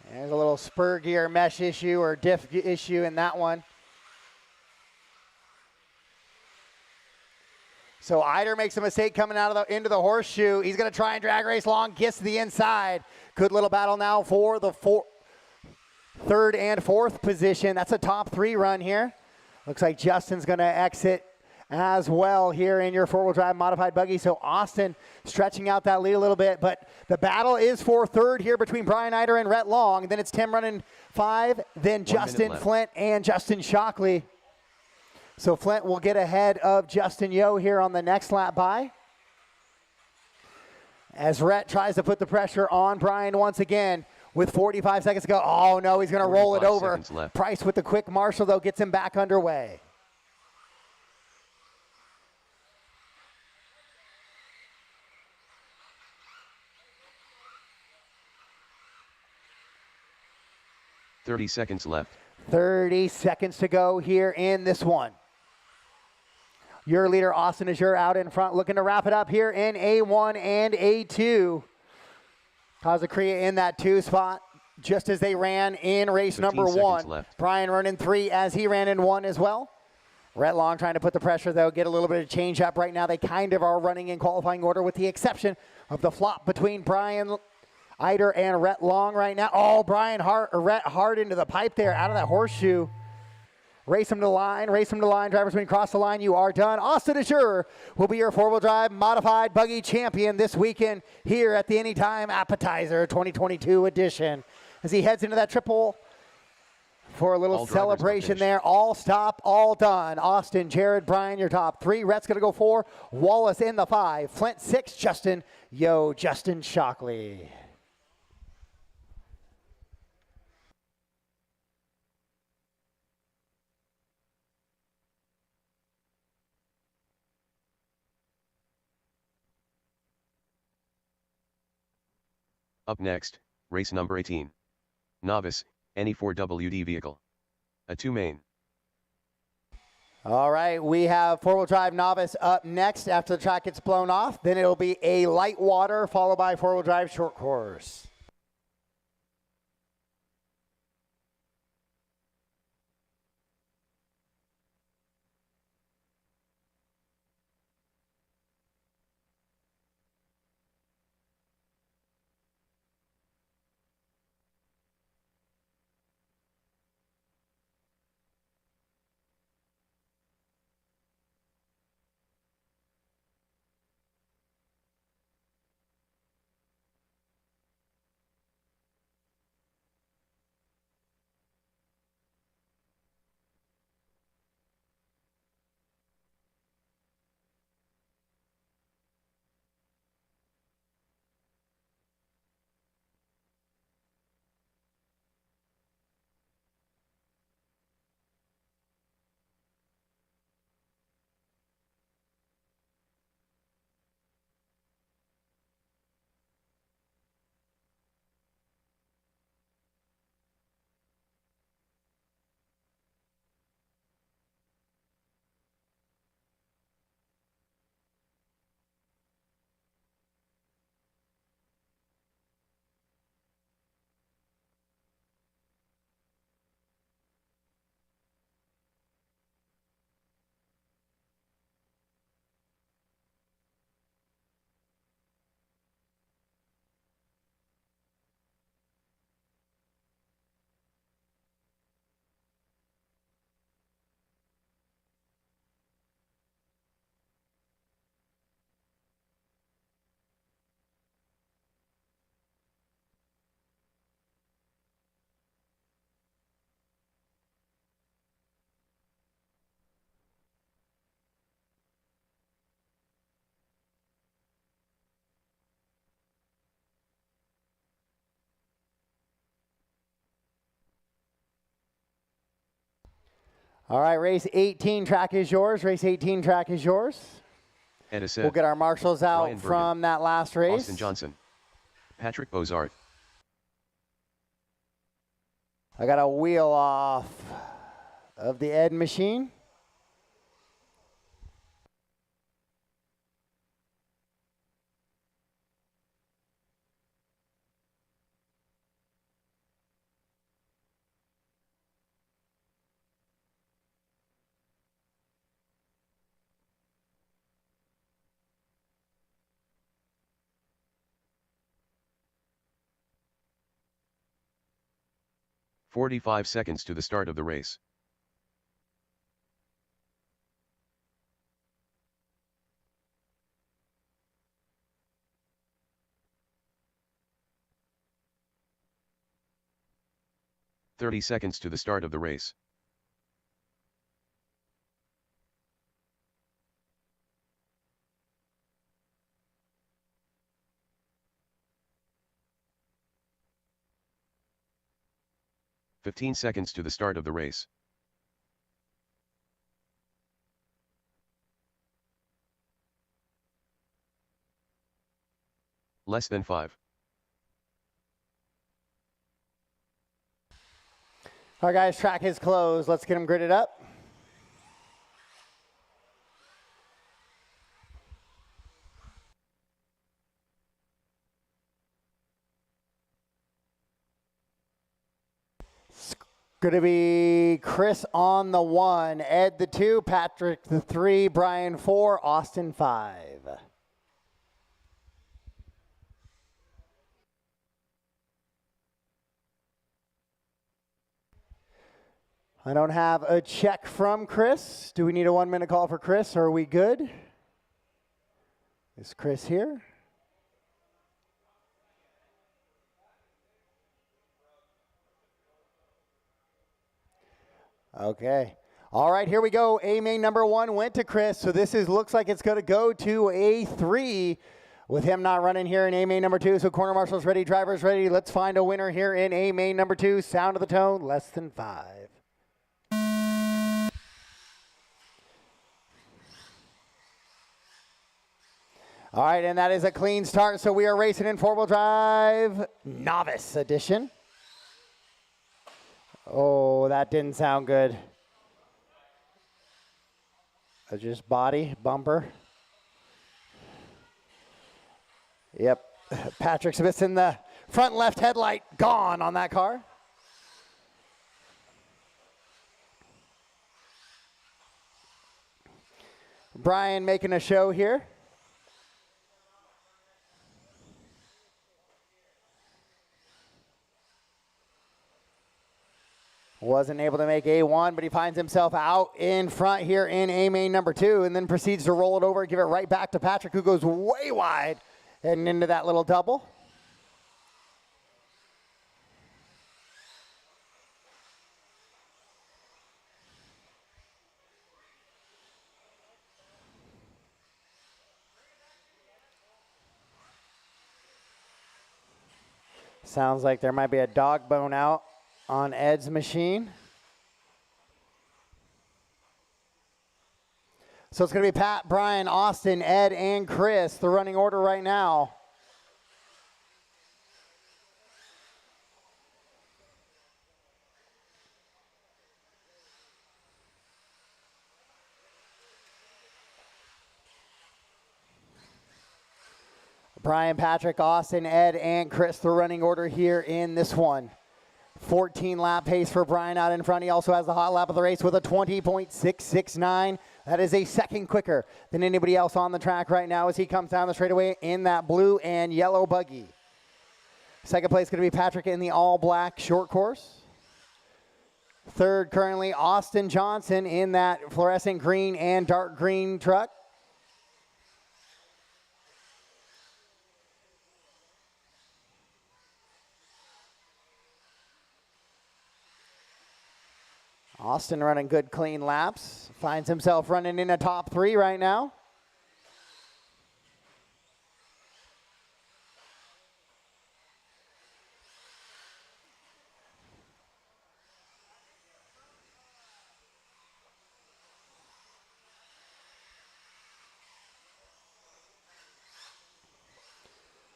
There's a little spur gear mesh issue or diff issue in that one. So Eider makes a mistake coming out of into the horseshoe. He's going to try and drag race Long, gets to the inside. Good little battle now for the 3rd and 4th position. That's a top 3 run here. Looks like Justin's going to exit as well here in your 4-wheel drive modified buggy. So Austin stretching out that lead a little bit, but the battle is for 3rd here between Brian Eider and Rhett Long. Then it's Tim running 5, then Justin, Flint, and Justin Shockley. So Flint will get ahead of Justin Yo here on the next lap by. as Rhett tries to put the pressure on Brian once again with 45 seconds to go. Oh, no, he's going to roll it over. Price with the quick marshal, though, gets him back underway. $30 left. 30 seconds to go here in this one. Your leader, Austin Azure, out in front, looking to wrap it up here in A1 and A2. Kazakria in that 2 spot, just as they ran in race number 1. Left. Brian running 3 as he ran in 1 as well. Rhett Long trying to put the pressure, though, get a little bit of change up right now. They kind of are running in qualifying order with the exception of the flop between Brian Eider and Rhett Long right now. Oh, Rhett hard into the pipe there, out of that horseshoe. Race him to the line, drivers when you cross the line, you are done. Austin Azure will be your 4-wheel drive modified buggy champion this weekend here at the Anytime Appetizer 2022 edition. As he heads into that triple for a little celebration there. All stop, all done. Austin, Jared, Brian, your top 3. Rhett's going to go 4. Wallace in the 5. Flint 6. Justin Shockley. Up next, race number 18. Novice, any 4WD vehicle. A 2 main. All right, we have 4-wheel drive Novice up next after the track gets blown off. Then it'll be a light water followed by 4-wheel drive short course. All right, race 18 track is yours. Race 18 track is yours. Edison. We'll get our marshals out Ryan from Bergen, that last race. Austin Johnson. Patrick Bozarth. I got a wheel off of the Ed machine. $45 seconds to the start of the race. $30 seconds to the start of the race. 15 seconds to the start of the race. Less than 5. All right, guys, track is closed. Let's get them gridded up. It's going to be Chris on the 1, Ed the 2, Patrick the 3, Brian 4, Austin 5. I don't have a check from Chris. Do we need a 1-minute call for Chris, or are we good? Is Chris here? Okay. All right, here we go. A main number 1 went to Chris, so this looks like it's going to go to a 3 with him not running here in A main number 2. So corner marshals ready, drivers ready. Let's find a winner here in A main number 2. Sound of the tone, less than 5. All right, and that is a clean start. So we are racing in 4-wheel drive novice edition. Oh, that didn't sound good. Just body, bumper. Yep, Patrick's missing the front left headlight, gone on that car. Brian making a show here. Wasn't able to make A1, but he finds himself out in front here in A main number 2, and then proceeds to roll it over, give it right back to Patrick, who goes way wide and into that little double. Sounds like there might be a dog bone out on Ed's machine. So it's going to be Pat, Brian, Austin, Ed, and Chris, the running order right now. Brian, Patrick, Austin, Ed, and Chris, the running order here in this one. 14 lap pace for Brian out in front. He also has the hot lap of the race with a 20.669. That is a second quicker than anybody else on the track right now as he comes down the straightaway in that blue and yellow buggy. Second place going to be Patrick in the all black short course. Third currently Austin Johnson in that fluorescent green and dark green truck. Austin running good, clean laps. Finds himself running in a top 3 right now.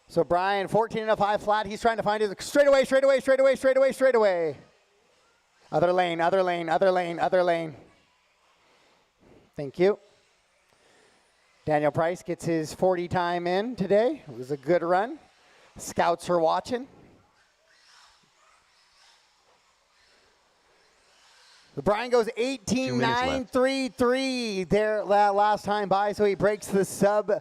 So Brian, 14.5 flat. He's trying to find his straightaway. Other lane, other lane, other lane, other lane. Thank you. Daniel Price gets his 40 time in today. It was a good run. Scouts are watching. Brian goes 18.933 there last time by, so he breaks the sub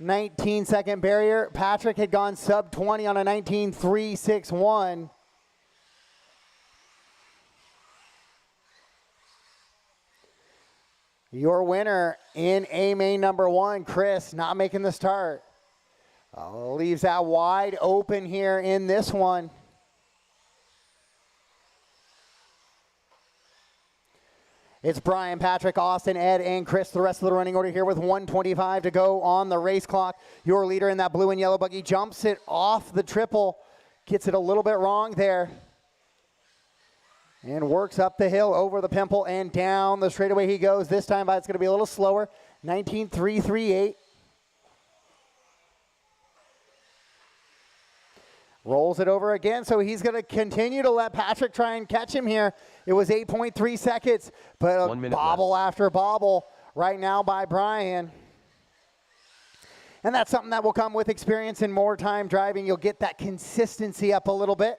19-second barrier. Patrick had gone sub 20 on a 19.361. Your winner in A main number 1, Chris, not making the start. Leaves that wide open here in this one. It's Brian, Patrick, Austin, Ed, and Chris, the rest of the running order here with 1:25 to go on the race clock. Your leader in that blue and yellow buggy jumps it off the triple, gets it a little bit wrong there. And works up the hill, over the pimple, and down the straightaway he goes. This time it's going to be a little slower, 19.338. Rolls it over again, so he's going to continue to let Patrick try and catch him here. It was 8.3 seconds, but a bobble after bobble right now by Brian. And that's something that will come with experience and more time driving. You'll get that consistency up a little bit.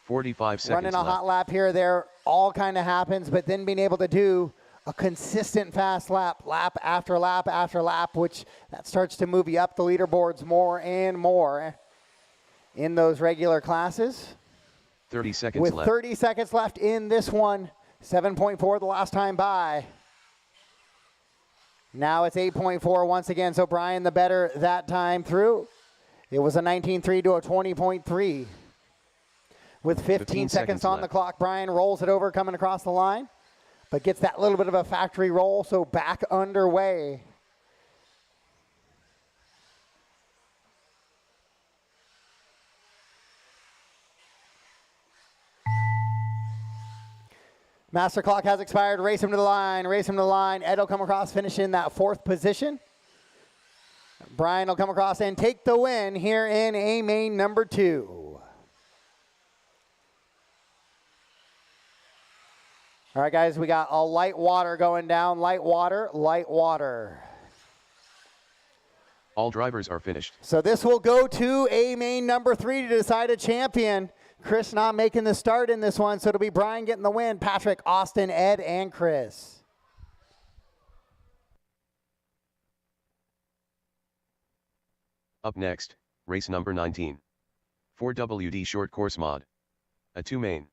45 seconds Running a left. hot lap here or there, all kind of happens, but then being able to do a consistent fast lap, lap after lap after lap, which that starts to move you up the leaderboards more and more in those regular classes. 30 seconds With left. 30 seconds left in this one, 7.4 the last time by. Now it's 8.4 once again, so Brian the better that time through. It was a 19.3 to a 20.3. With 15 seconds on the clock, Brian rolls it over coming across the line, but gets that little bit of a factory roll, so back underway. Master clock has expired. Race him to the line, race him to the line. Ed will come across, finish in that 4th position. Brian will come across and take the win here in A main number 2. All right, guys, we got a light water going down. Light water, light water. All drivers are finished. So this will go to A main number 3 to decide a champion. Chris not making the start in this one, so it'll be Brian getting the win. Patrick, Austin, Ed, and Chris. Up next, race number 19. 4WD short course mod. A 2 main.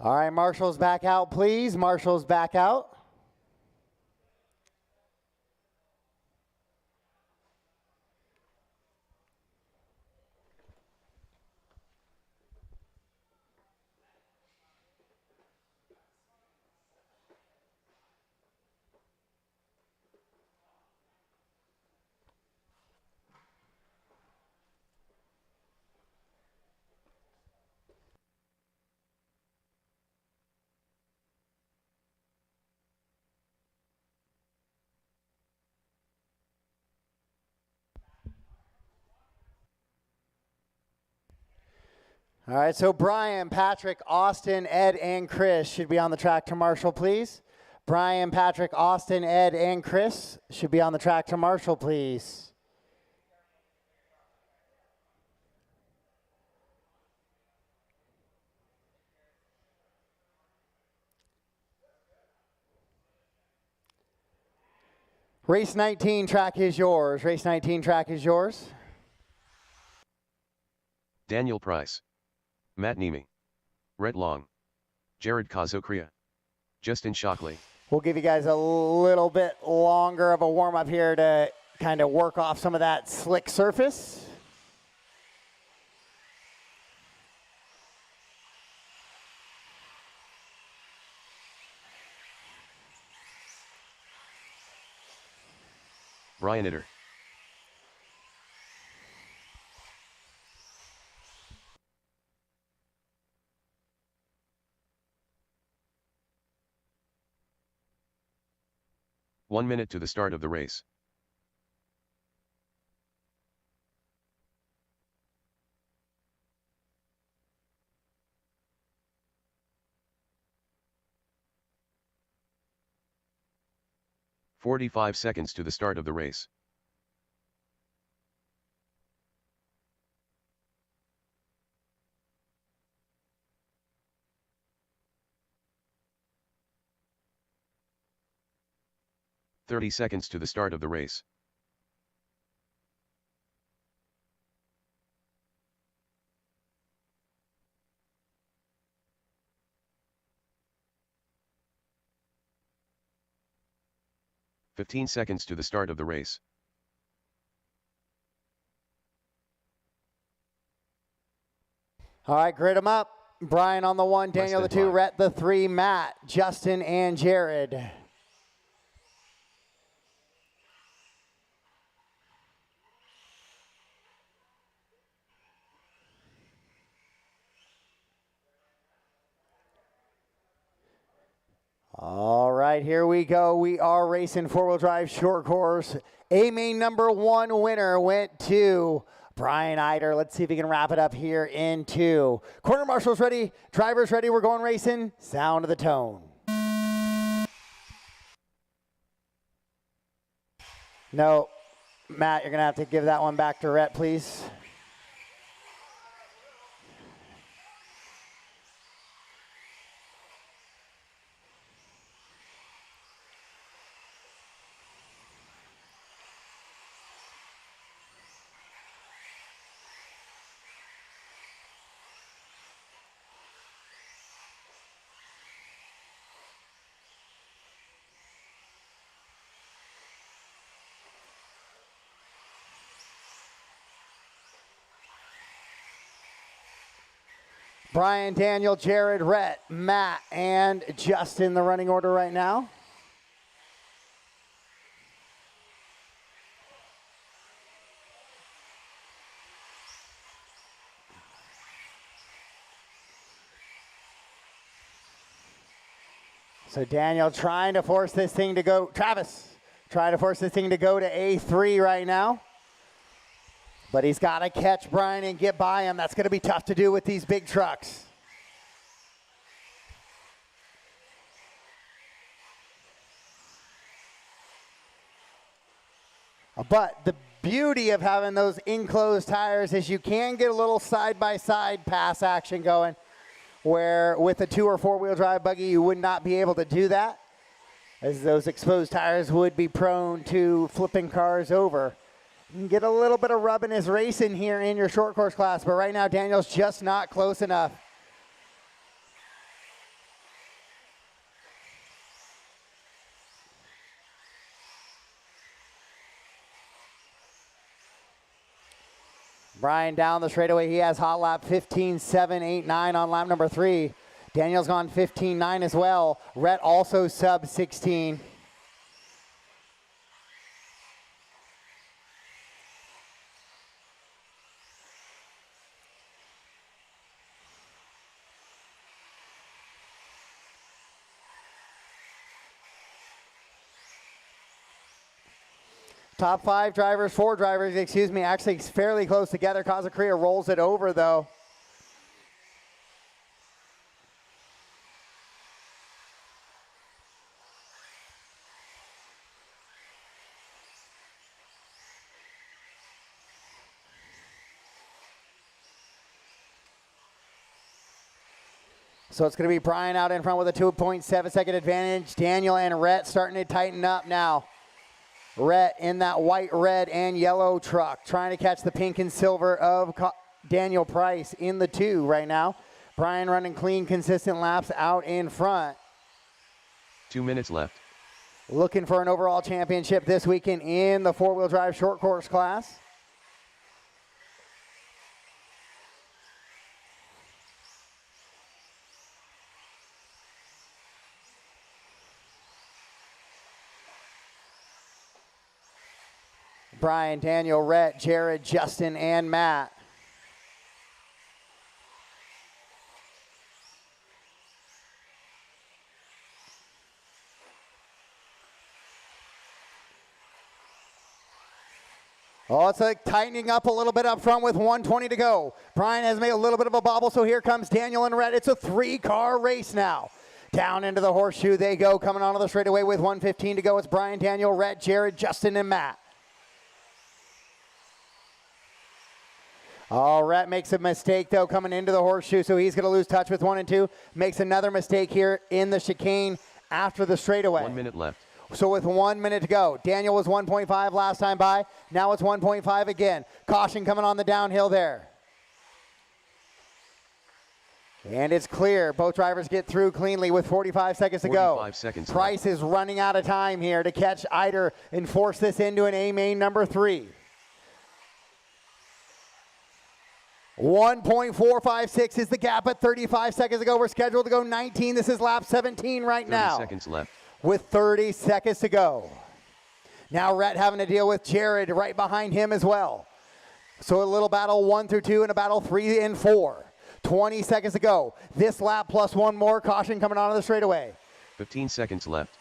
All right, marshals back out, please. Marshals back out. All right, so Brian, Patrick, Austin, Ed, and Chris should be on the track to marshal, please. Brian, Patrick, Austin, Ed, and Chris should be on the track to marshal, please. Race 19 track is yours. Race 19 track is yours. Daniel Price, Matt Nemi, Rhett Long, Jared Kazokria, Justin Shockley. We'll give you guys a little bit longer of a warm-up here to kind of work off some of that slick surface. Brian Itter. One minute to the start of the race. "45 seconds to the start of the race. "30 seconds to the start of the race. "15 seconds to the start of the race. All right, grid them up. Brian on the 1, Daniel the 2, 5. Rhett the 3, Matt, Justin, and Jared. All right, here we go. We are racing four-wheel drive short course. A-main number 1 winner went to Brian Eider. Let's see if we can wrap it up here in 2. Corner marshals ready, drivers ready, we're going racing. Sound of the tone. No, Matt, you're gonna have to give that one back to Rhett, please. Brian, Daniel, Jared, Rhett, Matt, and Justin, the running order right now. So Daniel trying to force this thing to go, Travis, trying to force this thing to go to A3 right now. But he's got to catch Brian and get by him. That's going to be tough to do with these big trucks. But the beauty of having those enclosed tires is you can get a little side-by-side pass action going, where with a 2 or 4-wheel drive buggy you would not be able to do that, as those exposed tires would be prone to flipping cars over. You can get a little bit of rubbiness racing here in your short course class, but right now Daniel's just not close enough. Brian down the straightaway. He has hot lap 15.789 on lap number 3. Daniel's gone 15.9 as well. Rhett also sub 16. Top 5 drivers, 4 drivers, excuse me, actually fairly close together. Kazuchika rolls it over though. So it's going to be Brian out in front with a 2.7 second advantage. Daniel and Rhett starting to tighten up now. Rhett in that white, red, and yellow truck, trying to catch the pink and silver of Daniel Price in the 2 right now. Brian running clean, consistent laps out in front. 2 minutes left. Looking for an overall championship this weekend in the 4-wheel drive short course class. Brian, Daniel, Rhett, Jared, Justin, and Matt. Oh, it's like tightening up a little bit up front with 120 to go. Brian has made a little bit of a bobble, so here comes Daniel and Rhett. It's a 3-car race now. Down into the horseshoe they go, coming onto the straightaway with 1:15 to go. It's Brian, Daniel, Rhett, Jared, Justin, and Matt. Oh, Rhett makes a mistake, though, coming into the horseshoe, so he's going to lose touch with 1 and 2. Makes another mistake here in the chicane after the straightaway. 1 minute left. So with 1 minute to go, Daniel was 1.5 last time by. Now it's 1.5 again. Caution coming on the downhill there. And it's clear. Both drivers get through cleanly with 45 seconds to go. 45 seconds Price left. is running out of time here to catch Eider and force this into an A-main number 3. 1.456 is the gap at 35 seconds to go. We're scheduled to go 19. This is lap 17 right 30 now. seconds left. With 30 seconds to go. Now Rhett having to deal with Jared right behind him as well. So a little battle 1 through 2 and a battle 3 and 4. 20 seconds to go. This lap plus 1 more. Caution coming onto the straightaway. 15 seconds left.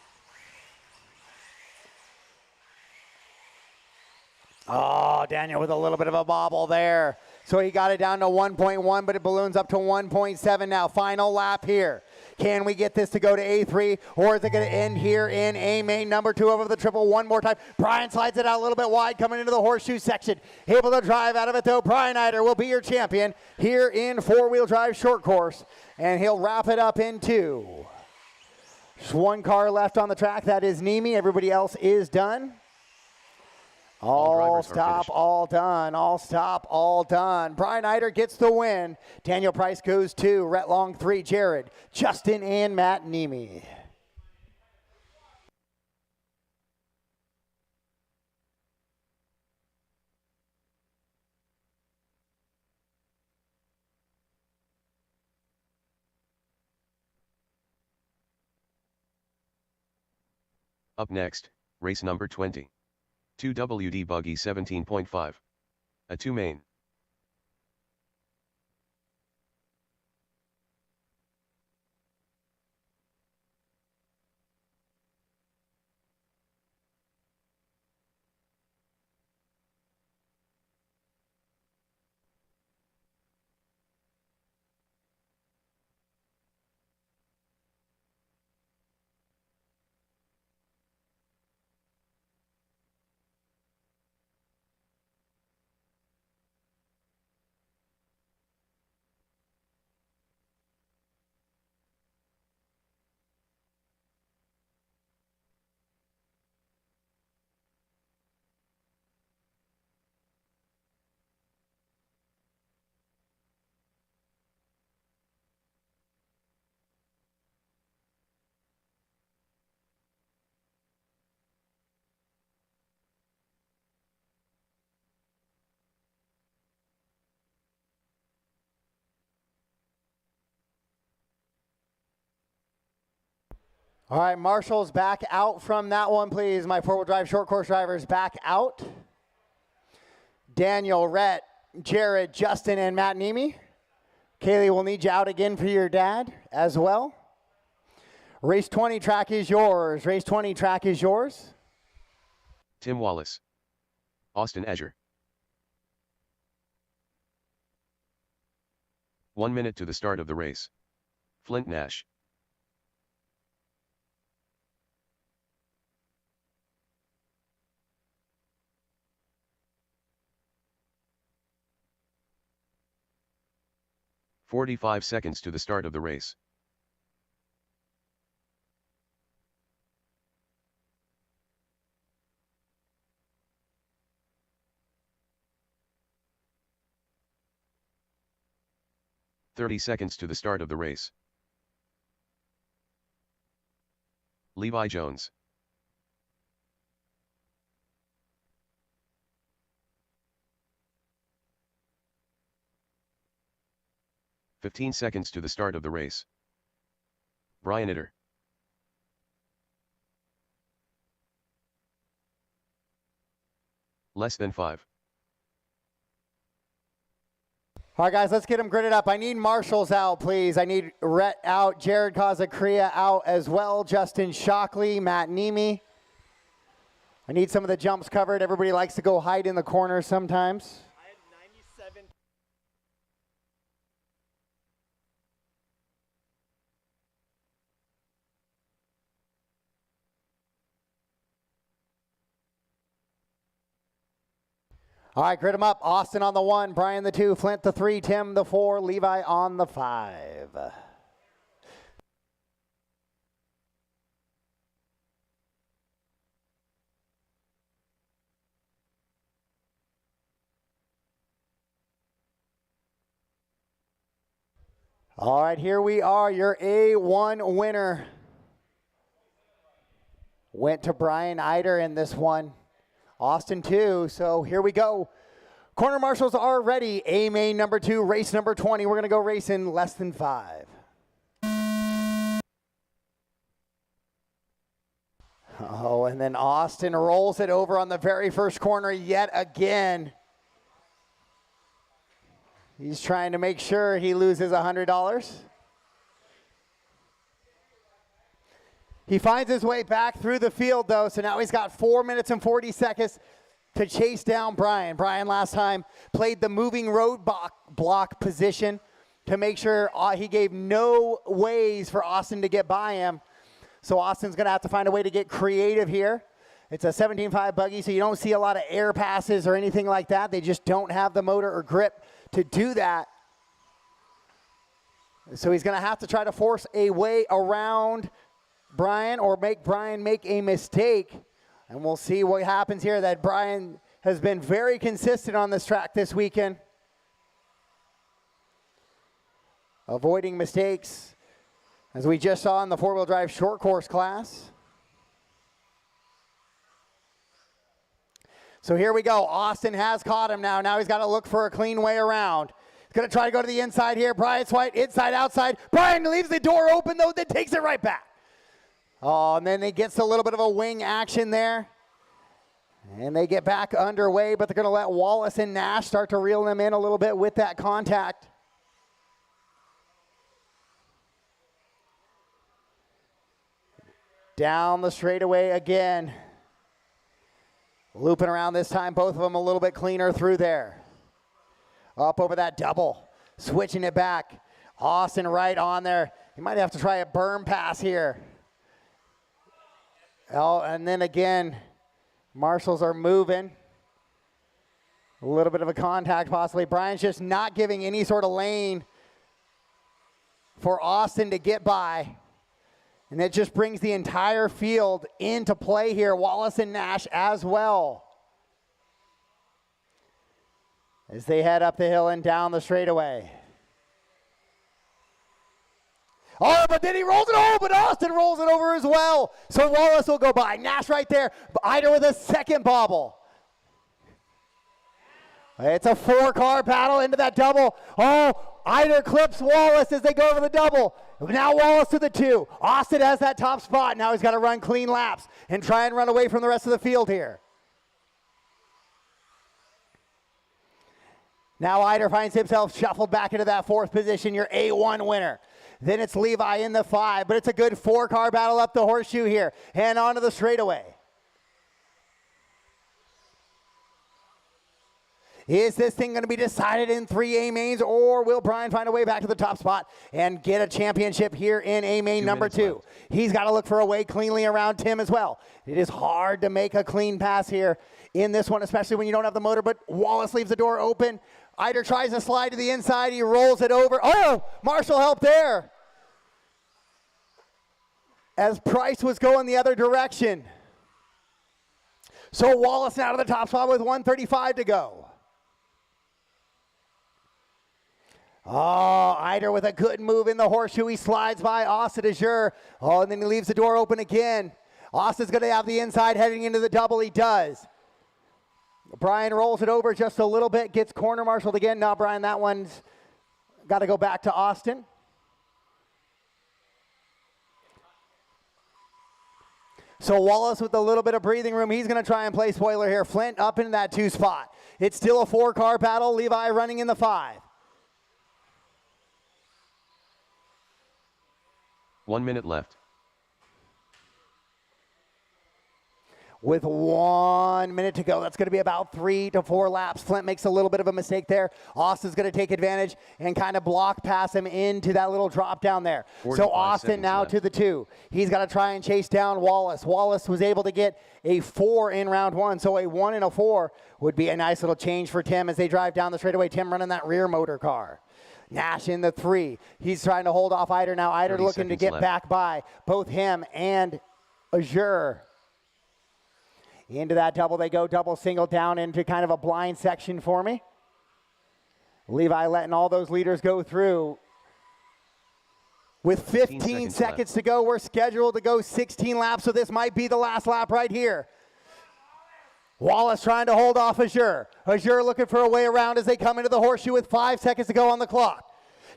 Oh, Daniel with a little bit of a bobble there. So he got it down to 1.1, but it balloons up to 1.7 now. Final lap here. Can we get this to go to A3, or is it going to end here in A-main number 2 over the triple one more time? Brian slides it out a little bit wide coming into the horseshoe section. Able to drive out of it, though. Brian Eider will be your champion here in 4-wheel drive short course, and he'll wrap it up in 2. Just 1 car left on the track. That is Nemi. Everybody else is done. All stop, all done. All stop, all done. Brian Eider gets the win. Daniel Price goes 2. Rhett Long 3. Jared, Justin, and Matt Nemi. Up next, race number 20. 2WD buggy 17.5. A 2 main. All right, Marshall's back out from that one, please. My four-wheel drive short course drivers back out. Daniel, Rhett, Jared, Justin, and Matt Nemi. Kaylee, will need you out again for your dad as well. Race 20 track is yours. Race 20 track is yours. Tim Wallace. Austin Azure. 1 minute to the start of the race. Flint Nash. "45 seconds to the start of the race. "30 seconds to the start of the race. Levi Jones. "15 seconds to the start of the race. Brian Itter. Less than 5. All right, guys, let's get them gridded up. I need Marshall's out, please. I need Rhett out, Jared Kazacria out as well, Justin Shockley, Matt Nemi. I need some of the jumps covered. Everybody likes to go hide in the corner sometimes. I had 97. All right, grid them up. Austin on the 1, Brian the 2, Flint the 3, Tim the 4, Levi on the 5. All right, here we are. Your A1 winner went to Brian Eider in this one. Austin 2, so here we go. Corner marshals are ready. A main number 2, race number 20. We're going to go race in less than 5. Oh, and then Austin rolls it over on the very first corner yet again. He's trying to make sure he loses $100. He finds his way back through the field, though, so now he's got 4 minutes and 40 seconds to chase down Brian. Brian last time played the moving road block position to make sure he gave no ways for Austin to get by him. So Austin's going to have to find a way to get creative here. It's a 17.5 buggy, so you don't see a lot of air passes or anything like that. They just don't have the motor or grip to do that. So he's going to have to try to force a way around Brian or make Brian make a mistake. And we'll see what happens here. That Brian has been very consistent on this track this weekend, avoiding mistakes, as we just saw in the four-wheel drive short course class. So here we go. Austin has caught him now. Now he's got to look for a clean way around. He's going to try to go to the inside here. Brian's white, inside, outside. Brian leaves the door open, though, then takes it right back. Oh, and then he gets a little bit of a wing action there. And they get back underway, but they're going to let Wallace and Nash start to reel them in a little bit with that contact. Down the straightaway again. Looping around this time, both of them a little bit cleaner through there. Up over that double, switching it back. Austin right on there. He might have to try a berm pass here. Oh, and then again, marshals are moving. A little bit of a contact possibly. Brian's just not giving any sort of lane for Austin to get by. And it just brings the entire field into play here. Wallace and Nash as well, as they head up the hill and down the straightaway. Oh, but then he rolls it over, but Austin rolls it over as well. So Wallace will go by. Nash right there. Eider with a second bobble. It's a 4-car battle into that double. Oh, Eider clips Wallace as they go over the double. Now Wallace to the 2. Austin has that top spot. Now he's got to run clean laps and try and run away from the rest of the field here. Now Eider finds himself shuffled back into that 4th position, your A1 winner. Then it's Levi in the 5, but it's a good 4-car battle up the horseshoe here and onto the straightaway. Is this thing going to be decided in 3 A mains, or will Brian find a way back to the top spot and get a championship here in A main number 2? Left. He's got to look for a way cleanly around Tim as well. It is hard to make a clean pass here in this one, especially when you don't have the motor, but Wallace leaves the door open. Eider tries to slide to the inside. He rolls it over. Oh, Marshall help there as Price was going the other direction. So Wallace now to the top spot with 1:35 to go. Oh, Eider with a good move in the horseshoe. He slides by Austin Azure. Oh, and then he leaves the door open again. Austin's going to have the inside heading into the double. He does. Brian rolls it over just a little bit, gets corner marshaled again. Now, Brian, that one's got to go back to Austin. So Wallace with a little bit of breathing room. He's going to try and play spoiler here. Flint up in that 2 spot. It's still a 4-car battle. Levi running in the 5. 1 minute left. With 1 minute to go, that's going to be about 3 to 4 laps. Flint makes a little bit of a mistake there. Austin's going to take advantage and kind of block pass him into that little drop down there. So Austin now left. to the 2. He's got to try and chase down Wallace. Wallace was able to get a 4 in round 1, so a 1 and a 4 would be a nice little change for Tim as they drive down the straightaway. Tim running that rear motor car. Nash in the 3. He's trying to hold off Eider now. Eider looking to get left. back by both him and Azure. Into that double they go, double single down into kind of a blind section for me. Levi letting all those leaders go through. With 15 seconds to go, we're scheduled to go 16 laps, so this might be the last lap right here. Wallace trying to hold off Azure. Azure looking for a way around as they come into the horseshoe with 5 seconds to go on the clock.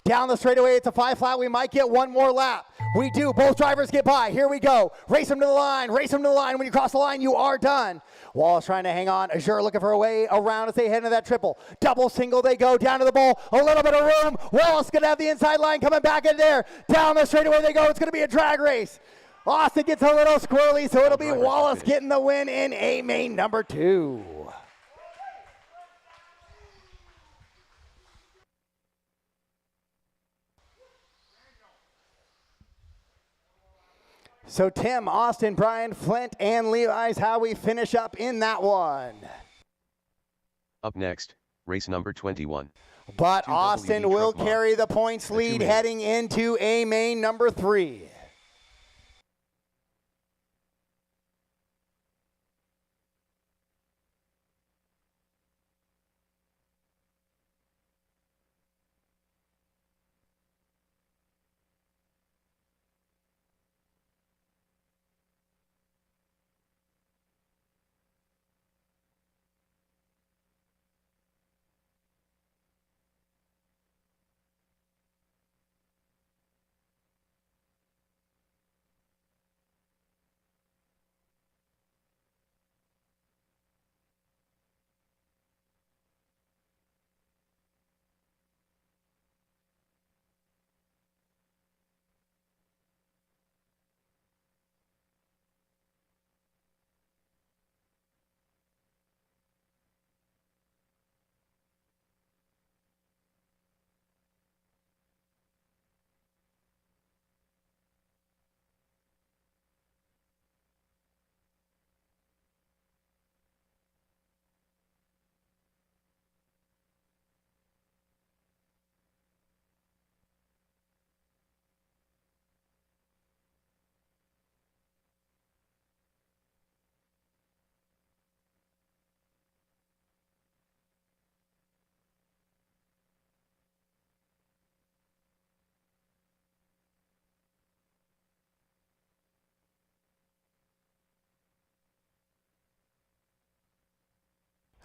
Down the straightaway, it's a 5 flat. We might get one more lap. We do. Both drivers get by. Here we go. Race them to the line. Race them to the line. When you cross the line, you are done. Wallace trying to hang on. Azure looking for a way around as they head into that triple. Double single they go. Down to the ball. A little bit of room. Wallace going to have the inside line coming back in there. Down the straightaway they go. It's going to be a drag race. Austin gets a little squirrely, so it'll be Wallace getting the win in A main number 2. So Tim, Austin, Brian, Flint, and Levi's how we finish up in that one. Up next, race number 21. But 2 Austin WD will truck carry the points The lead 2 main. heading into A main number 3.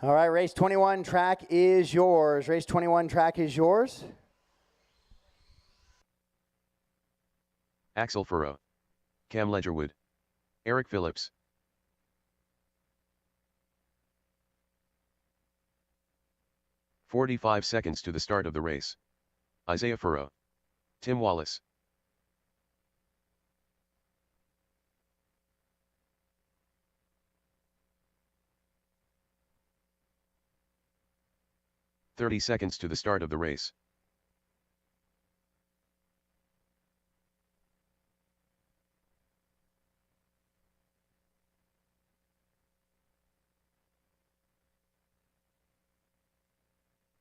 All right, race 21 track is yours. Race 21 track is yours. Axel Furrow, Cam Ledgerwood, Eric Phillips. "45 seconds to the start of the race. Isaiah Furrow, Tim Wallace. "30 seconds to the start of the race.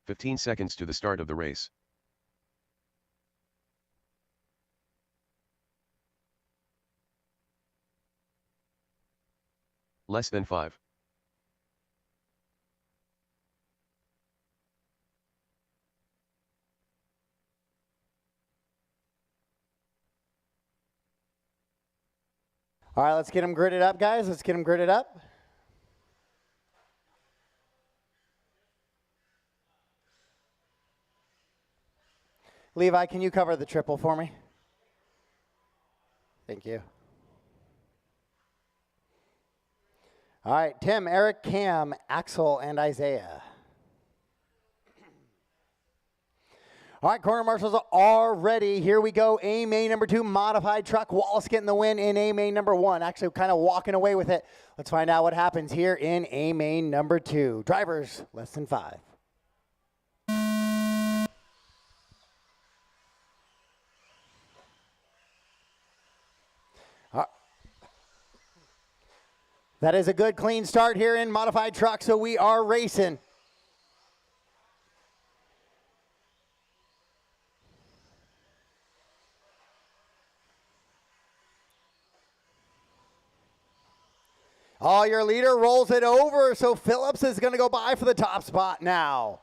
"15 seconds to the start of the race. Less than 5. All right, let's get them gridded up, guys. Let's get them gridded up. Levi, can you cover the triple for me? Thank you. All right, Tim, Eric, Cam, Axel, and Isaiah. All right, corner marshals are ready. Here we go. A main number 2, modified truck. Wallace getting the win in A main number 1. Actually kind of walking away with it. Let's find out what happens here in A main number 2. Drivers, less than 5. That is a good clean start here in modified truck, so we are racing. Oh, your leader rolls it over, so Phillips is going to go by for the top spot now.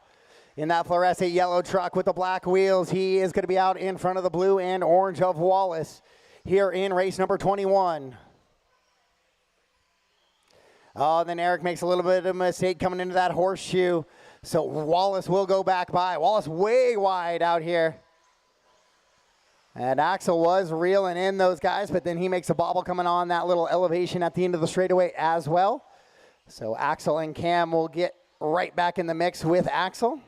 In that fluorescent yellow truck with the black wheels, he is going to be out in front of the blue and orange of Wallace here in race number 21. Oh, then Eric makes a little bit of a mistake coming into that horseshoe, so Wallace will go back by. Wallace way wide out here. And Axel was reeling in those guys, but then he makes a bobble coming on that little elevation at the end of the straightaway as well. So Axel and Cam will get right back in the mix with Axel,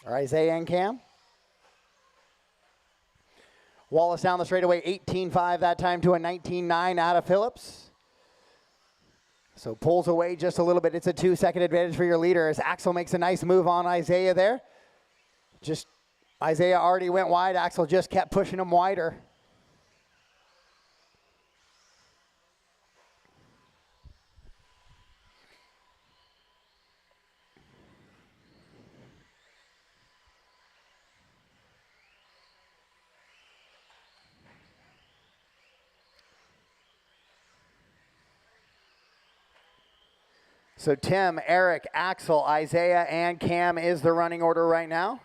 or Isaiah and Cam. Wallace down the straightaway, 18.5 that time to a 19.9 out of Phillips. So pulls away just a little bit. It's a 2-second advantage for your leader as Axel makes a nice move on Isaiah there. Isaiah already went wide. Axel just kept pushing him wider. So Tim, Eric, Axel, Isaiah, and Cam is the running order right now.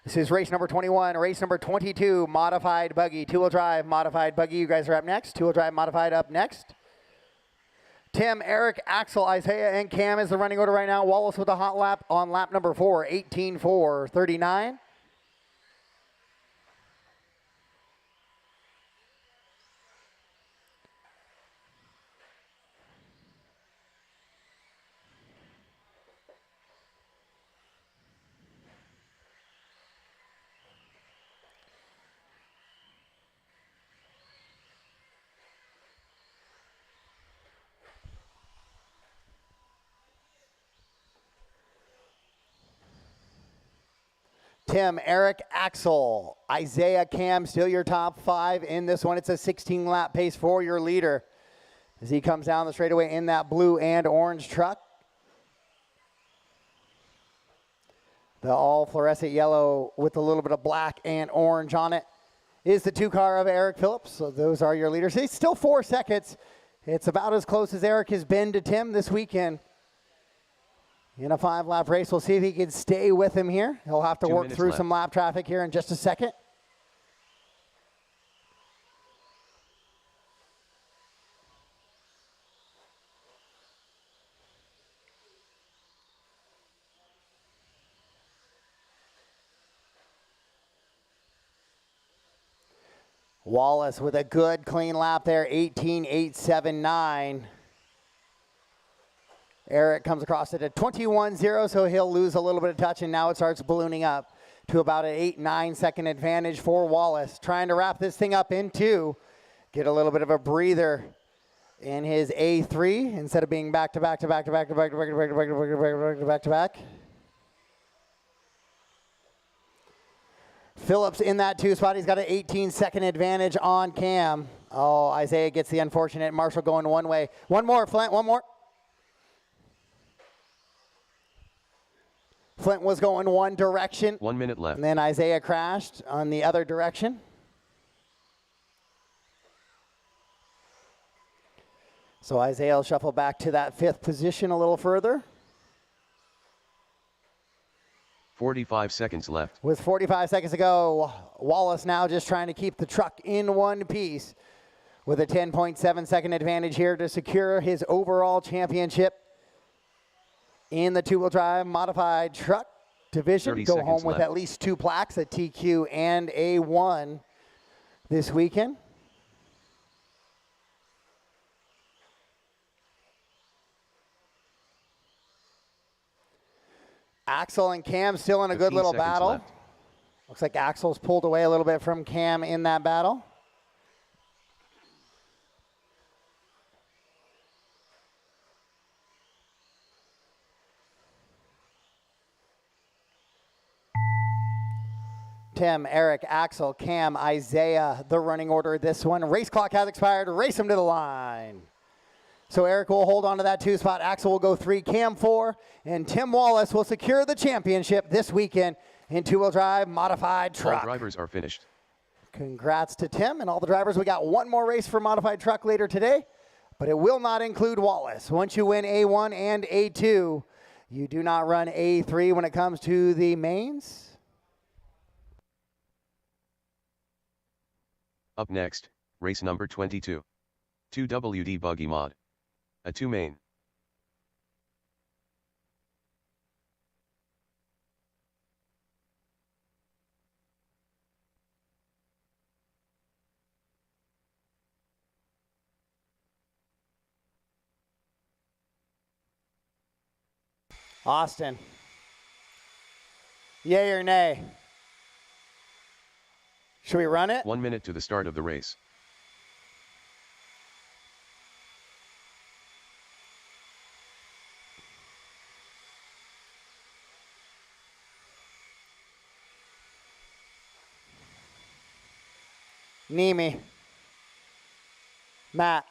This is race number 21. Race number 22, modified buggy. Two-wheel drive, modified buggy. You guys are up next. Two-wheel drive, modified up next. Tim, Eric, Axel, Isaiah, and Cam is the running order right now. Wallace with a hot lap on lap number 4, 18.4.39. Tim, Eric, Axel, Isaiah, Cam, still your top 5 in this one. It's a 16-lap pace for your leader as he comes down the straightaway in that blue and orange truck. The all fluorescent yellow with a little bit of black and orange on it is the 2-car of Eric Phillips. So those are your leaders. It's still 4 seconds. It's about as close as Eric has been to Tim this weekend. In a 5-lap race, we'll see if he can stay with him here. He'll have to work through some lap traffic here in just a second. Wallace with a good clean lap there, 18.879. Eric comes across it at 21.0, so he'll lose a little bit of touch, and now it starts ballooning up to about an 8-9 second advantage for Wallace. Trying to wrap this thing up in 2, get a little bit of a breather in his A3 instead of being back to back to back to back to back to back to back to back to back to back to back to back. Phillips in that 2 spot. He's got an 18-second advantage on Cam. Oh, Isaiah gets the unfortunate Marshall going one way. One more, Flint, one more. Flint was going one direction. 1 minute left. And then Isaiah crashed on the other direction. So Isaiah will shuffle back to that 5th position a little further. 45 seconds left. With 45 seconds to go, Wallace now just trying to keep the truck in one piece with a 10.7 second advantage here to secure his overall championship in the 2-wheel drive modified truck division. Go home with at least 2 plaques, a TQ and a 1 this weekend. Axel and Cam still in a good little battle. Left. Looks like Axel's pulled away a little bit from Cam in that battle. Tim, Eric, Axel, Cam, Isaiah, the running order. This one, race clock has expired. Race them to the line. So Eric will hold on to that 2 spot. Axel will go 3, Cam 4, and Tim Wallace will secure the championship this weekend in 2-wheel drive modified truck. All drivers are finished. Congrats to Tim and all the drivers. We got one more race for modified truck later today, but it will not include Wallace. Once you win A1 and A2, you do not run A3 when it comes to the mains. Up next, race number 22. 2WD buggy mod. A 2 main. Austin, yay or nay? Should we run it? 1 minute to the start of the race. Nemi. Matt.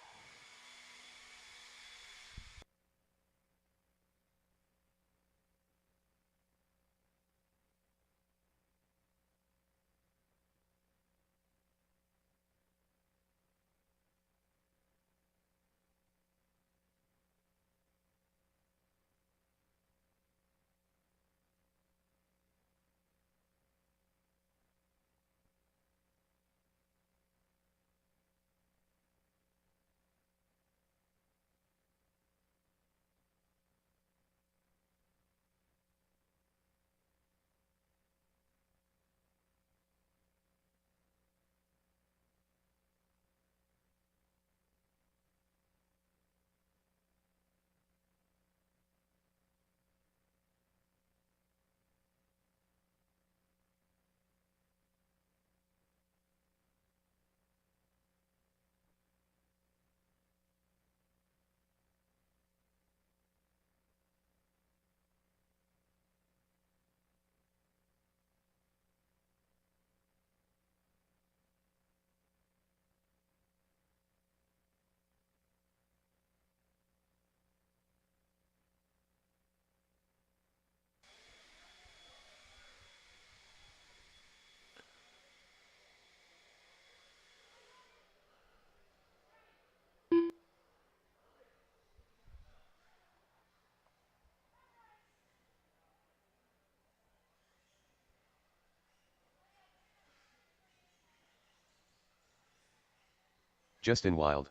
Justin Wild.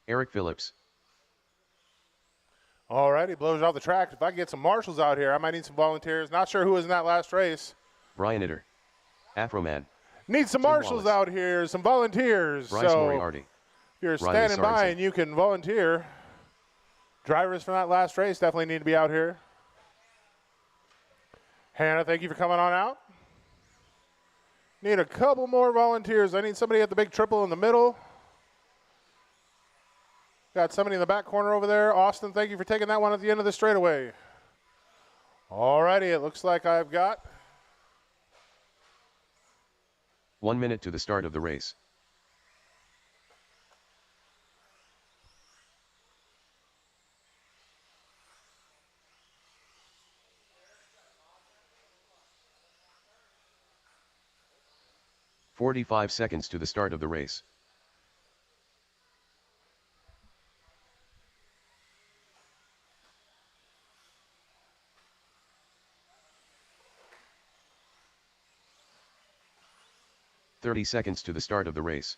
Eric Phillips. Alrighty, blows off the track. If I can get some marshals out here, I might need some volunteers. Not sure who was in that last race. Brian Itter. Afroman. Need some Tim marshals Wallace. out here, some volunteers. Bryce so Moriarty. if you're Riley standing by Sorensen. and you can volunteer, drivers from that last race definitely need to be out here. Hannah, thank you for coming on out. Need a couple more volunteers. I need somebody at the big triple in the middle. Got somebody in the back corner over there. Austin, thank you for taking that one at the end of the straightaway. Alrighty, it looks like I've got 1 minute to the start of the race. "45 seconds to the start of the race. "30 seconds to the start of the race.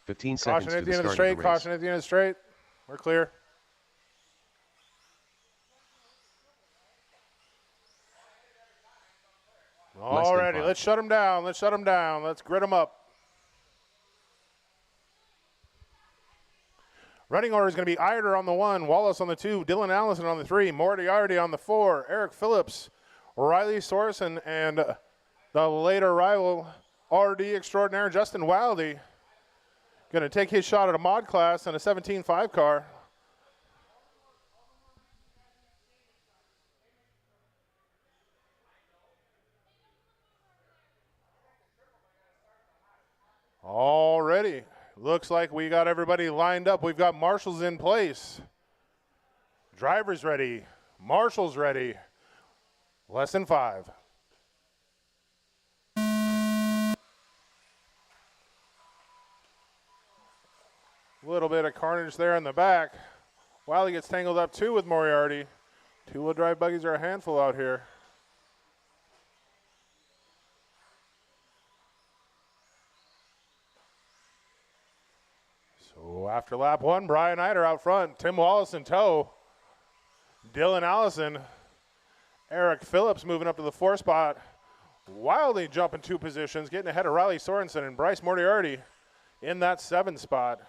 "15 seconds caution to at the the end of the start straight. of the race. Caution at the end of the straight. We're clear. Alrighty, five. let's shut them down. Let's shut them down. Let's grid them up. Running order is going to be Eider on the 1, Wallace on the 2, Dylan Allison on the 3, Moriarty on the 4, Eric Phillips, Riley Sorensen, and the late arrival RD extraordinaire Justin Wildy. Going to take his shot at a mod class in a 17.5 car. Already. Looks like we got everybody lined up. We've got marshals in place. Drivers ready. Marshals ready. Less than 5. Little bit of carnage there in the back. Wiley gets tangled up too with Moriarty. Two-wheel drive buggies are a handful out here. So after lap 1, Brian Eider out front. Tim Wallace in tow. Dylan Allison. Eric Phillips moving up to the 4 spot. Wildly jumping 2 positions, getting ahead of Riley Sorensen and Bryce Moriarty in that 7 spot.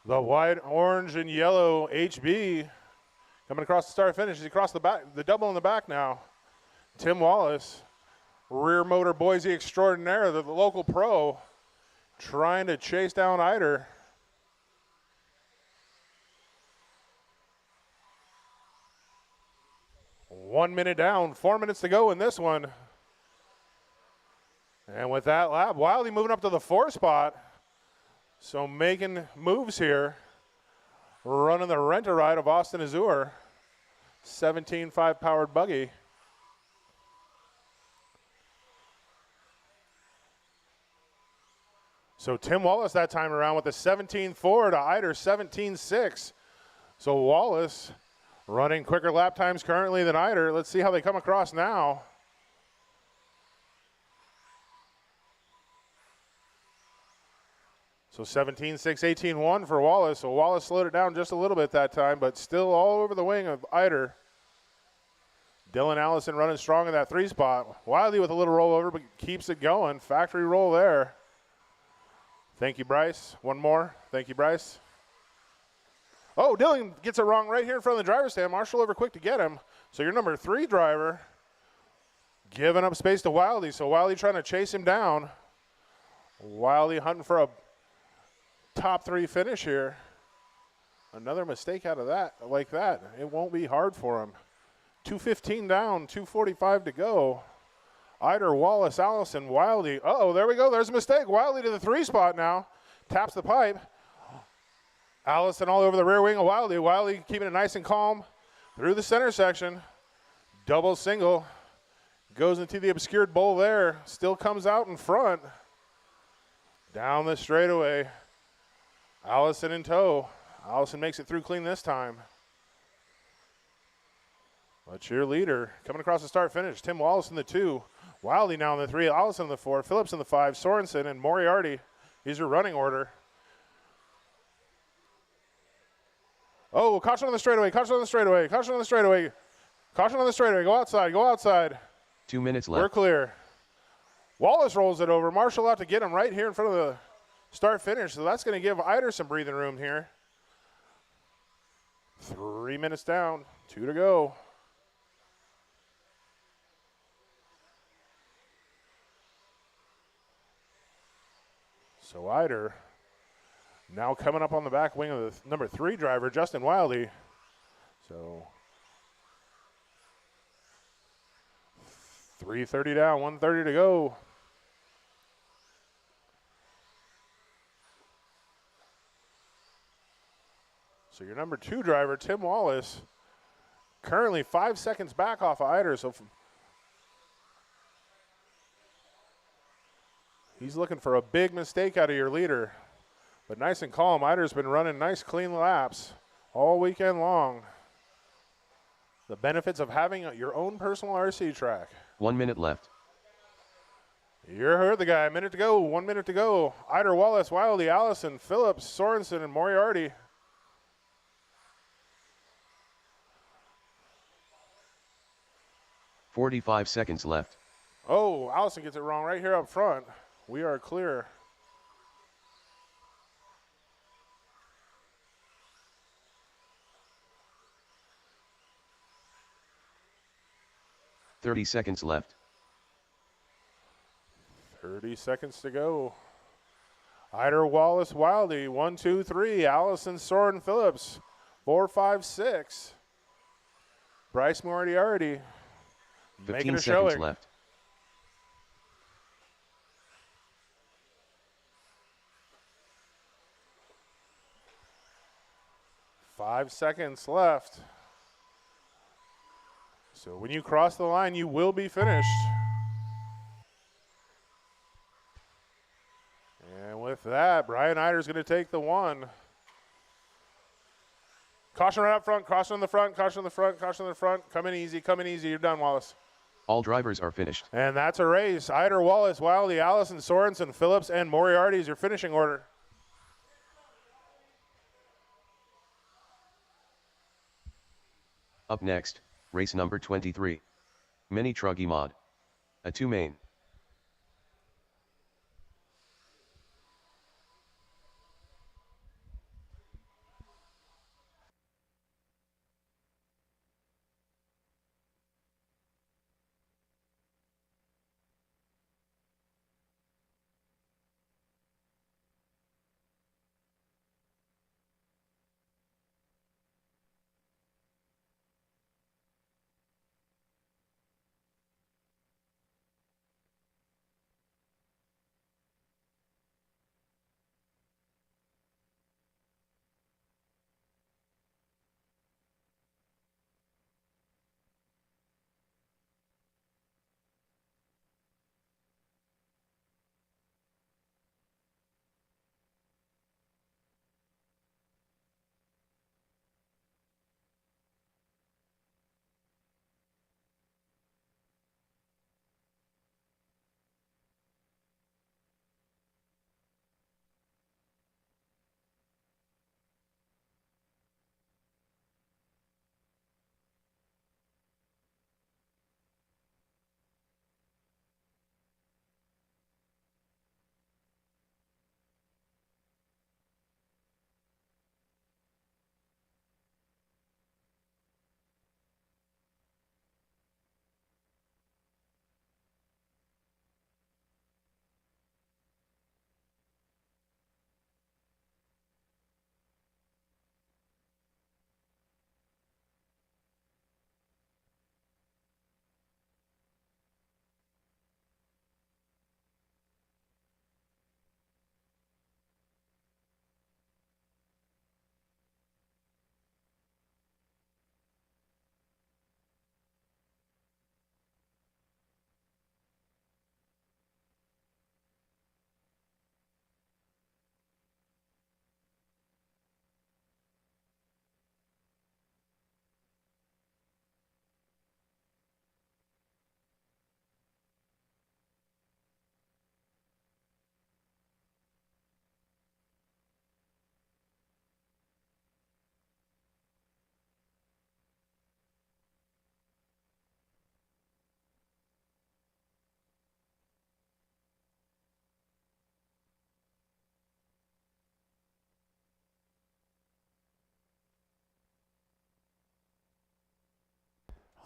The white, orange, and yellow HB coming across the start finish. He's across the back, the double in the back now. Tim Wallace, rear motor Boise extraordinaire, the local pro, trying to chase down Eider. One minute down, 4 minutes to go in this one. And with that lap, Wildy moving up to the 4 spot. So making moves here. Running the rent-a-ride of Austin Azure. 17.5 powered buggy. So Tim Wallace that time around with a 17.4 to Eider 17.6. So Wallace running quicker lap times currently than Eider. Let's see how they come across now. So 17.6, 18.1 for Wallace. So Wallace slowed it down just a little bit that time, but still all over the wing of Eider. Dylan Allison running strong in that 3 spot. Wildy with a little rollover, but keeps it going. Factory roll there. Thank you, Bryce. One more. Thank you, Bryce. Oh, Dylan gets it wrong right here in front of the driver's stand. Marshall over quick to get him. So your number 3 driver giving up space to Wildy. So Wildy trying to chase him down. Wildy hunting for a top 3 finish here. Another mistake out of that, like that. It won't be hard for him. 2:15 down, 2:45 to go. Eider, Wallace, Allison, Wildy. Uh-oh, there we go. There's a mistake. Wildy to the 3 spot now. Taps the pipe. Allison all over the rear wing of Wildy. Wildy keeping it nice and calm through the center section. Double single. Goes into the obscured bowl there. Still comes out in front. Down the straightaway. Allison in tow. Allison makes it through clean this time. But your leader coming across the start finish. Tim Wallace in the 2. Wildy now in the 3. Allison in the 4. Phillips in the 5. Sorensen and Moriarty. He's your running order. Oh, caution on the straightaway. Caution on the straightaway. Caution on the straightaway. Caution on the straightaway. Go outside. Go outside. 2 minutes left. We're clear. Wallace rolls it over. Marshall out to get him right here in front of the start finish. So that's going to give Eider some breathing room here. 3 minutes down. 2 to go. So Eider now coming up on the back wing of the number 3 driver, Justin Wildy. So 3:30 down, 1:30 to go. So your number 2 driver, Tim Wallace, currently 5 seconds back off of Eider. So he's looking for a big mistake out of your leader. But nice and calm. Eider's been running nice, clean laps all weekend long. The benefits of having your own personal RC track. 1 minute left. You heard the guy. A minute to go. 1 minute to go. Eider, Wallace, Wildy, Allison, Phillips, Sorensen, and Moriarty. $45 seconds left. Oh, Allison gets it wrong right here up front. We are clear. $30 seconds left. 30 seconds to go. Eider, Wallace, Wildy. 1, 2, 3. Allison, Soren, Phillips. 4, 5, 6. Bryce Moriarty. 15 a seconds showing. left. Five seconds left. So when you cross the line, you will be finished. And with that, Brian Eider's going to take the 1. Caution right up front, caution on the front, caution on the front, caution on the front. Come in easy, come in easy. You're done, Wallace. All drivers are finished. And that's a race. Eider, Wallace, Wildy, Allison, Sorensen, Phillips, and Moriarty is your finishing order. Up next, race number 23. Mini Truggy Mod. A 2 main.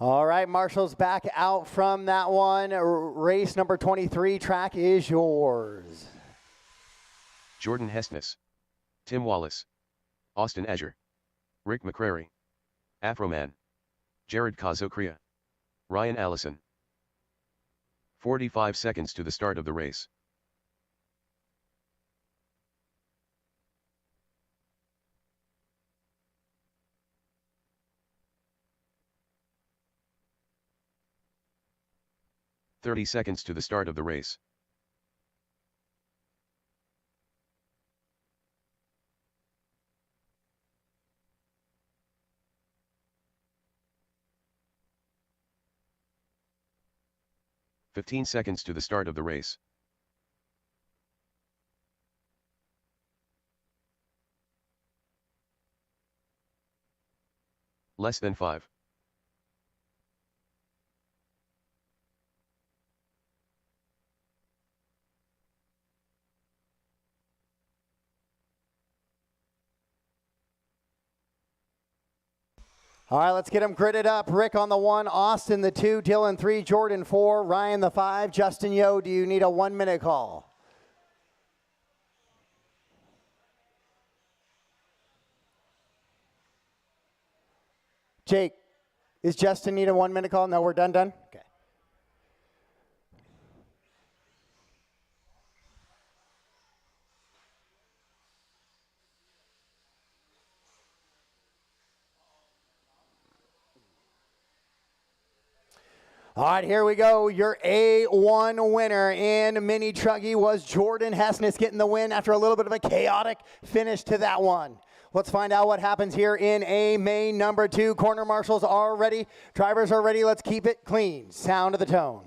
All right, Marshall's back out from that one. Race number 23, track is yours. Jordan Hessness, Tim Wallace, Austin Azure, Rick McCrary, Afroman, Jared Kazokria, Ryan Allison. 45 seconds to the start of the race. "30 seconds to the start of the race. "15 seconds to the start of the race. Less than 5. All right, let's get them gridded up. Rick on the 1, Austin the 2, Dylan 3, Jordan 4, Ryan the 5. Justin Yo, do you need a 1-minute call? Jake, is Justin need a 1-minute call? No, we're done? Okay. All right, here we go. Your A1 winner in Mini Truggy was Jordan Hessness, getting the win after a little bit of a chaotic finish to that one. Let's find out what happens here in A main number 2. Corner marshals are ready. Drivers are ready. Let's keep it clean. Sound of the tone.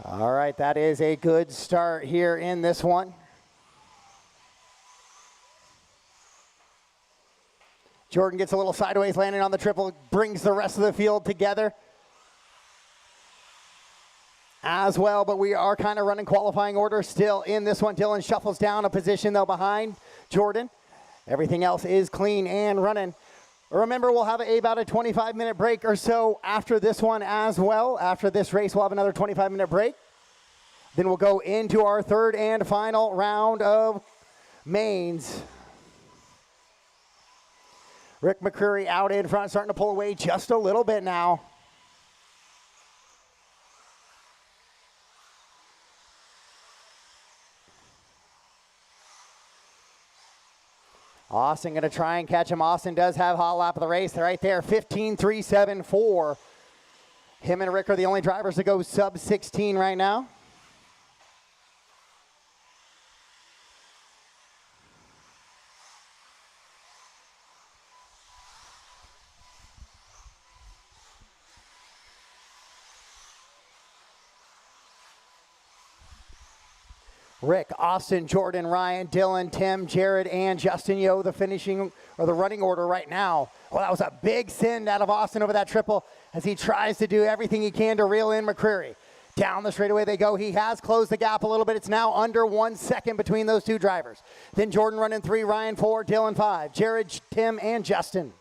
All right, that is a good start here in this one. Jordan gets a little sideways landing on the triple, brings the rest of the field together as well, but we are kind of running qualifying order still in this one. Dylan shuffles down a position, though, behind Jordan. Everything else is clean and running. Remember, we'll have about a 25-minute break or so after this one as well. After this race, we'll have another 25-minute break. Then we'll go into our third and final round of mains. Rick McCreary out in front, starting to pull away just a little bit now. Austin going to try and catch him. Austin does have hot lap of the race. They're right there, 15.374. Him and Rick are the only drivers to go sub 16 right now. Rick, Austin, Jordan, Ryan, Dylan, Tim, Jared, and Justin Yo, the finishing or the running order right now. Well, that was a big send out of Austin over that triple as he tries to do everything he can to reel in McCreary. Down the straightaway they go. He has closed the gap a little bit. It's now under 1 second between those two drivers. Then Jordan running 3, Ryan 4, Dylan 5, Jared, Tim, and Justin.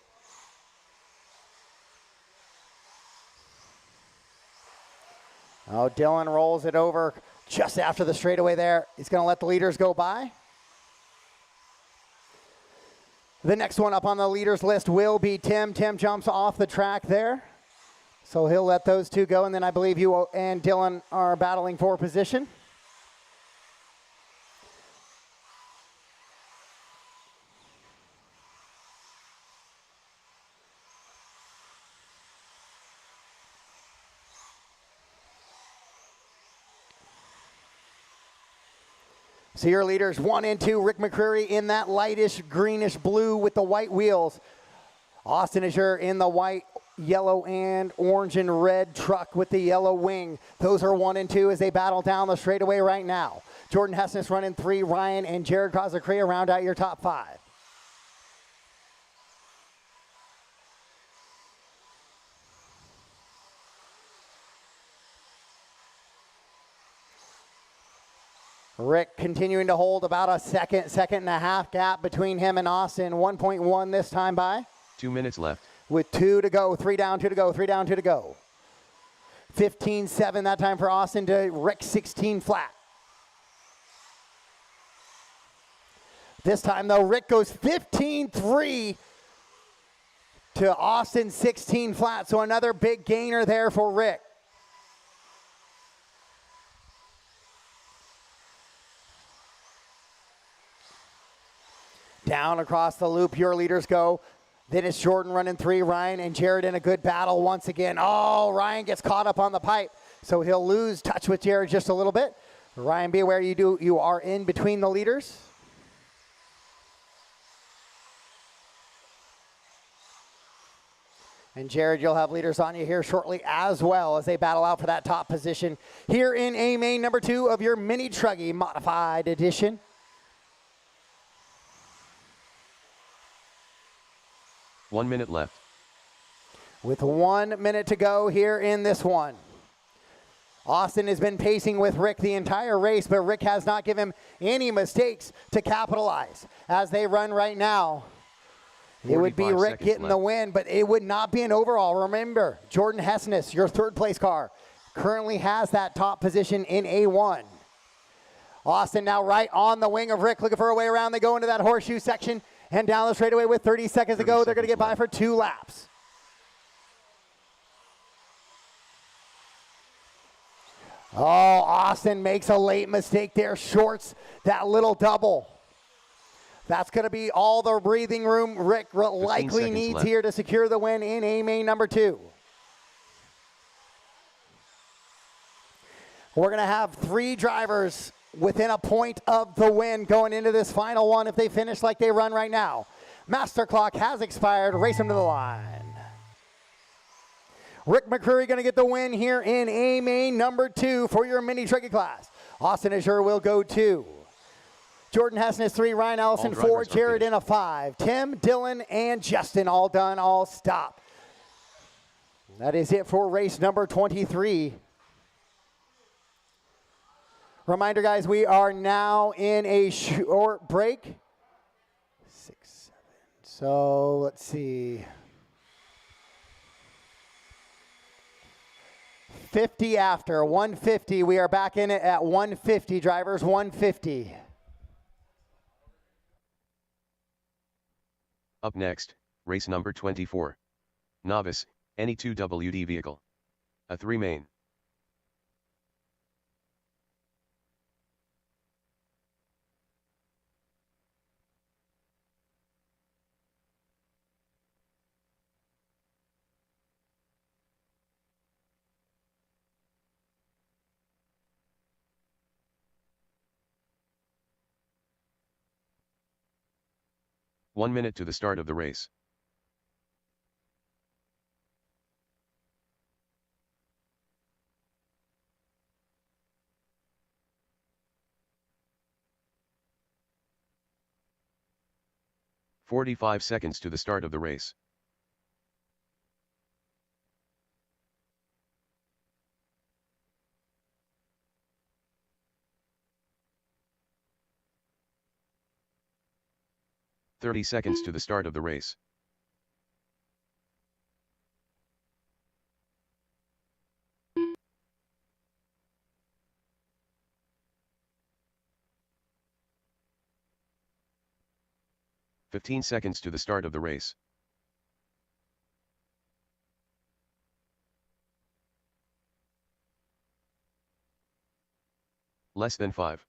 Oh, Dylan rolls it over just after the straightaway there. He's going to let the leaders go by. The next one up on the leaders list will be Tim. Tim jumps off the track there. So he'll let those two go, and then I believe you and Dylan are battling for position. So your leaders 1 and 2, Rick McCreary in that lightish greenish blue with the white wheels. Austin Azure in the white, yellow, and orange and red truck with the yellow wing. Those are 1 and 2 as they battle down the straightaway right now. Jordan Hessness running 3, Ryan and Jared Kazakria round out your top 5. Rick continuing to hold about a second and a half gap between him and Austin. 1.1 this time by. 2 minutes left. With 2 to go, 3 down, 2 to go, 3 down, 2 to go. 15-7 that time for Austin to Rick 16 flat. This time though, Rick goes 15-3 to Austin 16 flat. So another big gainer there for Rick. Down across the loop, your leaders go. Then it's Jordan running 3, Ryan and Jared in a good battle once again. Oh, Ryan gets caught up on the pipe, so he'll lose touch with Jared just a little bit. Ryan, be aware you are in between the leaders. And Jared, you'll have leaders on you here shortly as well as they battle out for that top position here in A main number 2 of your mini truggy modified edition. One minute left. With 1 minute to go here in this one. Austin has been pacing with Rick the entire race, but Rick has not given him any mistakes to capitalize. As they run right now, it would be Rick getting the win, but it would not be an overall. Remember, Jordan Hessness, your 3rd place car, currently has that top position in A1. Austin now right on the wing of Rick, looking for a way around. They go into that horseshoe section. And down the straightaway with 30 seconds to go. They're going to get by for 2 laps. Oh, Austin makes a late mistake there. Shorts that little double. That's going to be all the breathing room Rick likely needs left here to secure the win in A main number 2. We're going to have 3 drivers within a point of the win going into this final one if they finish like they run right now. Master clock has expired. Race them to the line. Rick McCreary going to get the win here in A main number 2 for your mini truggy class. Austin Azure will go 2. Jordan Hessness 3, Ryan Allison 4, Jared in a 5. Tim, Dylan, and Justin all done, all stopped. That is it for race number 23. Reminder, guys, we are now in a short break. 6, 7. So let's see. 50 after 150. We are back in it at 150, drivers. 150. Up next, race number 24. Novice, any 2WD vehicle. A 3 main. One minute to the start of the race. "45 seconds to the start of the race. "30 seconds to the start of the race. "15 seconds to the start of the race. Less than 5.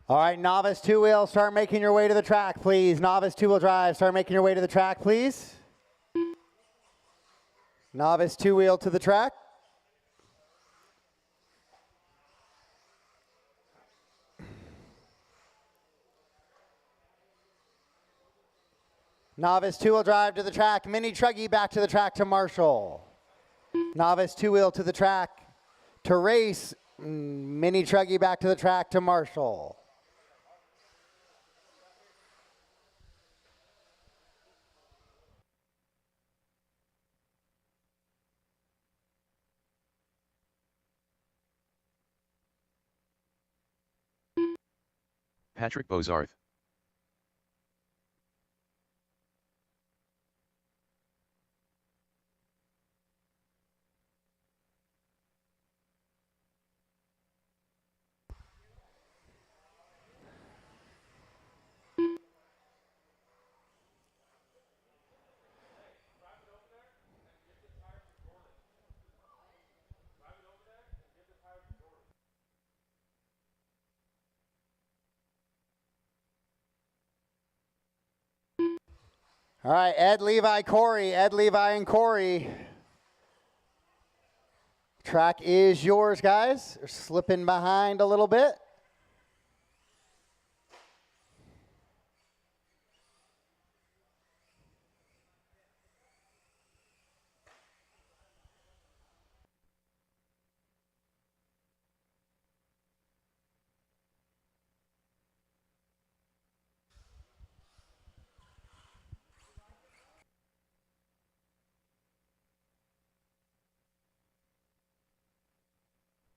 All right, novice two-wheel, start making your way to the track, please. Novice two-wheel drive, start making your way to the track, please. Novice two-wheel to the track. Novice two-wheel drive to the track. Mini truggy back to the track to Marshall. Novice two-wheel to the track to race. Mini truggy back to the track to Marshall. Patrick Bozarth. All right, Ed, Levi, Corey. Ed, Levi, and Corey. Track is yours, guys. They're slipping behind a little bit.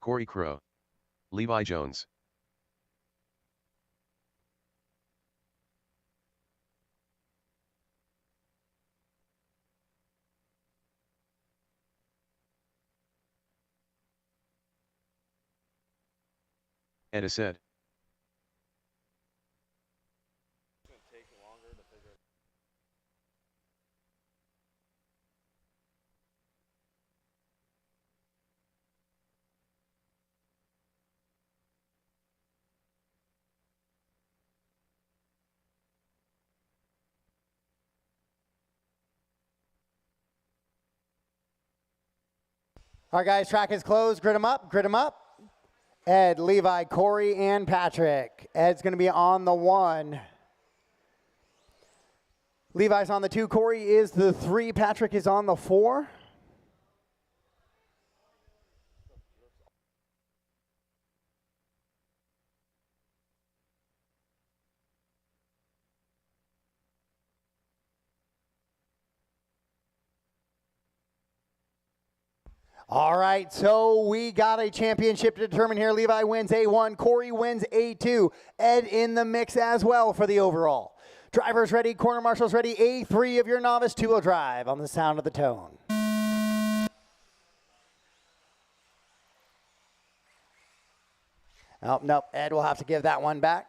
Corey Crow. Levi Jones. Ed said. All right, guys, track is closed. Grid them up, grid them up. Ed, Levi, Corey, and Patrick. Ed's going to be on the 1. Levi's on the 2. Corey is the 3. Patrick is on the 4. All right, so we got a championship to determine here. Levi wins A1, Corey wins A2. Ed in the mix as well for the overall. Drivers ready, corner marshals ready. A3 of your novice two-wheel drive on the sound of the tone. Oh, nope, Ed will have to give that one back.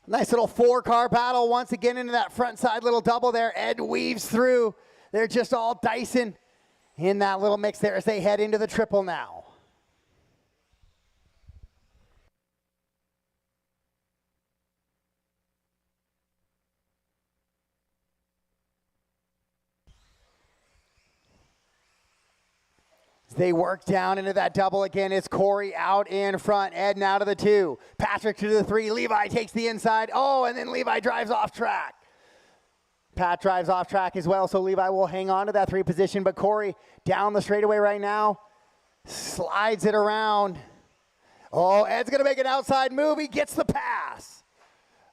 Nice little 4-car battle once again into that front side little double there. Ed weaves through. They're just all dicing in that little mix there as they head into the triple now. They work down into that double again. It's Corey out in front. Ed now to the 2. Patrick to the 3. Levi takes the inside. Oh, and then Levi drives off track. Pat drives off track as well, so Levi will hang on to that 3 position. But Corey down the straightaway right now. Slides it around. Oh, Ed's going to make an outside move. He gets the pass.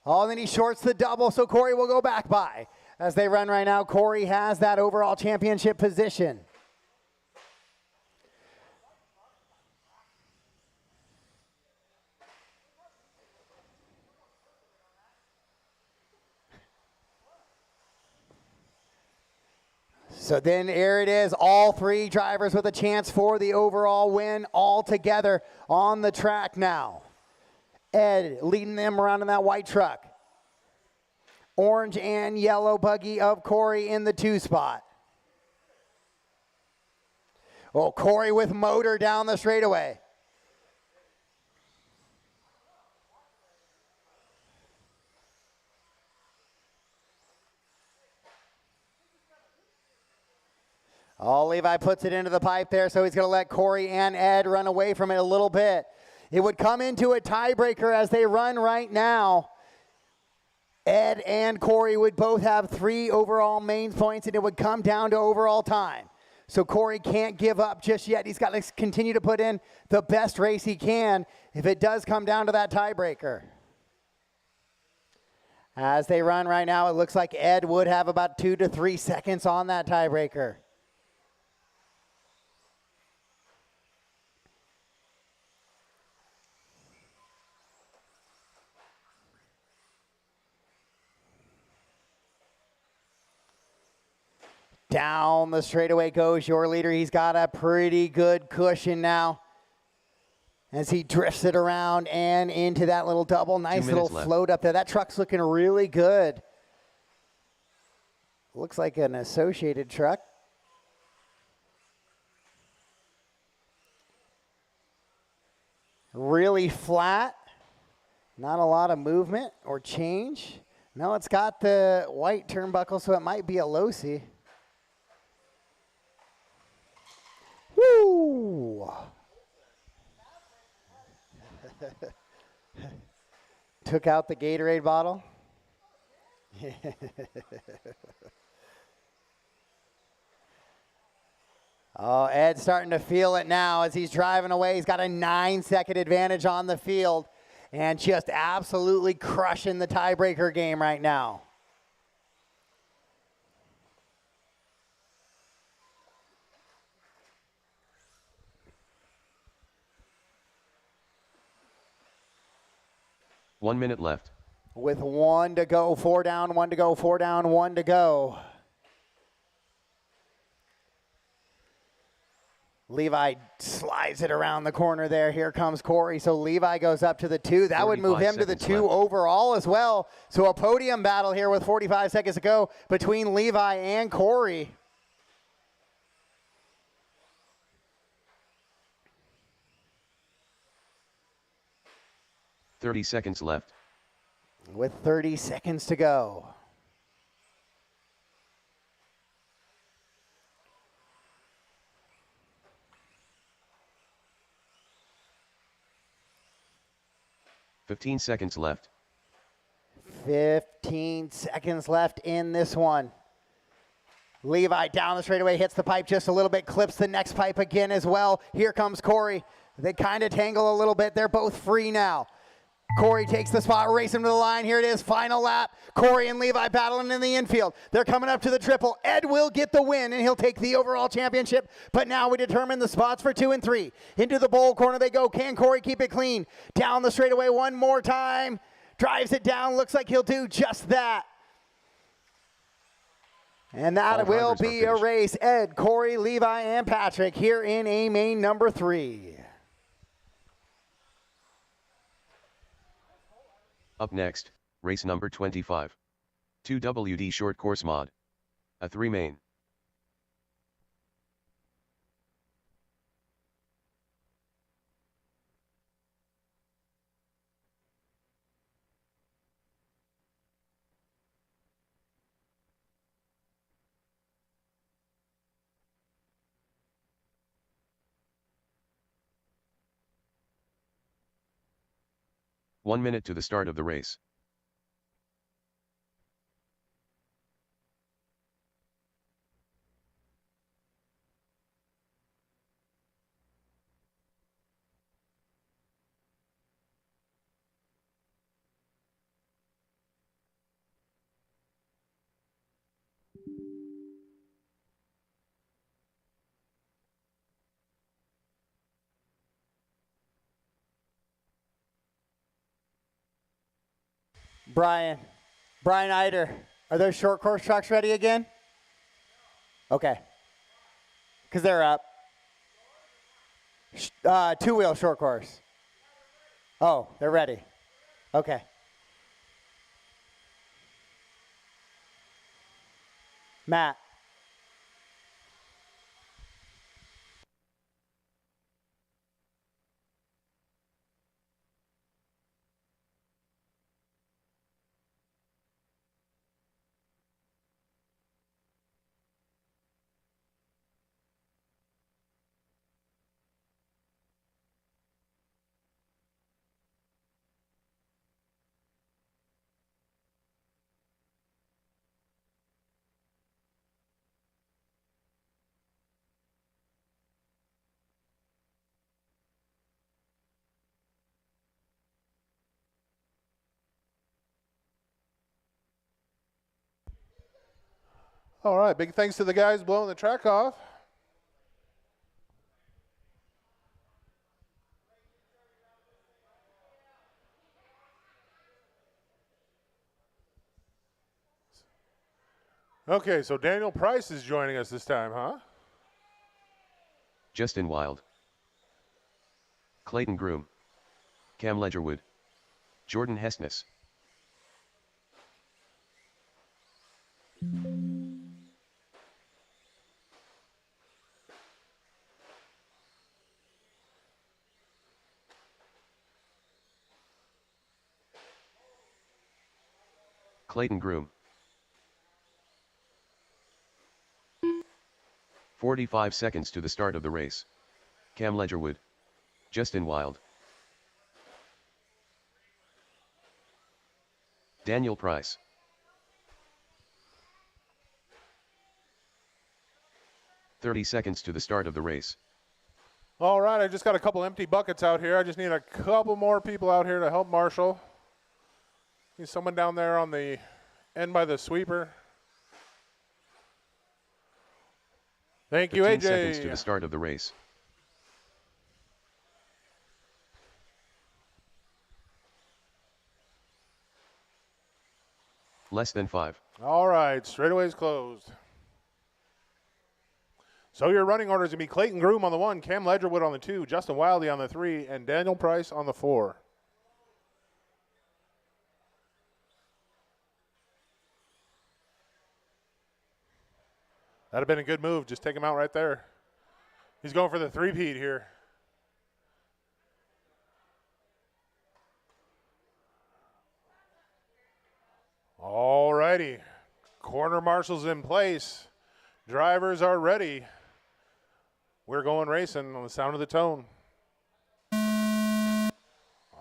Oh, and then he shorts the double, so Corey will go back by. As they run right now, Corey has that overall championship position. So then here it is, all three drivers with a chance for the overall win all together on the track now. Ed leading them around in that white truck. Orange and yellow buggy of Corey in the 2 spot. Oh, Corey with motor down the straightaway. Oh, Levi puts it into the pipe there, so he's going to let Corey and Ed run away from it a little bit. It would come into a tiebreaker as they run right now. Ed and Corey would both have 3 overall main points, and it would come down to overall time. So Corey can't give up just yet. He's got to continue to put in the best race he can if it does come down to that tiebreaker. As they run right now, it looks like Ed would have about 2 to 3 seconds on that tiebreaker. Down the straightaway goes your leader. He's got a pretty good cushion now as he drifts it around and into that little double. Nice little float up there. That truck's looking really good. Looks like an Associated truck. Really flat. Not a lot of movement or change. No, it's got the white turnbuckle, so it might be a Losi. Woo! Took out the Gatorade bottle. Oh, Ed's starting to feel it now as he's driving away. He's got a 9-second advantage on the field and just absolutely crushing the tiebreaker game right now. One minute left. With 1 to go, 4 down, 1 to go, 4 down, 1 to go. Levi slides it around the corner there. Here comes Corey. So Levi goes up to the 2. That would move him to the 2 overall as well. So a podium battle here with 45 seconds to go between Levi and Corey. .30 seconds left. With 30 seconds to go. .15 seconds left. 15 seconds left in this one. Levi down the straightaway, hits the pipe just a little bit, clips the next pipe again as well. Here comes Corey. They kind of tangle a little bit. They're both free now. Corey takes the spot, racing to the line. Here it is, final lap. Corey and Levi battling in the infield. They're coming up to the triple. Ed will get the win, and he'll take the overall championship. But now we determine the spots for 2 and 3. Into the bowl corner they go. Can Corey keep it clean? Down the straightaway one more time. Drives it down. Looks like he'll do just that. And that will be a race. Ed, Corey, Levi, and Patrick here in A main number 3. Up next, race number 25. 2WD short course mod. A 3 main. One minute to the start of the race. Brian Eider, are those short course trucks ready again? Okay. Because they're up. Two-wheel short course. Oh, they're ready. Okay. Matt. All right, big thanks to the guys blowing the track off. Okay, so Daniel Price is joining us this time, huh? Justin Wild, Clayton Groom, Cam Ledgerwood, Jordan Hestness. Clayton Groom. 45 seconds to the start of the race. Cam Ledgerwood, Justin Wild, Daniel Price. "30 seconds to the start of the race. All right, I just got a couple empty buckets out here. I just need a couple more people out here to help Marshall. Need someone down there on the end by the sweeper. Thank you, 15 AJ. seconds to the start of the race. Less than 5. All right, straightaway's closed. So your running order is going to be Clayton Groom on the 1, Cam Ledgerwood on the 2, Justin Wildy on the 3, and Daniel Price on the 4. That'd have been a good move. Just take him out right there. He's going for the three-peat here. All righty. Corner marshals in place. Drivers are ready. We're going racing on the sound of the tone.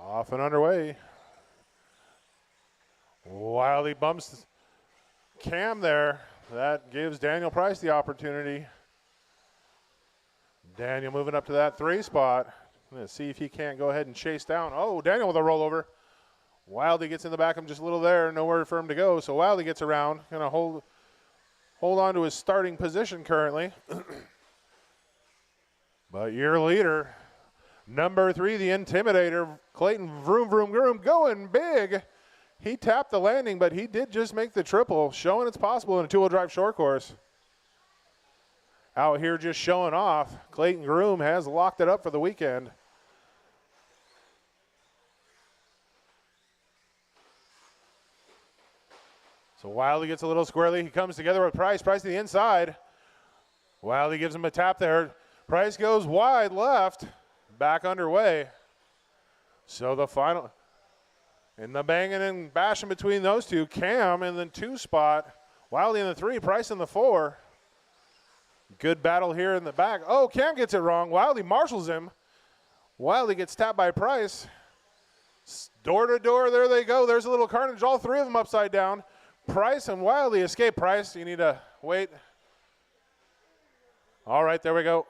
Off and underway. Wildy bumps Cam there. That gives Daniel Price the opportunity. Daniel moving up to that 3 spot. Let's see if he can't go ahead and chase down. Oh, Daniel with a rollover. Wildy gets in the back of him just a little there. Nowhere for him to go. So Wildy gets around. Going to hold on to his starting position currently. But your leader, number 3, the Intimidator, Clayton Vroom Vroom Groom, going big. He tapped the landing, but he did just make the triple, showing it's possible in a 2-wheel drive short course. Out here just showing off. Clayton Groom has locked it up for the weekend. So Wildy gets a little squirrely. He comes together with Price. Price to the inside. Wildy gives him a tap there. Price goes wide left. Back underway. So the final, in the banging and bashing between those two, Cam in the 2 spot. Wildy in the 3, Price in the 4. Good battle here in the back. Oh, Cam gets it wrong. Wildy marshals him. Wildy gets tapped by Price. Door to door, there they go. There's a little carnage. All 3 of them upside down. Price and Wildy escape. Price, you need to wait. All right, there we go.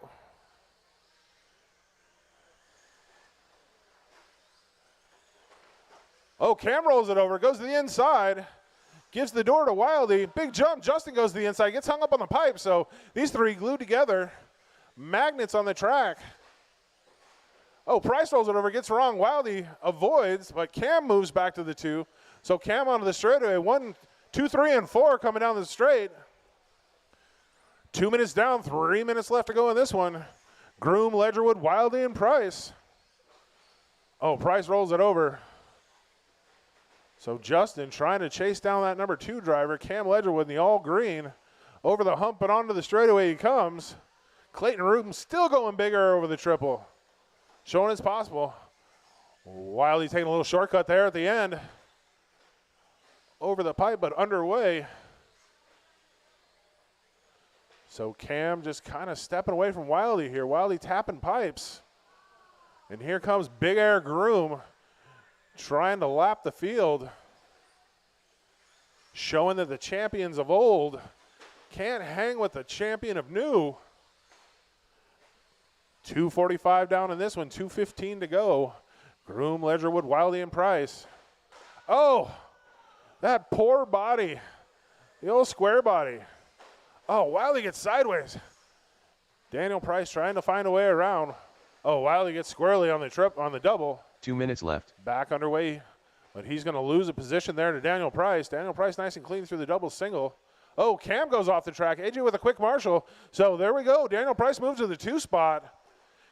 Oh, Cam rolls it over, goes to the inside, gives the door to Wildy. Big jump. Justin goes to the inside, gets hung up on the pipe. So these 3 glued together. Magnets on the track. Oh, Price rolls it over, gets wrong. Wildy avoids, but Cam moves back to the 2. So Cam onto the straightaway. 1, 2, 3, and 4 coming down the straight. 2 minutes down, 3 minutes left to go in this one. Groom, Ledgerwood, Wildy, and Price. Oh, Price rolls it over. So Justin trying to chase down that number 2 driver, Cam Ledgerwood in the all green. Over the hump and onto the straightaway he comes. Clayton Rubin still going bigger over the triple. Showing it's possible. Wiley taking a little shortcut there at the end. Over the pipe, but underway. So Cam just kind of stepping away from Wiley here. Wiley tapping pipes. And here comes Big Air Groom trying to lap the field. Showing that the champions of old can't hang with the champion of new. 2:45 down in this one, 2:15 to go. Groom, Ledgerwood, Wildy, and Price. Oh, that poor body. The old square body. Oh, Wildy gets sideways. Daniel Price trying to find a way around. Oh, Wildy gets squarely on the double. 2 minutes left. Back underway, but he's going to lose a position there to Daniel Price. Daniel Price nice and clean through the double single. Oh, Cam goes off the track. AJ with a quick marshal. So there we go. Daniel Price moves to the 2 spot.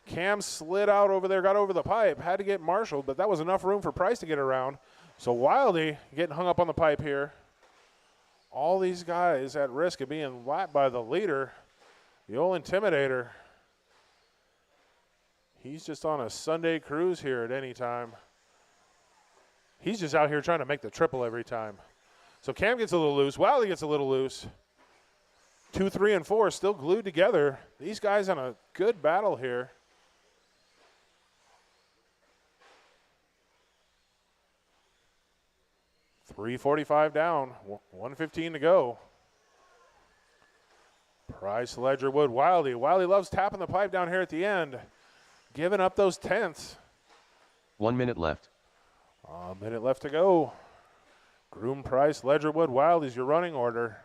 Cam slid out over there, got over the pipe, had to get marshaled, but that was enough room for Price to get around. So Wildy getting hung up on the pipe here. All these guys at risk of being lapped by the leader, the old Intimidator. He's just on a Sunday cruise here at any time. He's just out here trying to make the triple every time. So Cam gets a little loose. Wildy gets a little loose. 2, 3, and 4 still glued together. These guys in a good battle here. .345 down, 1:15 to go. Price, Ledgerwood, Wildy. Wildy loves tapping the pipe down here at the end. Giving up those tenths. 1 minute left. A minute left to go. Groom, Price, Ledgerwood, Wildy's your running order.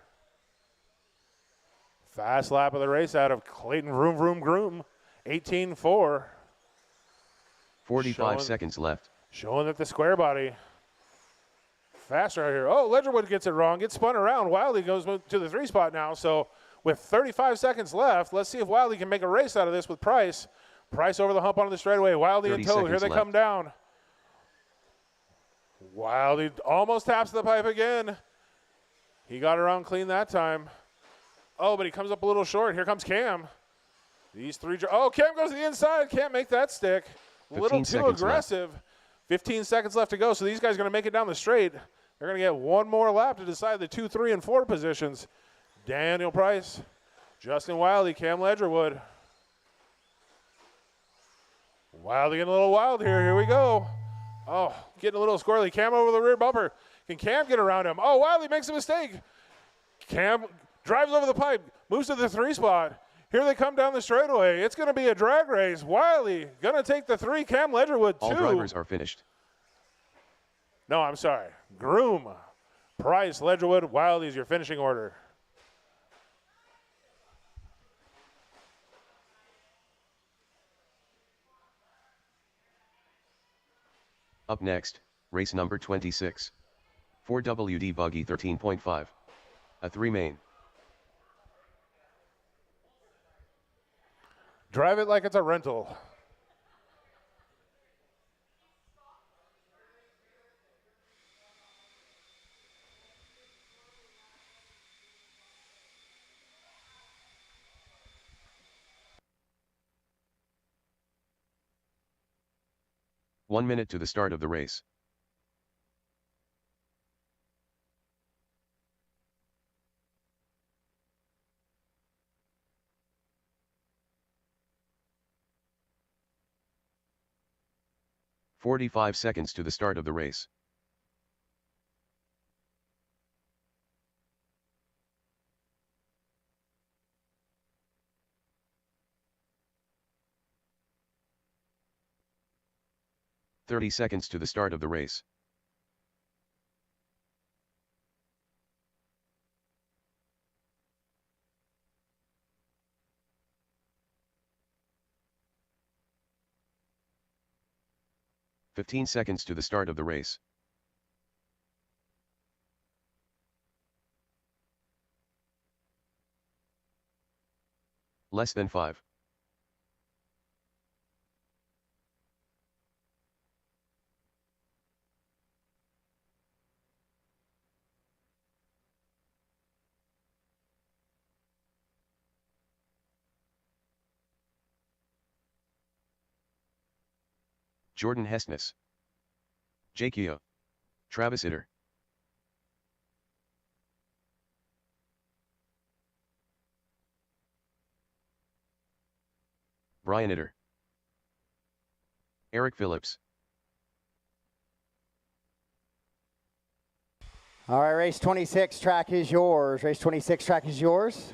Fast lap of the race out of Clayton Groom. 18-4. 45 seconds left. Showing that the square body faster right here. Oh, Ledgerwood gets it wrong. Gets spun around. Wildy goes to the 3 spot now. So with 35 seconds left, let's see if Wildy can make a race out of this with Price. Price over the hump onto the straightaway. Wildy in tow. Here they come down. Wildy almost taps the pipe again. He got around clean that time. Oh, but he comes up a little short. Here comes Cam. These 3. Oh, Cam goes to the inside. Can't make that stick. A little too aggressive. 15 seconds left to go. So these guys are going to make it down the straight. They're going to get one more lap to decide the 2, 3, and 4 positions. Daniel Price, Justin Wildy, Cam Ledgerwood. Wildy getting a little wild here. Here we go. Oh, getting a little squirrely. Cam over the rear bumper. Can Cam get around him? Oh, Wildy makes a mistake. Cam drives over the pipe, moves to the 3 spot. Here they come down the straightaway. It's going to be a drag race. Wildy going to take the 3. Cam Ledgerwood, 2. All drivers are finished. No, I'm sorry. Groom, Price, Ledgerwood, Wildy is your finishing order. Up next, race number 26. 4WD buggy 13.5. A 3 main. Drive it like it's a rental. One minute to the start of the race. "45 seconds to the start of the race. "30 seconds to the start of the race. "15 seconds to the start of the race. Less than 5. Jordan Hestness. Jake Eo. Travis Itter. Brian Itter. Eric Phillips. All right, race 26 track is yours. Race 26 track is yours.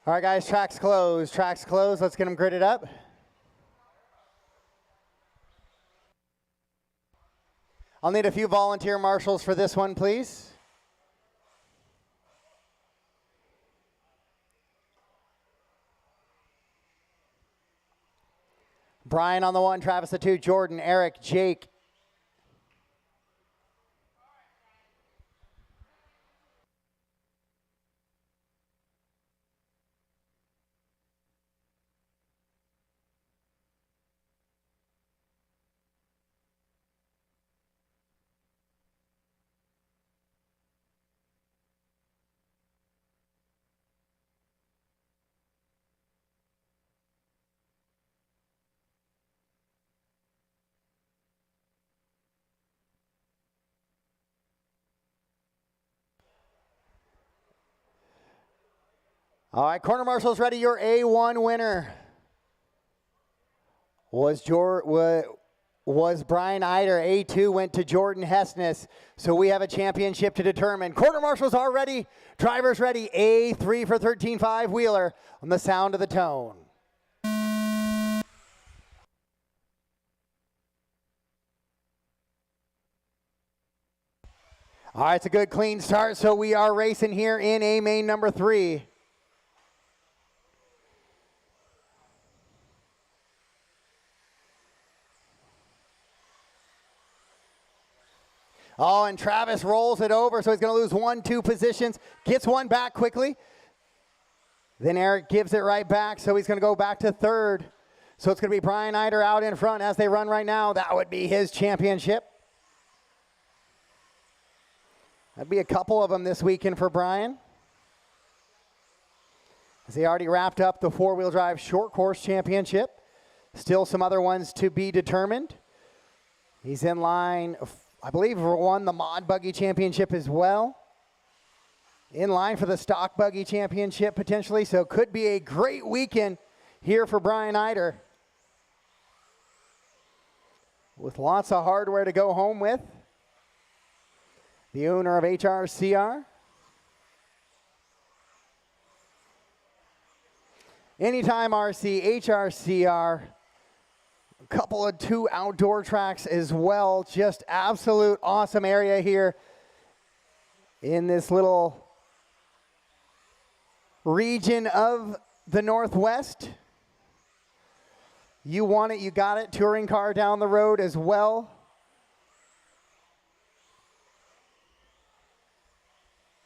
All right, guys, track's closed. Track's closed. Let's get them gridded up. I'll need a few volunteer marshals for this one, please. Brian on the 1, Travis the 2, Jordan, Eric, Jake. All right, corner marshals ready. Your A1 winner was Brian Eider. A2 went to Jordan Hestness. So we have a championship to determine. Corner marshals are ready. Drivers ready. A3 for 13.5 Wheeler on the sound of the tone. All right, it's a good clean start. So we are racing here in A main number 3. Oh, and Travis rolls it over, so he's going to lose 1, 2 positions. Gets one back quickly. Then Eric gives it right back, so he's going to go back to 3rd. So it's going to be Brian Eider out in front as they run right now. That would be his championship. That'd be a couple of them this weekend for Brian, as he already wrapped up the 4-wheel drive short course championship. Still some other ones to be determined. He's in line, I believe, won the Mod Buggy Championship as well. In line for the Stock Buggy Championship potentially, so could be a great weekend here for Brian Eider, with lots of hardware to go home with. The owner of HRCR. Anytime RC, HRCR. A couple of 2 outdoor tracks as well. Just absolute awesome area here in this little region of the Northwest. You want it, you got it. Touring car down the road as well.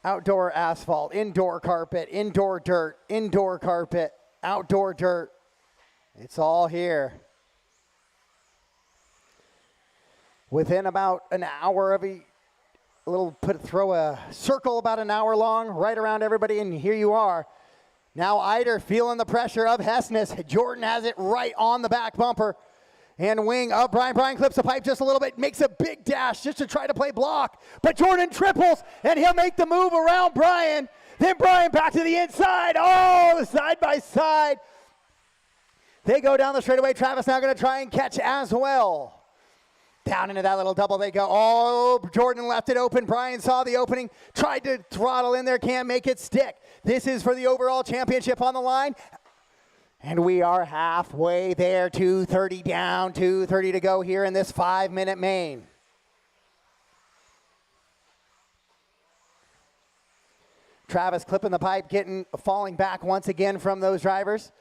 Outdoor asphalt, indoor carpet, indoor dirt, indoor carpet, outdoor dirt. It's all here. Within about an hour of throw a circle about an hour long right around everybody, and here you are. Now Eider feeling the pressure of Hessness. Jordan has it right on the back bumper. And wing of Brian. Brian clips the pipe just a little bit, makes a big dash just to try to play block. But Jordan triples, and he'll make the move around Brian. Then Brian back to the inside. Oh, side by side. They go down the straightaway. Travis now going to try and catch as well. Down into that little double they go. Oh, Jordan left it open. Brian saw the opening, tried to throttle in there, can't make it stick. This is for the overall championship on the line. And we are halfway there, 2:30 down, 2:30 to go here in this 5-minute main. Travis clipping the pipe, falling back once again from those drivers.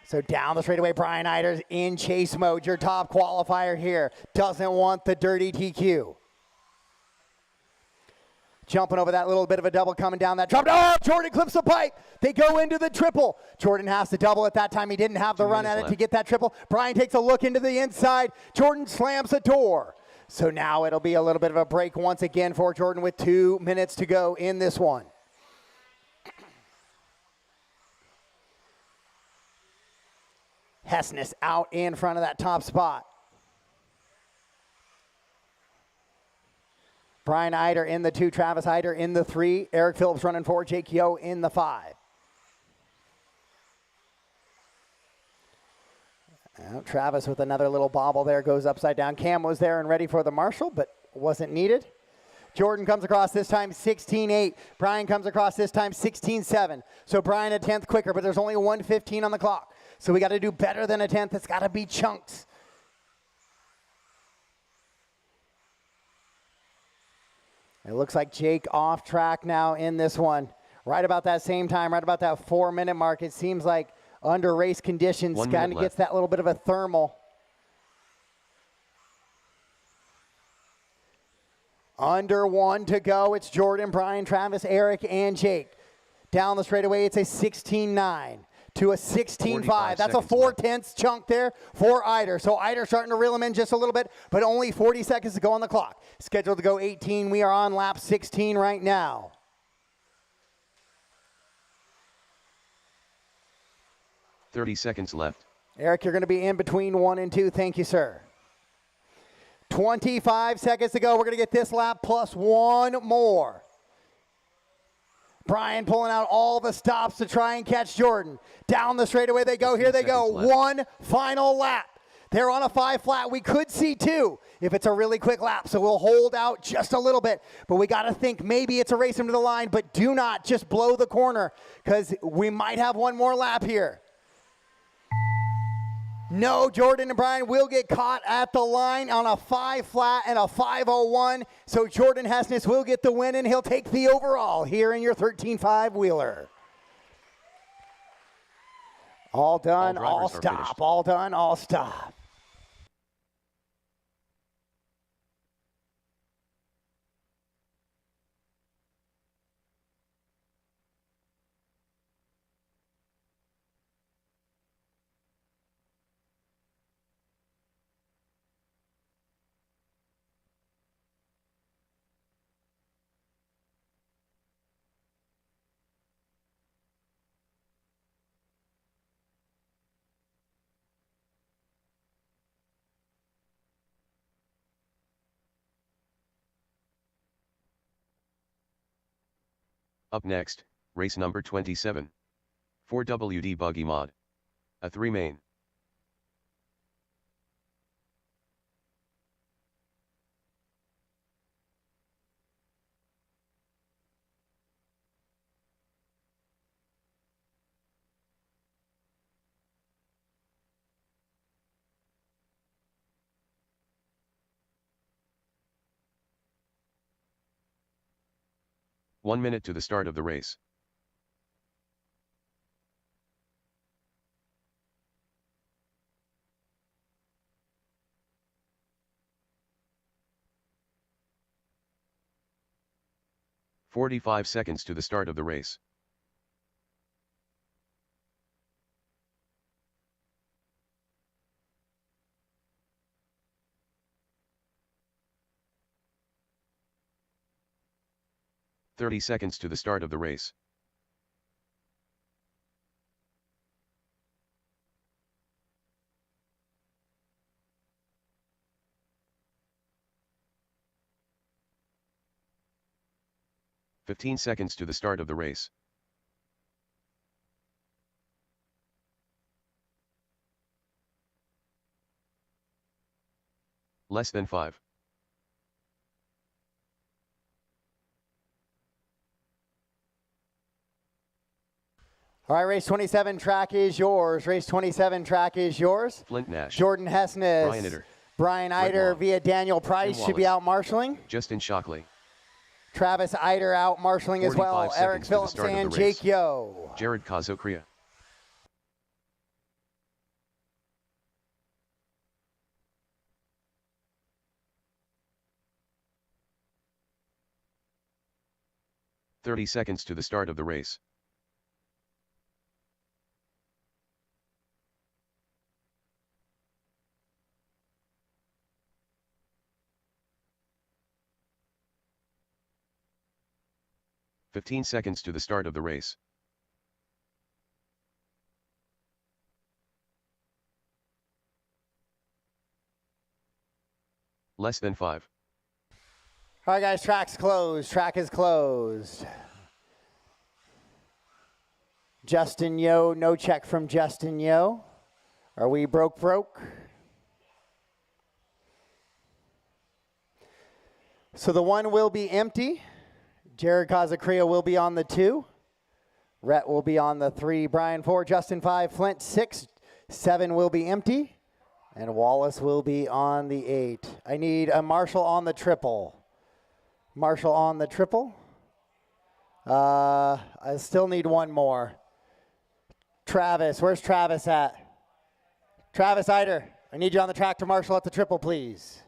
So down the straightaway, Brian Eider's in chase mode, your top qualifier here. Doesn't want the dirty TQ. Jumping over that little bit of a double coming down that drop. Oh, Jordan clips the pipe. They go into the triple. Jordan has to double at that time. He didn't have the run at it to get that triple. Brian takes a look into the inside. Jordan slams the door. So now it'll be a little bit of a break once again for Jordan with 2 minutes to go in this one. Hessness out in front of that top spot. Brian Eider in the 2, Travis Eider in the 3, Eric Phillips running 4, Jake Yo in the 5. Now, Travis with another little bobble there, goes upside down. Cam was there and ready for the Marshall, but wasn't needed. Jordan comes across this time 16-8. Brian comes across this time 16-7. So Brian a 10th quicker, but there's only 1:15 on the clock. So we got to do better than a 10th. It's got to be chunks. It looks like Jake off track now in this one. Right about that same time, right about that 4-minute mark. It seems like under race conditions, kind of gets that little bit of a thermal. Under 1 to go. It's Jordan, Brian, Travis, Eric, and Jake. Down the straightaway, it's a 16-9 to a 16-5. That's a 4/10 chunk there for Eider. So Eider starting to reel him in just a little bit, but only 40 seconds to go on the clock. Scheduled to go 18. We are on lap 16 right now. "30 seconds left." Eric, you're going to be in between 1 and 2. Thank you, sir. 25 seconds to go. We're going to get this lap plus 1 more. Brian pulling out all the stops to try and catch Jordan. Down the straightaway they go. Here they go. Left. 1 final lap. They're on a 5 flat. We could see 2 if it's a really quick lap. So we'll hold out just a little bit. But we got to think maybe it's a race him to the line. But do not just blow the corner because we might have 1 more lap here. No, Jordan and Brian will get caught at the line on a 5 flat and a 5:01. So Jordan Hessness will get the win, and he'll take the overall here in your 13.5 wheeler. All done, all stop. All done, all stop. Up next, race number 27. 4WD buggy mod. A 3 main. One minute to the start of the race. – 45 seconds to the start of the race. – 30 seconds to the start of the race. 15 seconds to the start of the race. Less than 5. All right, race 27 track is yours. Race 27 track is yours. Flint Nash. Jordan Hessness. Brian Eider via Daniel Price should be out marshaling. Justin Shockley. Travis Eider out marshaling as well. Eric Phillips and Jake Yo. Jared Kazokria. "30 seconds to the start of the race. "15 seconds to the start of the race. Less than 5. All right, guys, track's closed. Track is closed. Justin Yo, no check from Justin Yo. Are we broke? So the 1 will be empty. Jared Kazakria will be on the 2. Rhett will be on the 3. Brian 4, Justin 5, Flint 6. 7 will be empty. And Wallace will be on the 8. I need a Marshall on the triple. Marshall on the triple. I still need one more. Travis, where's Travis at? Travis Eider, I need you on the track to Marshall at the triple, please.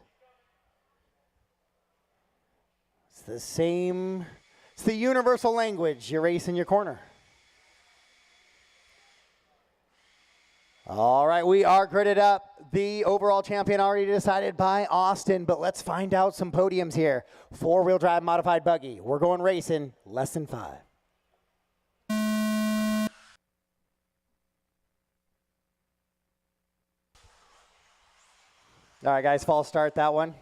It's the same, it's the universal language. You race in your corner. All right, we are gridded up. The overall champion already decided by Austin, but let's find out some podiums here. 4-wheel drive modified buggy. We're going racing, less than 5. All right, guys, false start that one.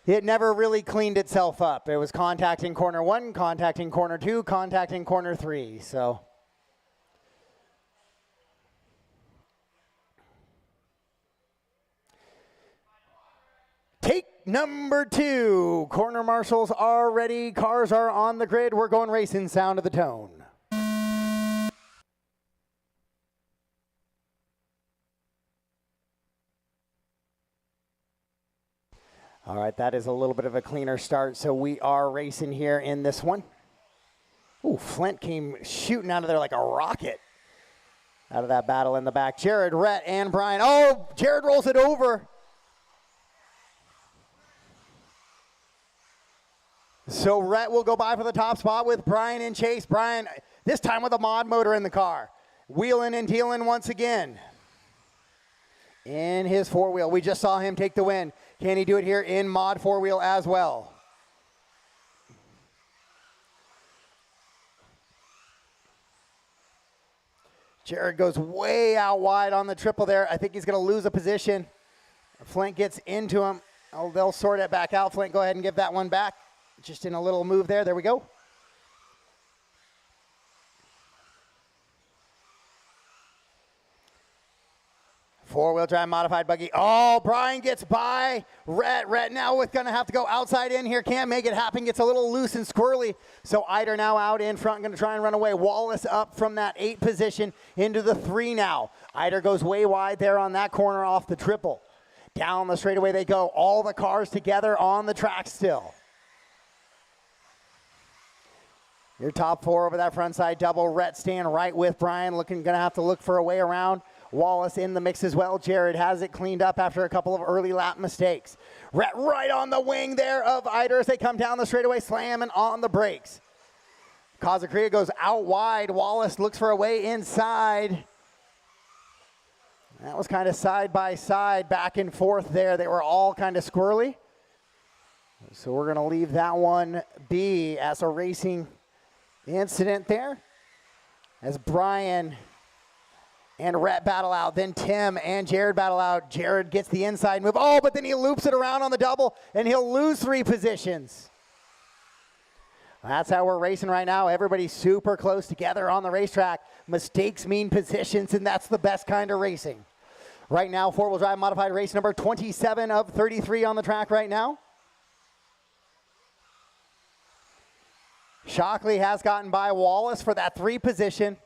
It never really cleaned itself up. It was contacting corner 1, contacting corner 2, contacting corner 3. So take number 2. Corner marshals are ready. Cars are on the grid. We're going racing. Sound of the tone. All right, that is a little bit of a cleaner start, so we are racing here in this one. Ooh, Flint came shooting out of there like a rocket out of that battle in the back. Jared, Rhett, and Brian. Oh, Jared rolls it over. So Rhett will go by for the top spot with Brian in chase. Brian, this time with a mod motor in the car. Wheeling and dealing once again. In his 4-wheel. We just saw him take the win. Can he do it here in mod 4-wheel as well? Jared goes way out wide on the triple there. I think he's going to lose a position. Flint gets into him. Oh, they'll sort it back out. Flint, go ahead and give that one back. Just in a little move there. There we go. Four-wheel drive modified buggy. Oh, Brian gets by. Rhett now with going to have to go outside in here. Can't make it happen. Gets a little loose and squirrely. So Eider now out in front, going to try and run away. Wallace up from that 8 position into the 3 now. Eider goes way wide there on that corner off the triple. Down the straightaway they go. All the cars together on the track still. Your top 4 over that front side double. Rhett staying right with Brian. Going to have to look for a way around. Wallace in the mix as well. Jared has it cleaned up after a couple of early lap mistakes. Rhett right on the wing there of Eider as they come down the straightaway, slamming on the brakes. Kazakria goes out wide. Wallace looks for a way inside. That was kind of side by side, back and forth there. They were all kind of squirrely. So we're going to leave that one be as a racing incident there. As Brian and Rhett battle out. Then Tim and Jared battle out. Jared gets the inside move. Oh, but then he loops it around on the double, and he'll lose 3 positions. That's how we're racing right now. Everybody's super close together on the racetrack. Mistakes mean positions, and that's the best kind of racing. Right now, four-wheel drive modified race number 27 of 33 on the track right now. Shockley has gotten by Wallace for that 3 position.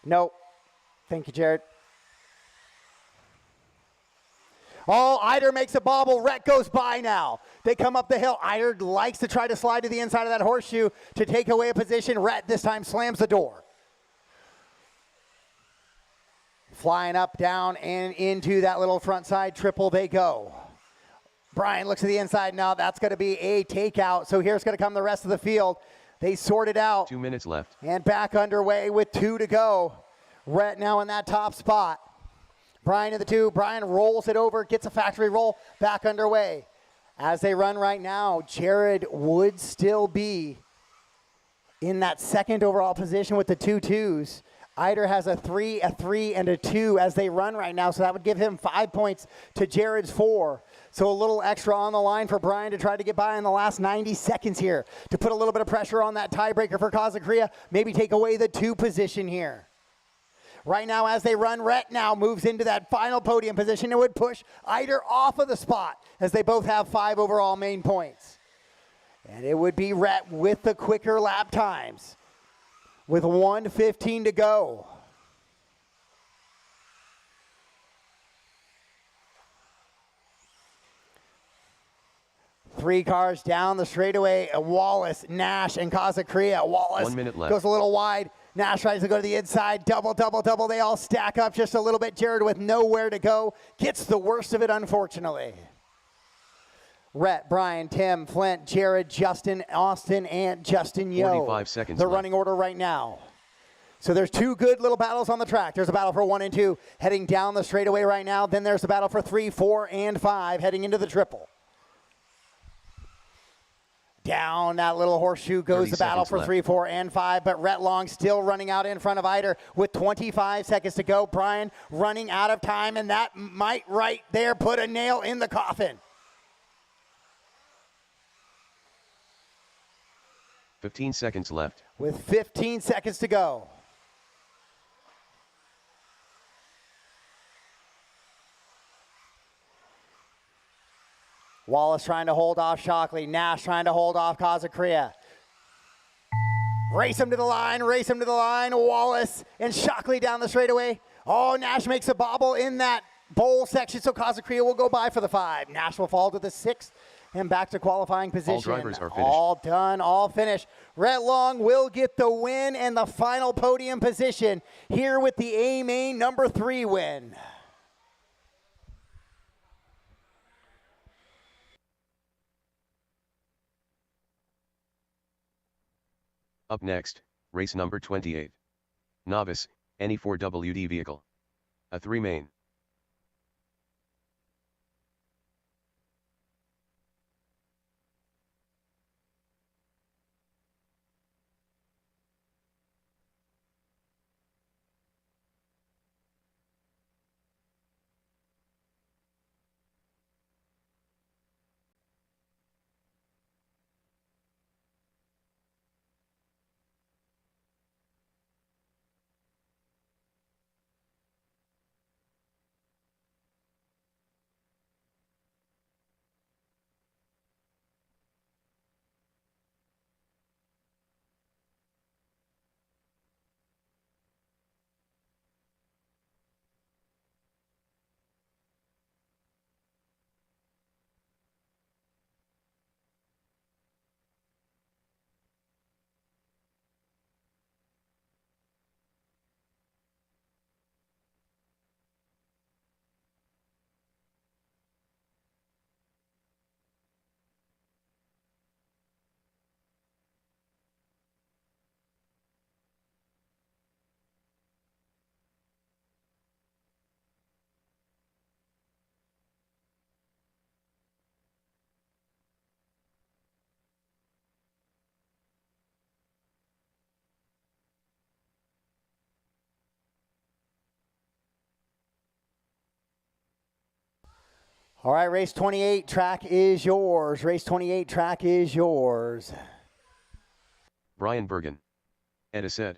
Nope. Thank you, Jared. Oh, Eider makes a bobble. Rhett goes by now. They come up the hill. Eider likes to try to slide to the inside of that horseshoe to take away a position. Rhett this time slams the door. Flying up, down, and into that little front side triple they go. Brian looks to the inside now. That's going to be a takeout. So here's going to come the rest of the field. They sort it out. 2 minutes left. And back underway with 2 to go. Rhett now in that top spot. Brian in the 2. Brian rolls it over, gets a factory roll, back underway. As they run right now, Jared would still be in that second overall position with the 2 2s. Eider has a 3, a 3, and a 2 as they run right now, so that would give him 5 points to Jared's 4. So a little extra on the line for Brian to try to get by in the last 90 seconds here to put a little bit of pressure on that tiebreaker for Kazakria, maybe take away the 2 position here. Right now as they run, Rhett now moves into that final podium position and would push Eider off of the spot as they both have 5 overall main points. And it would be Rhett with the quicker lap times with 1:15 to go. Three cars down the straightaway. Wallace, Nash, and Kazakria. Wallace 1 minute left. goes a little wide. Nash tries to go to the inside. Double, double, double. They all stack up just a little bit. Jared with nowhere to go gets the worst of it, unfortunately. Rhett, Brian, Tim, Flint, Jared, Justin, Austin, and Justin Yo. 45 seconds the left. running order right now. So there's 2 good little battles on the track. There's a battle for 1 and 2 heading down the straightaway right now. Then there's a battle for 3, 4, and 5 heading into the triple. Down that little horseshoe goes the battle for 3, 4, and 5, but Rhett Long still running out in front of Eider with 25 seconds to go. Brian running out of time, and that might right there put a nail in the coffin. 15 seconds left. With 15 seconds to go. Wallace trying to hold off Shockley. Nash trying to hold off Kazakria. Race him to the line, race him to the line. Wallace and Shockley down the straightaway. Oh, Nash makes a bobble in that bowl section, so Kazakria will go by for the 5. Nash will fall to the 6th and back to qualifying position. All drivers are finished. All done, all finished. Rhett Long will get the win and the final podium position here with the A-Main number 3 win. Up next, race number 28. Novice, any 4WD vehicle. A 3 main. All right, race 28, track is yours. Race 28, track is yours. Brian Bergen. Ed Ased.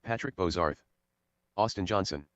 Patrick Bozarth. Austin Johnson.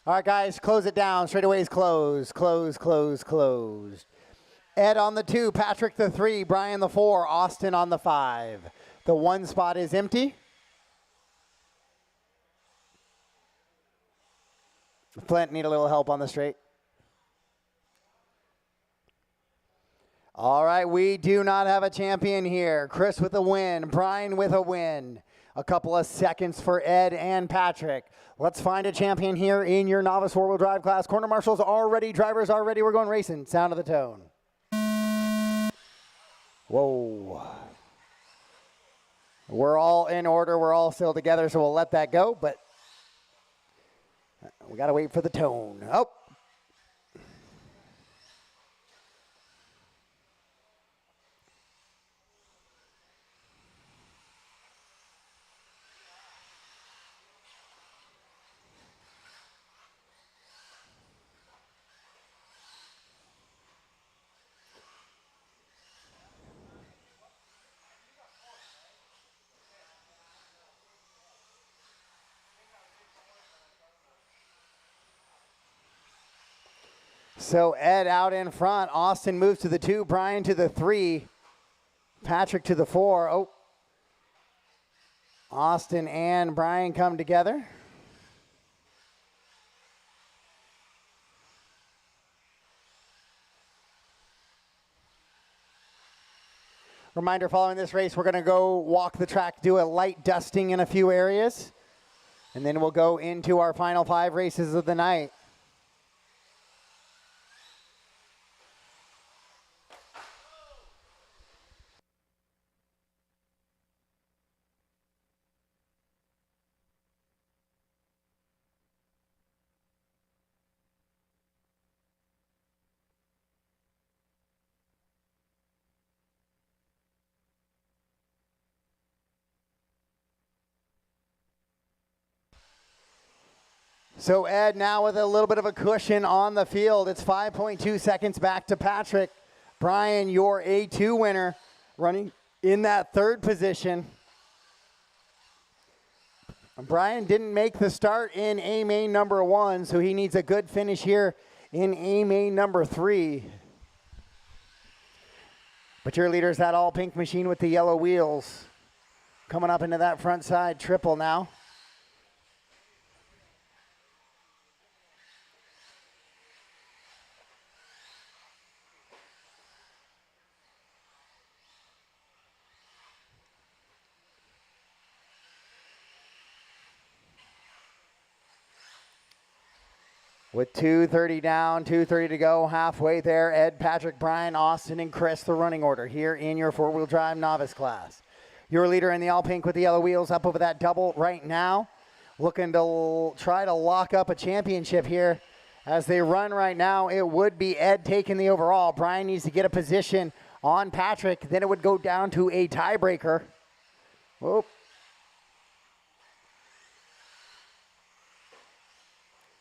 All right, guys, close it down. Straightaways closed. Closed. Ed on the 2, Patrick the 3, Brian the 4, Austin on the 5. The 1 spot is empty. Flint need a little help on the straight. All right, we do not have a champion here. Chris with a win, Brian with a win. A couple of seconds for Ed and Patrick. Let's find a champion here in your novice four-wheel drive class. Corner marshals are ready, drivers are ready. We're going racing. Sound of the tone. Whoa. We're all in order. We're all still together, so we'll let that go, but we got to wait for the tone. Oh. So Ed out in front. Austin moves to the 2. Brian to the 3. Patrick to the 4. Oh. Austin and Brian come together. Reminder, following this race, we're going to go walk the track, do a light dusting in a few areas, and then we'll go into our final 5 races of the night. So Ed now with a little bit of a cushion on the field. It's 5.2 seconds back to Patrick. Brian, your A2 winner, running in that 3rd position. Brian didn't make the start in A main number 1, so he needs a good finish here in A main number 3. But your leader's that all pink machine with the yellow wheels. Coming up into that front side triple now. With 2:30 down, 2:30 to go, halfway there, Ed, Patrick, Brian, Austin, and Chris, the running order here in your four-wheel drive novice class. Your leader in the all pink with the yellow wheels up over that double right now, looking to try to lock up a championship here. As they run right now, it would be Ed taking the overall. Brian needs to get a position on Patrick. Then it would go down to a tiebreaker. Whoop.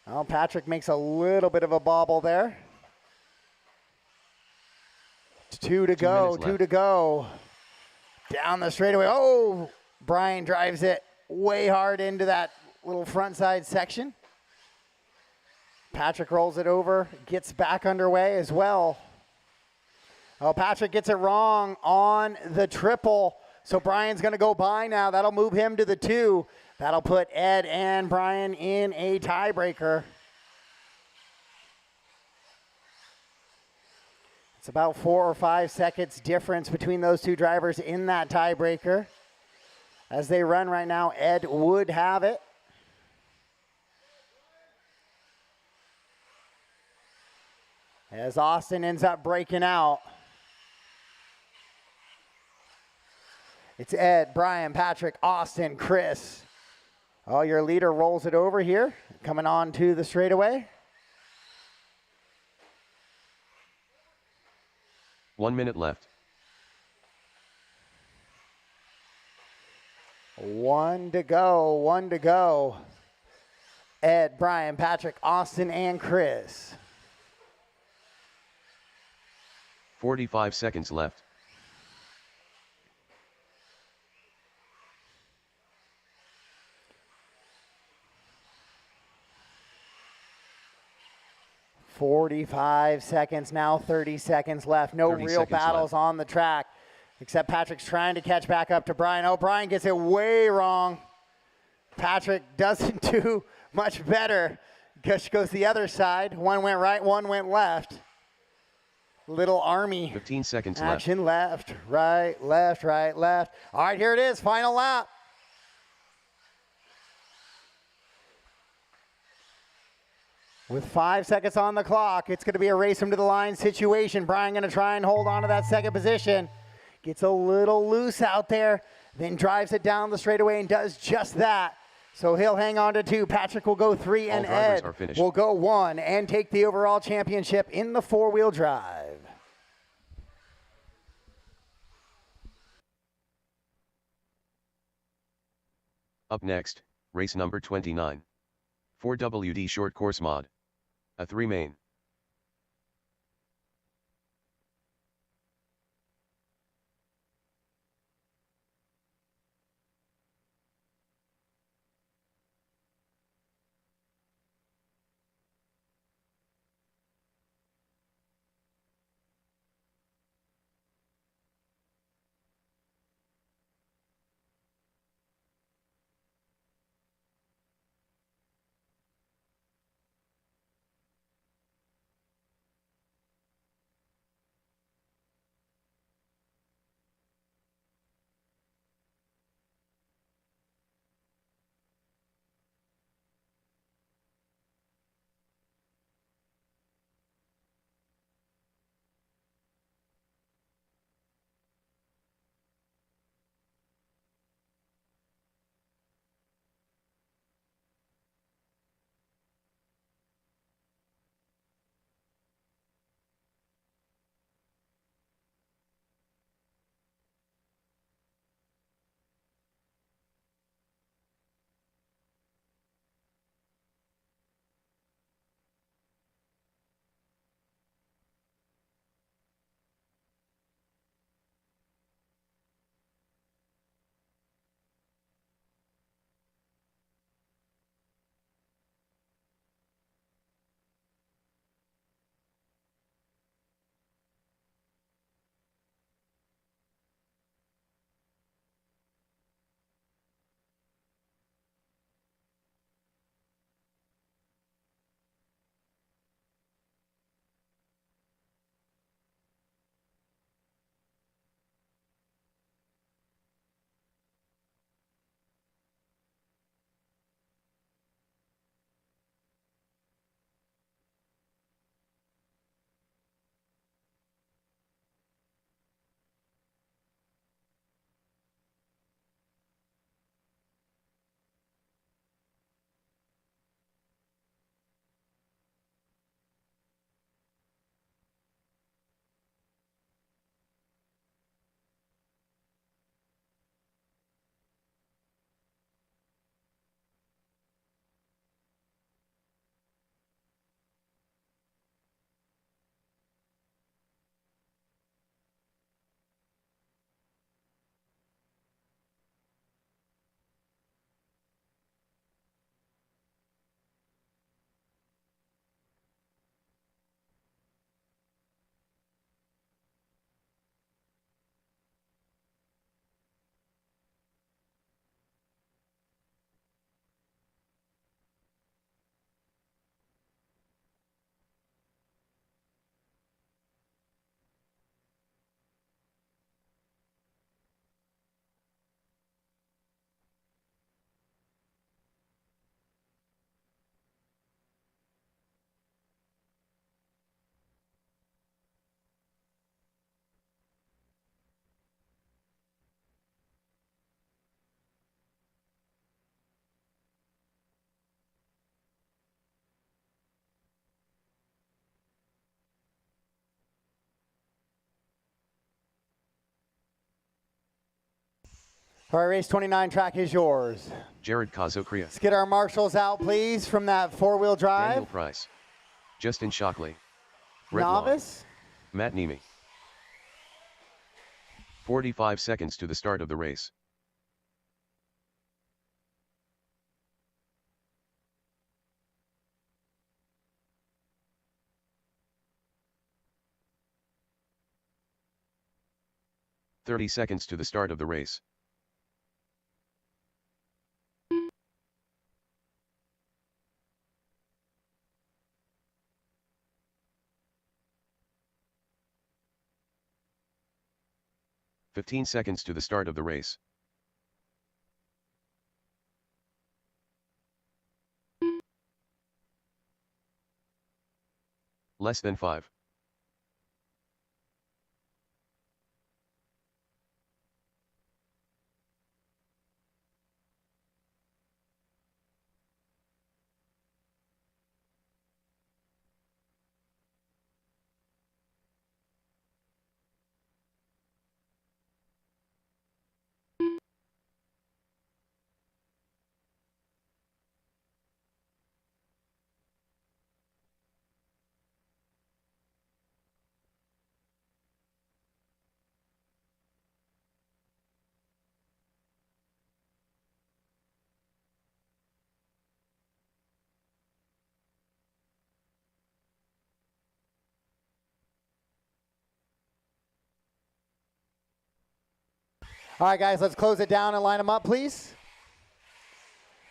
Well, Patrick makes a little bit of a bobble there. 2 to go, 2 to go. Down the straightaway. Oh, Brian drives it way hard into that little front side section. Patrick rolls it over, gets back underway as well. Oh, Patrick gets it wrong on the triple. So Brian's going to go by now. That'll move him to the 2. That'll put Ed and Brian in a tiebreaker. It's about 4 or 5 seconds difference between those two drivers in that tiebreaker. As they run right now, Ed would have it. As Austin ends up breaking out. It's Ed, Brian, Patrick, Austin, Chris. Oh, your leader rolls it over here, coming on to the straightaway. 1 minute left. 1 to go, 1 to go. Ed, Brian, Patrick, Austin, and Chris. 45 seconds left. "45 seconds now, 30 seconds left. No 30 real seconds battles left. on the track, except Patrick's trying to catch back up to Brian. Oh, Brian gets it way wrong. Patrick doesn't do much better. Just goes the other side. One went right, one went left. Little army 15 seconds left. action. Left, right, left, right, left. All right, here it is, final lap. With 5 seconds on the clock, it's going to be a race him to the line situation. Brian going to try and hold on to that second position. Gets a little loose out there, then drives it down the straightaway and does just that. So he'll hang on to 2. Patrick will go 3, and Ed will go 1 and take the overall championship in the four-wheel drive. Up next, race number 29. 4WD short course mod. A 3 main. All right, race 29 track is yours. Jared Kazokria. Let's get our marshals out, please, from that four-wheel drive. Daniel Price. Justin Shockley. Rhett Long. Novice. Matt Nemi. 45 seconds to the start of the race. "30 seconds to the start of the race. "15 seconds to the start of the race. Less than 5. All right, guys, let's close it down and line them up, please.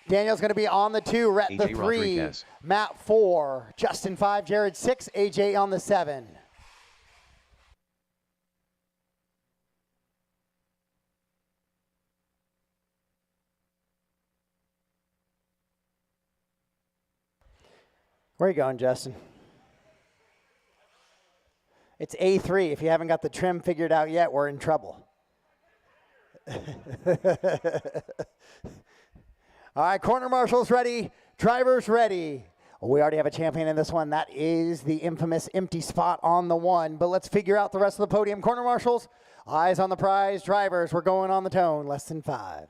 Daniel's going to be on the 2, Rhett the AJ 3, Rodriguez. Matt 4, Justin 5, Jared 6, AJ on the 7. Where are you going, Justin? It's A3. If you haven't got the trim figured out yet, we're in trouble. All right, corner marshals ready, drivers ready. We already have a champion in this one. That is the infamous empty spot on the 1. But let's figure out the rest of the podium. Corner marshals, eyes on the prize. Drivers, we're going on the tone. Less than 5.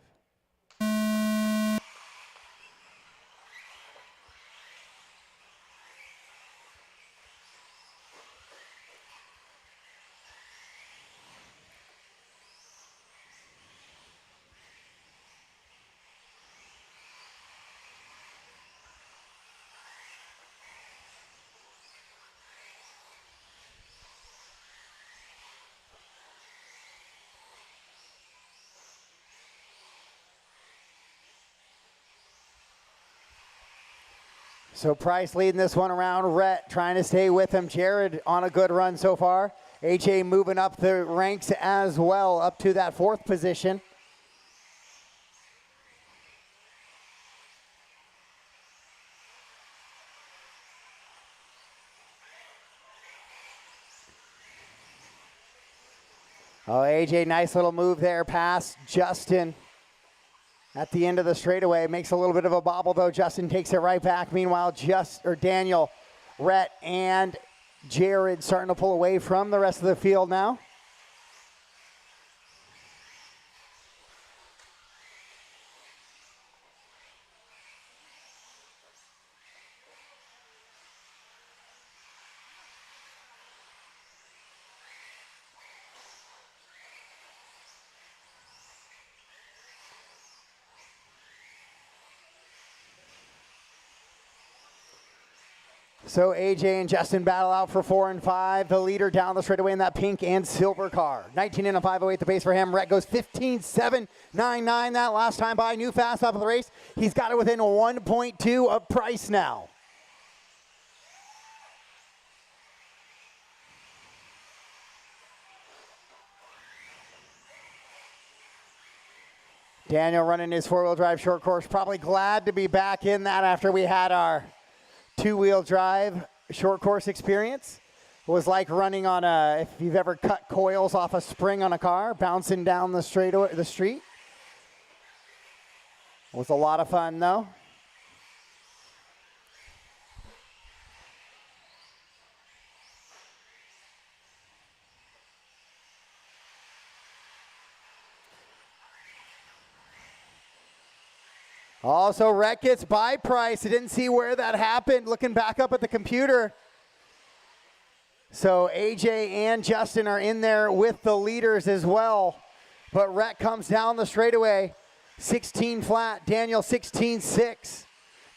So Price leading this one around. Rhett trying to stay with him. Jared on a good run so far. AJ moving up the ranks as well, up to that 4th position. Oh, AJ, nice little move there past Justin. At the end of the straightaway, makes a little bit of a bobble though. Justin takes it right back. Meanwhile, Daniel, Rhett, and Jared starting to pull away from the rest of the field now. So AJ and Justin battle out for 4 and 5. The leader down the straightaway in that pink and silver car. 19 and a 508 the pace for him. Rhett goes 15.799 that last time by. New fast off of the race. He's got it within 1.2 of Price now. Daniel running his 4-wheel drive short course. Probably glad to be back in that after we had our 2-wheel drive short course experience. It was like running on a, if you've ever cut coils off a spring on a car, bouncing down the street. It was a lot of fun though. Also, Rhett gets by Price. I didn't see where that happened. Looking back up at the computer. So AJ and Justin are in there with the leaders as well. But Rhett comes down the straightaway. 16 flat. Daniel 16-6.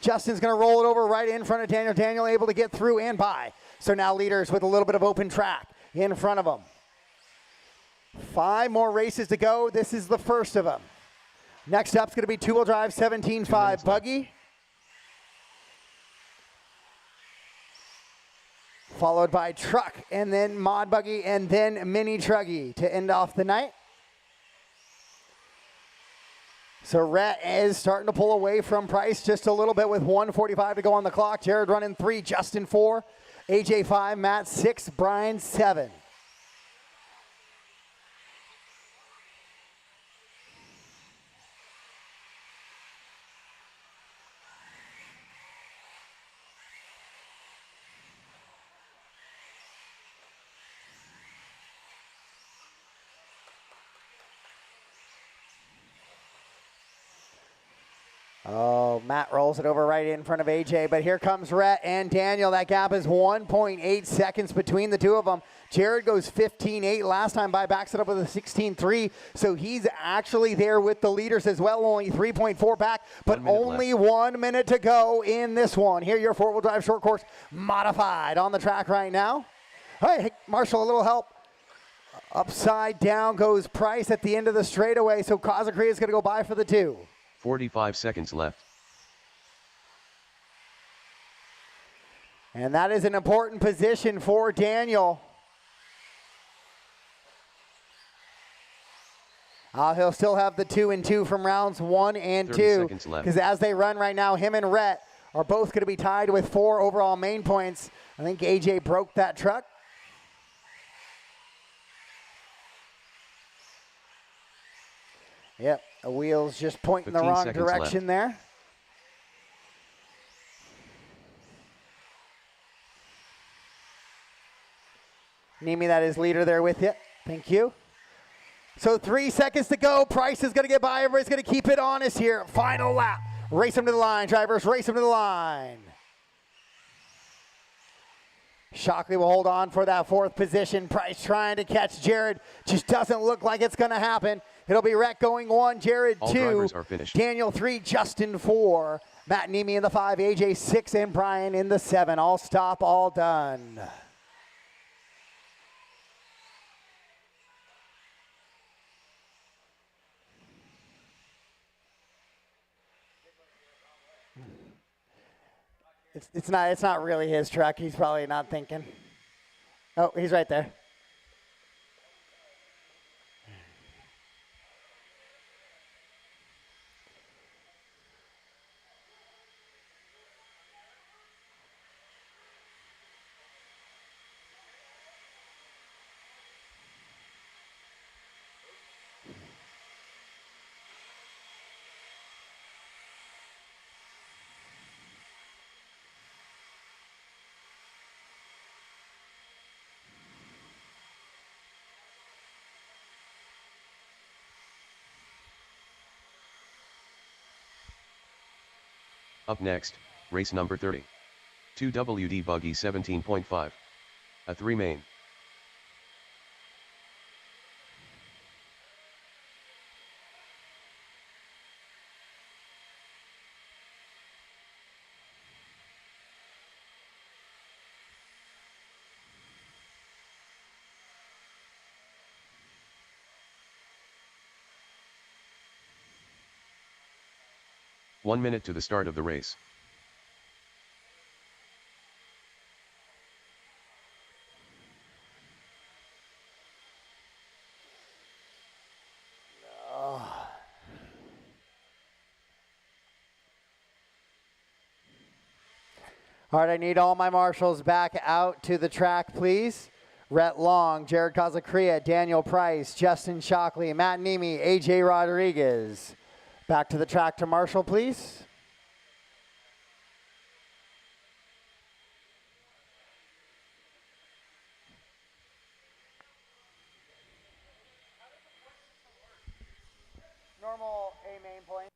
Justin's going to roll it over right in front of Daniel. Daniel able to get through and by. So now leaders with a little bit of open track in front of them. 5 more races to go. This is the first of them. Next up is going to be two-wheel drive 17.5 buggy. Followed by truck and then mod buggy and then mini truggy to end off the night. So Rhett is starting to pull away from Price just a little bit with 1:45 to go on the clock. Jared running 3, Justin 4, AJ 5, Matt 6, Brian 7. Oh, Matt rolls it over right in front of AJ, but here comes Rhett and Daniel. That gap is 1.8 seconds between the two of them. Jared goes 15.8 last time by, backs it up with a 16.3, so he's actually there with the leaders as well, only 3.4 back, but only 1 minute to go in this one. Here, your four-wheel drive short course modified on the track right now. Hey, Marshall, a little help. Upside down goes Price at the end of the straightaway, so Kazakria is going to go by for the 2. 45 seconds left. And that is an important position for Daniel. He'll still have the 2 and 2 from rounds 1 and 2. Because as they run right now, him and Rhett are both going to be tied with 4 overall main points. I think AJ broke that truck. Yep, the wheel's just pointing the wrong direction there. Nimi, that is leader there with you. Thank you. So 3 seconds to go. Price is going to get by. Everybody's going to keep it honest here. Final lap. Race him to the line, drivers. Race him to the line. Shockley will hold on for that 4th position. Price trying to catch Jared. Just doesn't look like it's going to happen. It'll be Rhett going 1, Jared 2, Daniel 3, Justin 4, Matt Nemi in the 5, AJ 6, and Brian in the 7. All stop, all done. It's not really his truck. He's probably not thinking. Oh, he's right there. Up next, race number 30. 2WD buggy 17.5. A 3 main. One minute to the start of the race. All right, I need all my marshals back out to the track, please. Rhett Long, Jared Kazakria, Daniel Price, Justin Shockley, Matt Nemi, AJ Rodriguez. Back to the track to marshal, please. Normal A main point.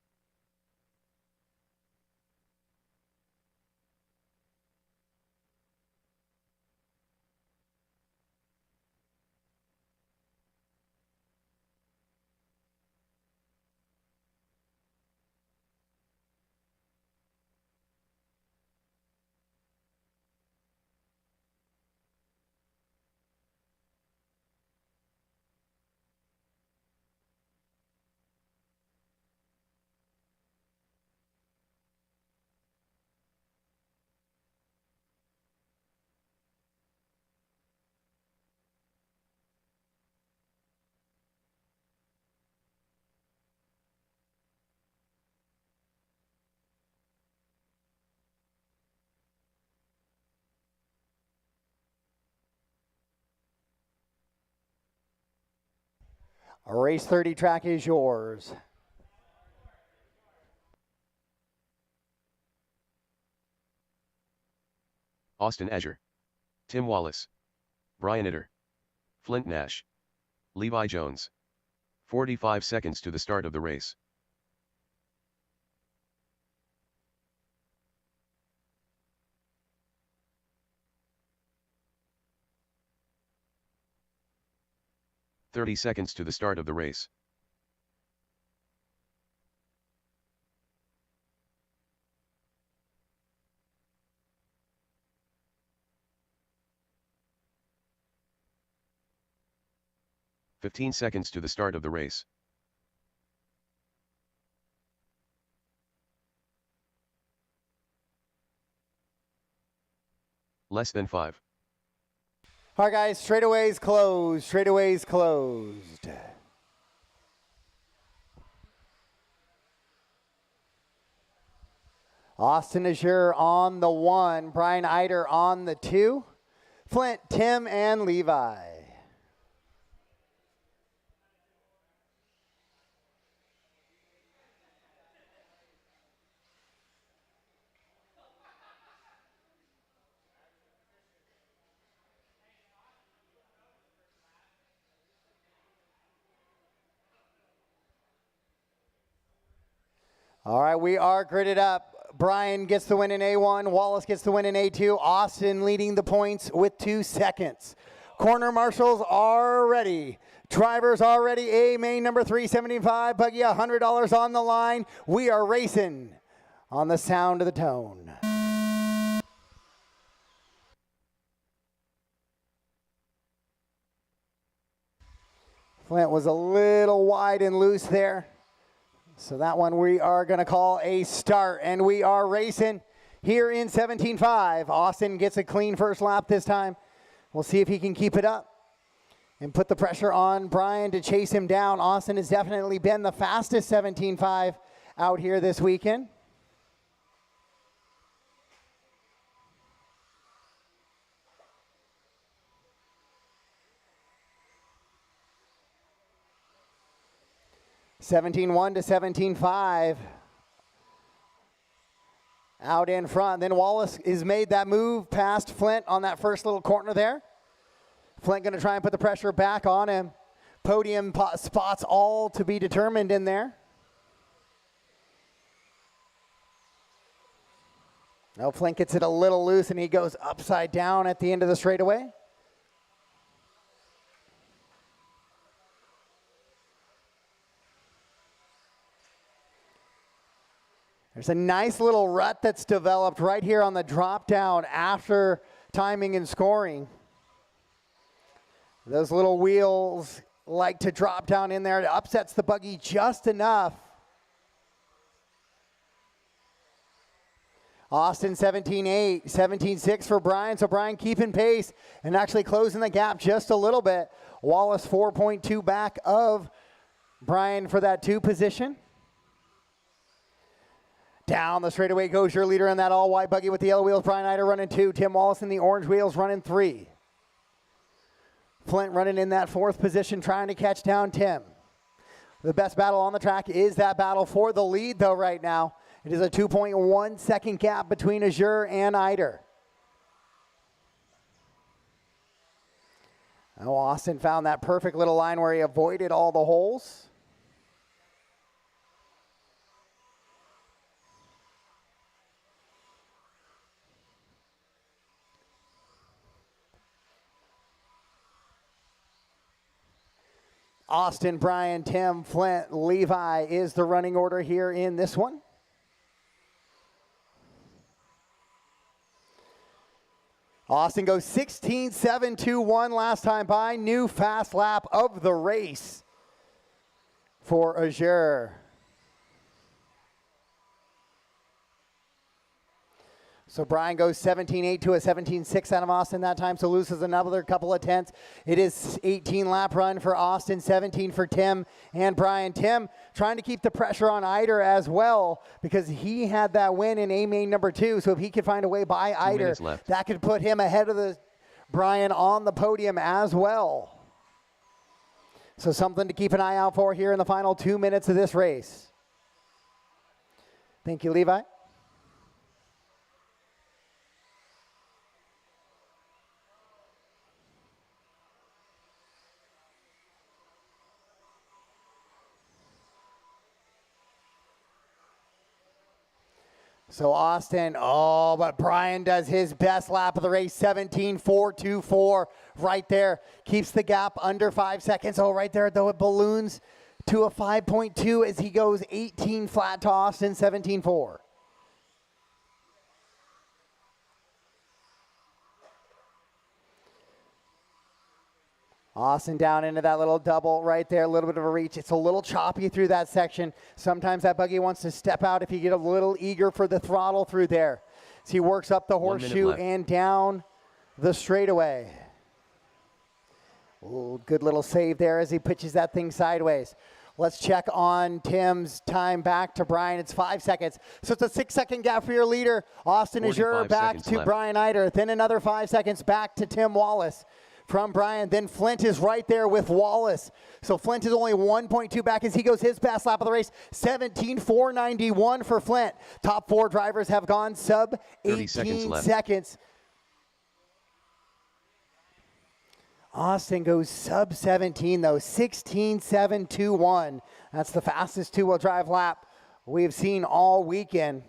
Race 30 track is yours. Austin Azure, Tim Wallace, Brian Itter, Flint Nash, Levi Jones. 45 seconds to the start of the race. "30 seconds to the start of the race. "15 seconds to the start of the race. Less than 5. All right, guys, straightaways closed. Straightaways closed. Austin Azure on the 1. Brian Eider on the 2. Flint, Tim, and Levi. All right, we are gridded up. Brian gets the win in A1. Wallace gets the win in A2. Austin leading the points with 2 seconds. Corner marshals are ready. Drivers are ready. A main number 375. Buggy $100 on the line. We are racing on the sound of the tone. Flint was a little wide and loose there. So that one we are going to call a start, and we are racing here in 17.5. Austin gets a clean first lap this time. We'll see if he can keep it up and put the pressure on Brian to chase him down. Austin has definitely been the fastest 17.5 out here this weekend. (17.1 to 17.5) out in front. Then Wallace has made that move past Flint on that first little corner there. Flint going to try and put the pressure back on him. Podium spots all to be determined in there. Now Flint gets it a little loose and he goes upside down at the end of the straightaway. There's a nice little rut that's developed right here on the drop down after timing and scoring. Those little wheels like to drop down in there. It upsets the buggy just enough. Austin 17.8, 17.6 for Brian. So Brian keeping pace and actually closing the gap just a little bit. Wallace 4.2 back of Brian for that 2 position. Down the straightaway goes your leader in that all-white buggy with the yellow wheels. Brian Eider running 2. Tim Wallace in the orange wheels running 3. Flint running in that 4th position trying to catch down Tim. The best battle on the track is that battle for the lead, though, right now. It is a 2.1 second gap between Azure and Eider. Now Austin found that perfect little line where he avoided all the holes. Austin, Brian, Tim, Flint, Levi is the running order here in this one. Austin goes 16.721 last time by. New fast lap of the race for Azure. So Brian goes 17.8 to a 17.6 out of Austin that time, so loses another couple of tenths. It is 18 lap run for Austin, 17 for Tim and Brian. Tim trying to keep the pressure on Eider as well because he had that win in A main number 2. So if he could find a way by Eider, that could put him ahead of the Brian on the podium as well. So something to keep an eye out for here in the final 2 minutes of this race. Thank you, Levi. So Austin, oh, but Brian does his best lap of the race, 17.424 right there. Keeps the gap under 5 seconds. Oh, right there, though, it balloons to a 5.2 as he goes 18 flat to Austin, 17.4. Austin down into that little double right there, a little bit of a reach. It's a little choppy through that section. Sometimes that buggy wants to step out if you get a little eager for the throttle through there. So he works up the horseshoe and down the straightaway. Ooh, good little save there as he pitches that thing sideways. Let's check on Tim's time back to Brian. It's 5 seconds. So it's a 6-second gap for your leader. Austin Azure back to Brian Eider. Then another 5 seconds back to Tim Wallace. From Brian, then Flint is right there with Wallace. So Flint is only 1.2 back as he goes his best lap of the race, 17.491 for Flint. Top 4 drivers have gone sub 18 seconds. Austin goes sub 17 though, 16.721. That's the fastest two-wheel drive lap we've seen all weekend.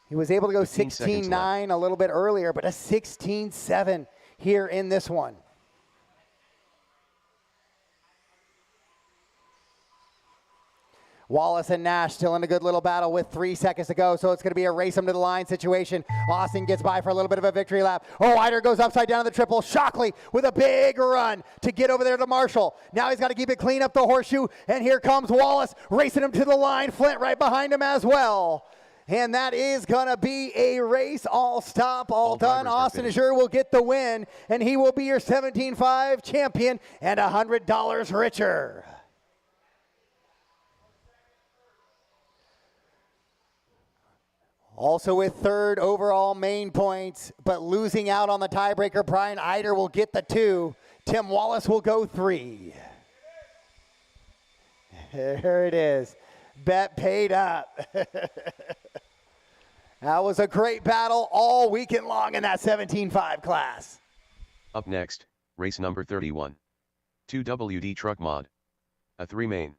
He was able to go 16.9 a little bit earlier, but a 16.7 here in this one. Wallace and Nash still in a good little battle with 3 seconds to go, so it's going to be a race them to the line situation. Austin gets by for a little bit of a victory lap. Oh, Eider goes upside down to the triple. Shockley with a big run to get over there to Marshall. Now he's got to keep it clean up the horseshoe, and here comes Wallace racing him to the line. Flint right behind him as well. And that is going to be a race, all stop, all done. Austin Azure will get the win, and he will be your 17.5 champion and $100 richer. Also with third overall main points, but losing out on the tiebreaker, Brian Eider will get the 2. Tim Wallace will go 3. There it is. Bet paid up. That was a great battle all weekend long in that 17.5 class. Up next, race number 31. 2WD truck mod. A 3 main.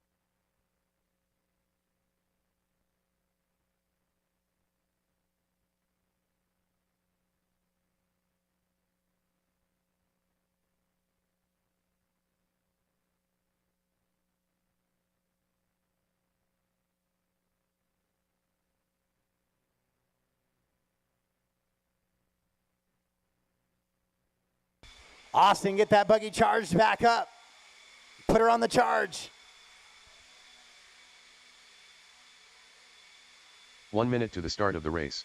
Austin, get that buggy charged back up. Put her on the charge. 1 minute to the start of the race.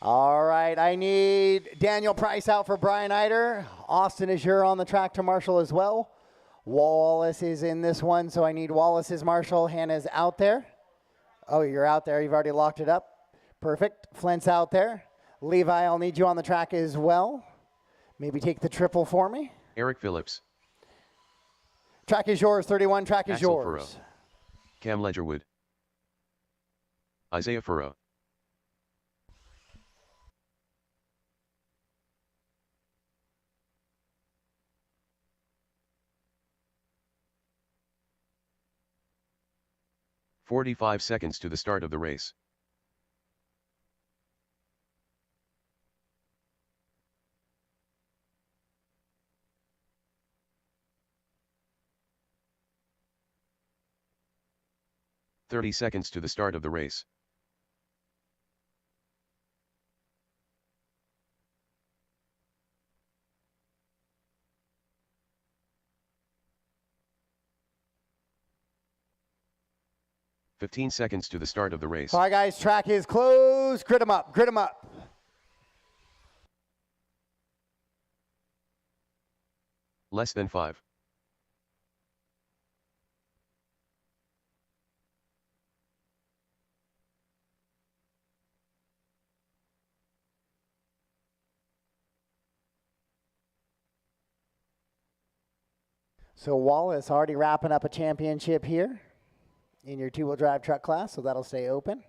All right, I need Daniel Price out for Brian Eider. Austin Azure on the track to Marshall as well. Wallace is in this one, so I need Wallace's Marshall. Hannah's out there. Oh, you're out there. You've already locked it up. Perfect. Flint's out there. Levi, I'll need you on the track as well. Maybe take the triple for me. Eric Phillips. Track is yours, 31. Track is Axel yours. Furrow. Cam Ledgerwood. Isaiah Furrow. 45 seconds to the start of the race. "30 seconds to the start of the race. "15 seconds to the start of the race. All right, guys, track is closed. Grid them up, grid them up. Less than 5. So Wallace already wrapping up a championship here in your two-wheel drive truck class, so that'll stay open.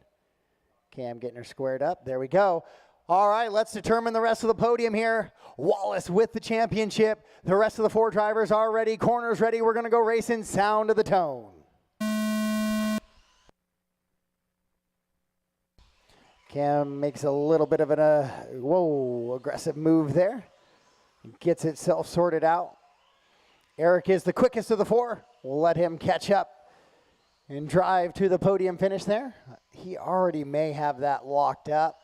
Cam getting her squared up. There we go. All right, let's determine the rest of the podium here. Wallace with the championship. The rest of the 4 drivers are ready. Corners ready. We're going to go racing. Sound of the tone. Cam makes a little bit of an aggressive move there. Gets itself sorted out. Eric is the quickest of the 4. We'll let him catch up and drive to the podium finish there. He already may have that locked up.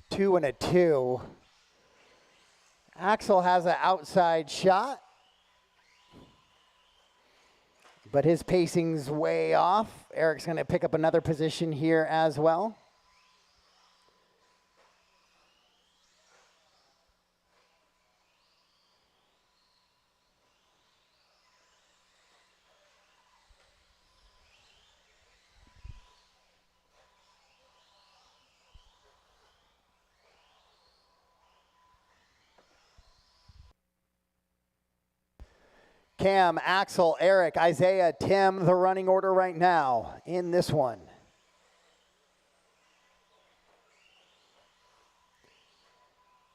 2 and a 2. Axel has an outside shot, but his pacing's way off. Eric's going to pick up another position here as well. Cam, Axel, Eric, Isaiah, Tim, the running order right now in this one.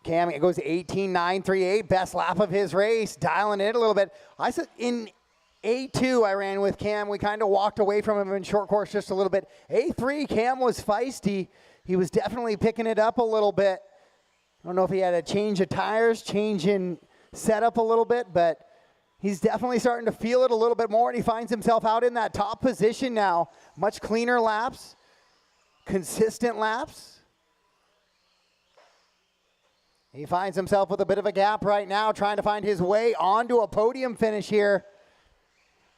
Cam, it goes 18.938, best lap of his race, dialing it a little bit. I said in A2 I ran with Cam. We kind of walked away from him in short course just a little bit. A3, Cam was feisty. He was definitely picking it up a little bit. I don't know if he had a change of tires, change in setup a little bit, but he's definitely starting to feel it a little bit more, and he finds himself out in that top position now. Much cleaner laps, consistent laps. He finds himself with a bit of a gap right now, trying to find his way onto a podium finish here.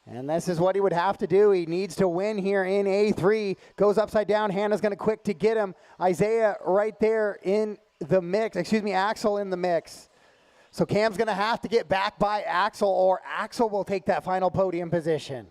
And this is what he would have to do. He needs to win here in A3. Goes upside down. Hannah's going to quick to get him. Isaiah right there in the mix. Axel in the mix. So Cam's going to have to get back by Axel, or Axel will take that final podium position.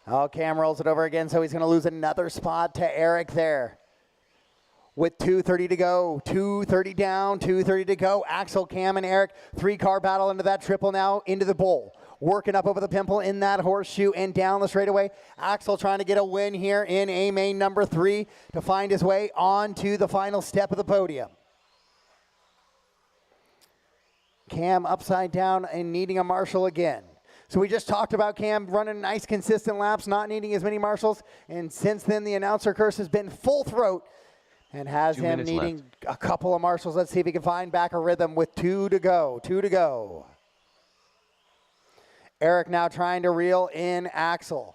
Oh, Cam rolls it over again, so he's going to lose another spot to Eric there. With 2:30 to go, 2:30 down, 2:30 to go. Axel, Cam, and Eric, 3-car battle into that triple now, into the bowl. Working up over the pimple in that horseshoe and down the straightaway. Axel trying to get a win here in A main number 3 to find his way onto the final step of the podium. Cam upside down and needing a marshal again. So we just talked about Cam running nice, consistent laps, not needing as many marshals. And since then, the announcer curse has been full throat and has him needing a couple of marshals. Let's see if he can find back a rhythm with 2 to go. 2 to go. Eric now trying to reel in Axel.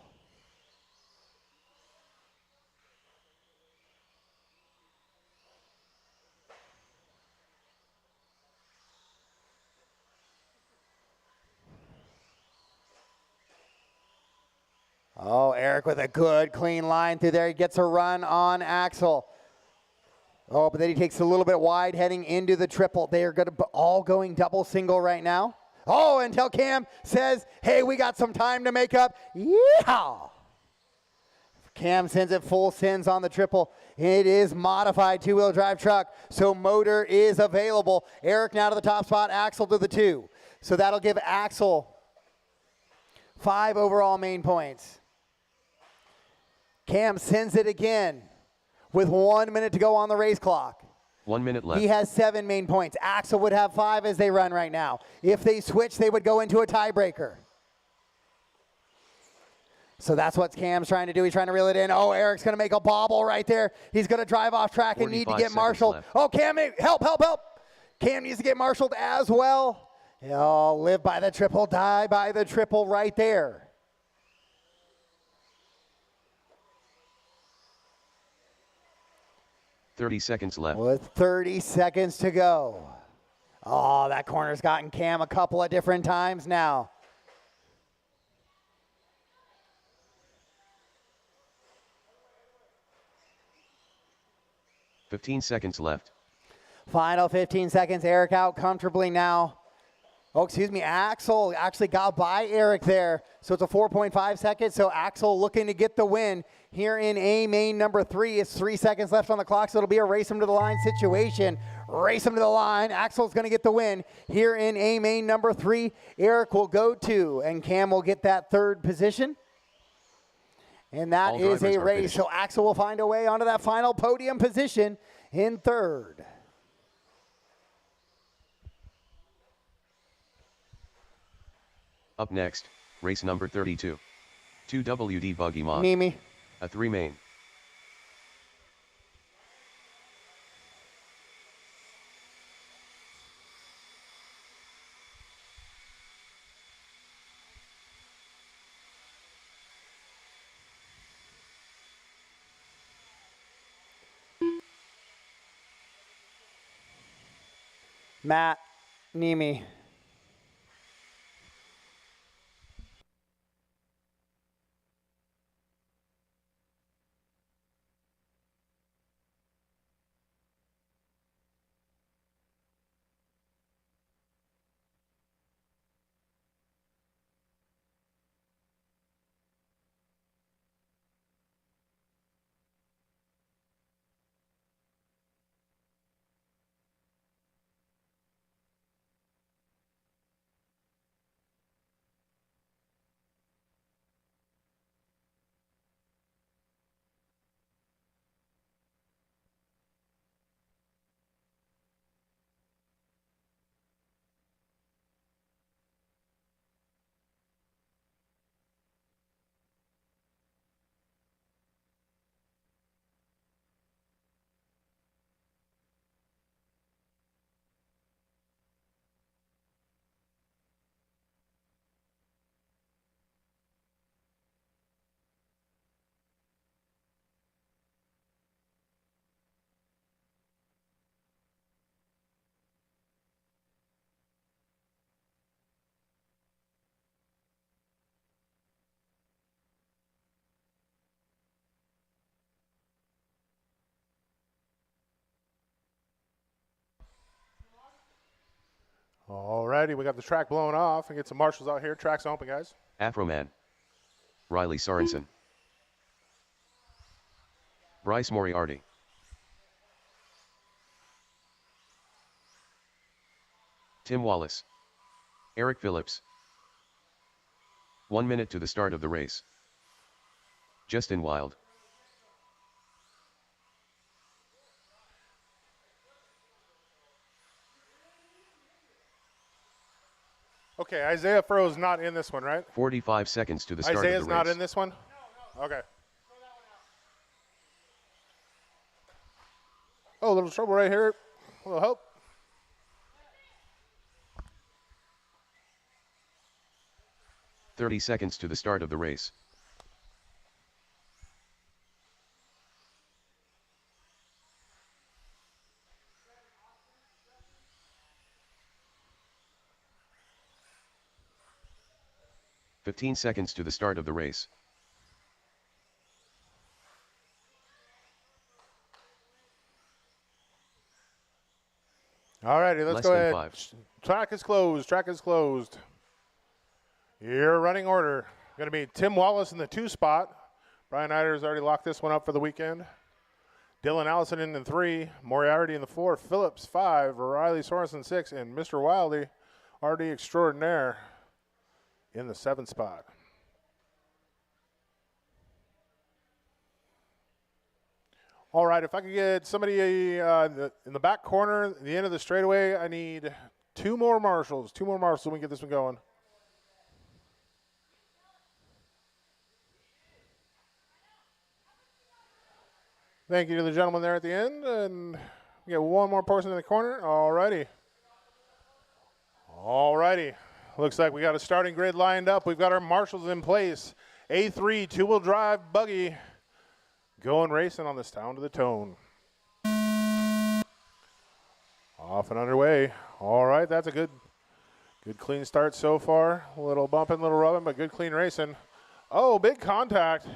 Oh, Eric with a good, clean line through there. He gets a run on Axel. Oh, but then he takes a little bit wide heading into the triple. They are all going double single right now. Oh, until Cam says, hey, we got some time to make up. Yeah! Cam sends it full sends on the triple. It is modified two-wheel drive truck, so motor is available. Eric now to the top spot, Axel to the 2. So that'll give Axel 5 overall main points. Cam sends it again with 1 minute to go on the race clock. 1 minute left. He has 7 main points. Axel would have 5 as they run right now. If they switch, they would go into a tiebreaker. So that's what Cam's trying to do. He's trying to reel it in. Oh, Eric's going to make a bobble right there. He's going to drive off track and need to get marshaled. Left. Oh, Cam, help, help, help. Cam needs to get marshaled as well. He'll live by the triple, die by the triple right there. .30 left. With 30 seconds to go. Oh, that corner's gotten Cam a couple of different times now. 15 seconds left. Final 15 seconds. Eric out comfortably now. Oh, excuse me. Axel actually got by Eric there. So it's a 4.5 seconds. So Axel looking to get the win here in A main number 3. It's 3 seconds left on the clock. So it'll be a race him to the line situation. Race him to the line. Axel's going to get the win here in A main number 3. Eric will go 2 and Cam will get that 3rd position. And that is a race. So Axel will find a way onto that final podium position in 3rd. Up next, race number 32. 2WD buggy mod. Mimi. A 3 main. Matt, Nimi. Alrighty, we got the track blown off and get some marshals out here. Track's open, guys. Afroman. Riley Sorensen. Bryce Moriarty. Tim Wallace. Eric Phillips. 1 minute to the start of the race. Justin Wild. Okay, Isaiah Furrow's not in this one, right? 45 seconds to the start of the race. Isaiah's not in this one? Okay. Oh, a little trouble right here. A little help. .30 seconds to the start of the race. .15 seconds to the start of the race. All righty, let's go ahead. 5. Track is closed. Track is closed. Your running order going to be Tim Wallace in the 2 spot, Brian Eider has already locked this one up for the weekend. Dylan Allison in the 3, Moriarty in the 4, Phillips 5, Riley Sorensen 6, and Mr. Wildy, RD Extraordinaire, in the 7th spot. All right, if I could get somebody in the back corner, the end of the straightaway, I need 2 more marshals. 2 more marshals so we can get this one going. Thank you to the gentleman there at the end. And we get 1 more person in the corner. All righty. All righty. Looks like we got a starting grid lined up. We've got our marshals in place. A3 two-wheel drive buggy going racing on this Town to the Tone. Off and underway. All right, that's a good clean start so far. A little bumping, little rubbing, but good clean racing. Oh, big contact.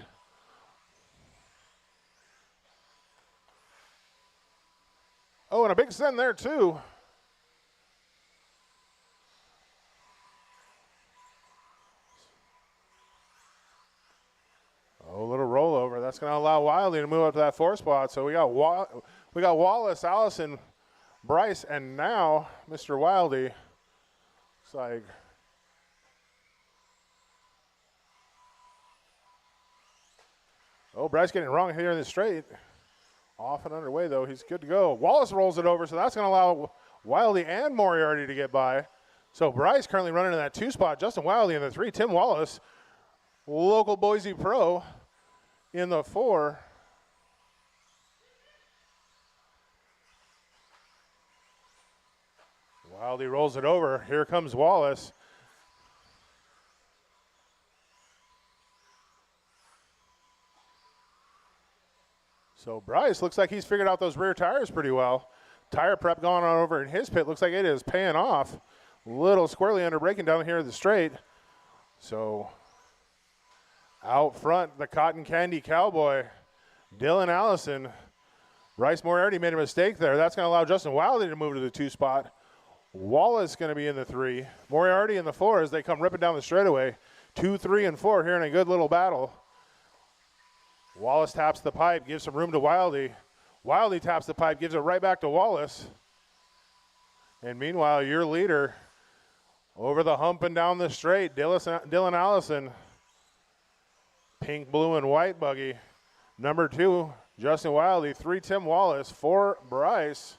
Oh, and a big send there, too. Oh, a little rollover. That's going to allow Wiley to move up to that 4 spot. So we got Wallace, Allison, Bryce, and now Mr. Wildy. Looks like Bryce getting it wrong here in the straight. Off and underway, though. He's good to go. Wallace rolls it over, so that's going to allow Wildy and Moriarty to get by. So Bryce currently running in that 2 spot. Justin Wildy in the 3. Tim Wallace, local Boise pro, in the 4. Wildy rolls it over. Here comes Wallace. So Bryce looks like he's figured out those rear tires pretty well. Tire prep going on over in his pit. Looks like it is paying off. Little squirrely under braking down here at the straight. So out front, the Cotton Candy Cowboy, Dylan Allison. Bryce Moriarty made a mistake there. That's going to allow Justin Wildy to move to the 2 spot. Wallace going to be in the 3. Moriarty in the 4 as they come ripping down the straightaway. 2, 3, and 4 here in a good little battle. Wallace taps the pipe, gives some room to Wildy. Wildy taps the pipe, gives it right back to Wallace. And meanwhile, your leader over the hump and down the straight, Dylan Allison. Pink, blue, and white buggy. Number 2, Justin Wildy. 3, Tim Wallace. 4, Bryce.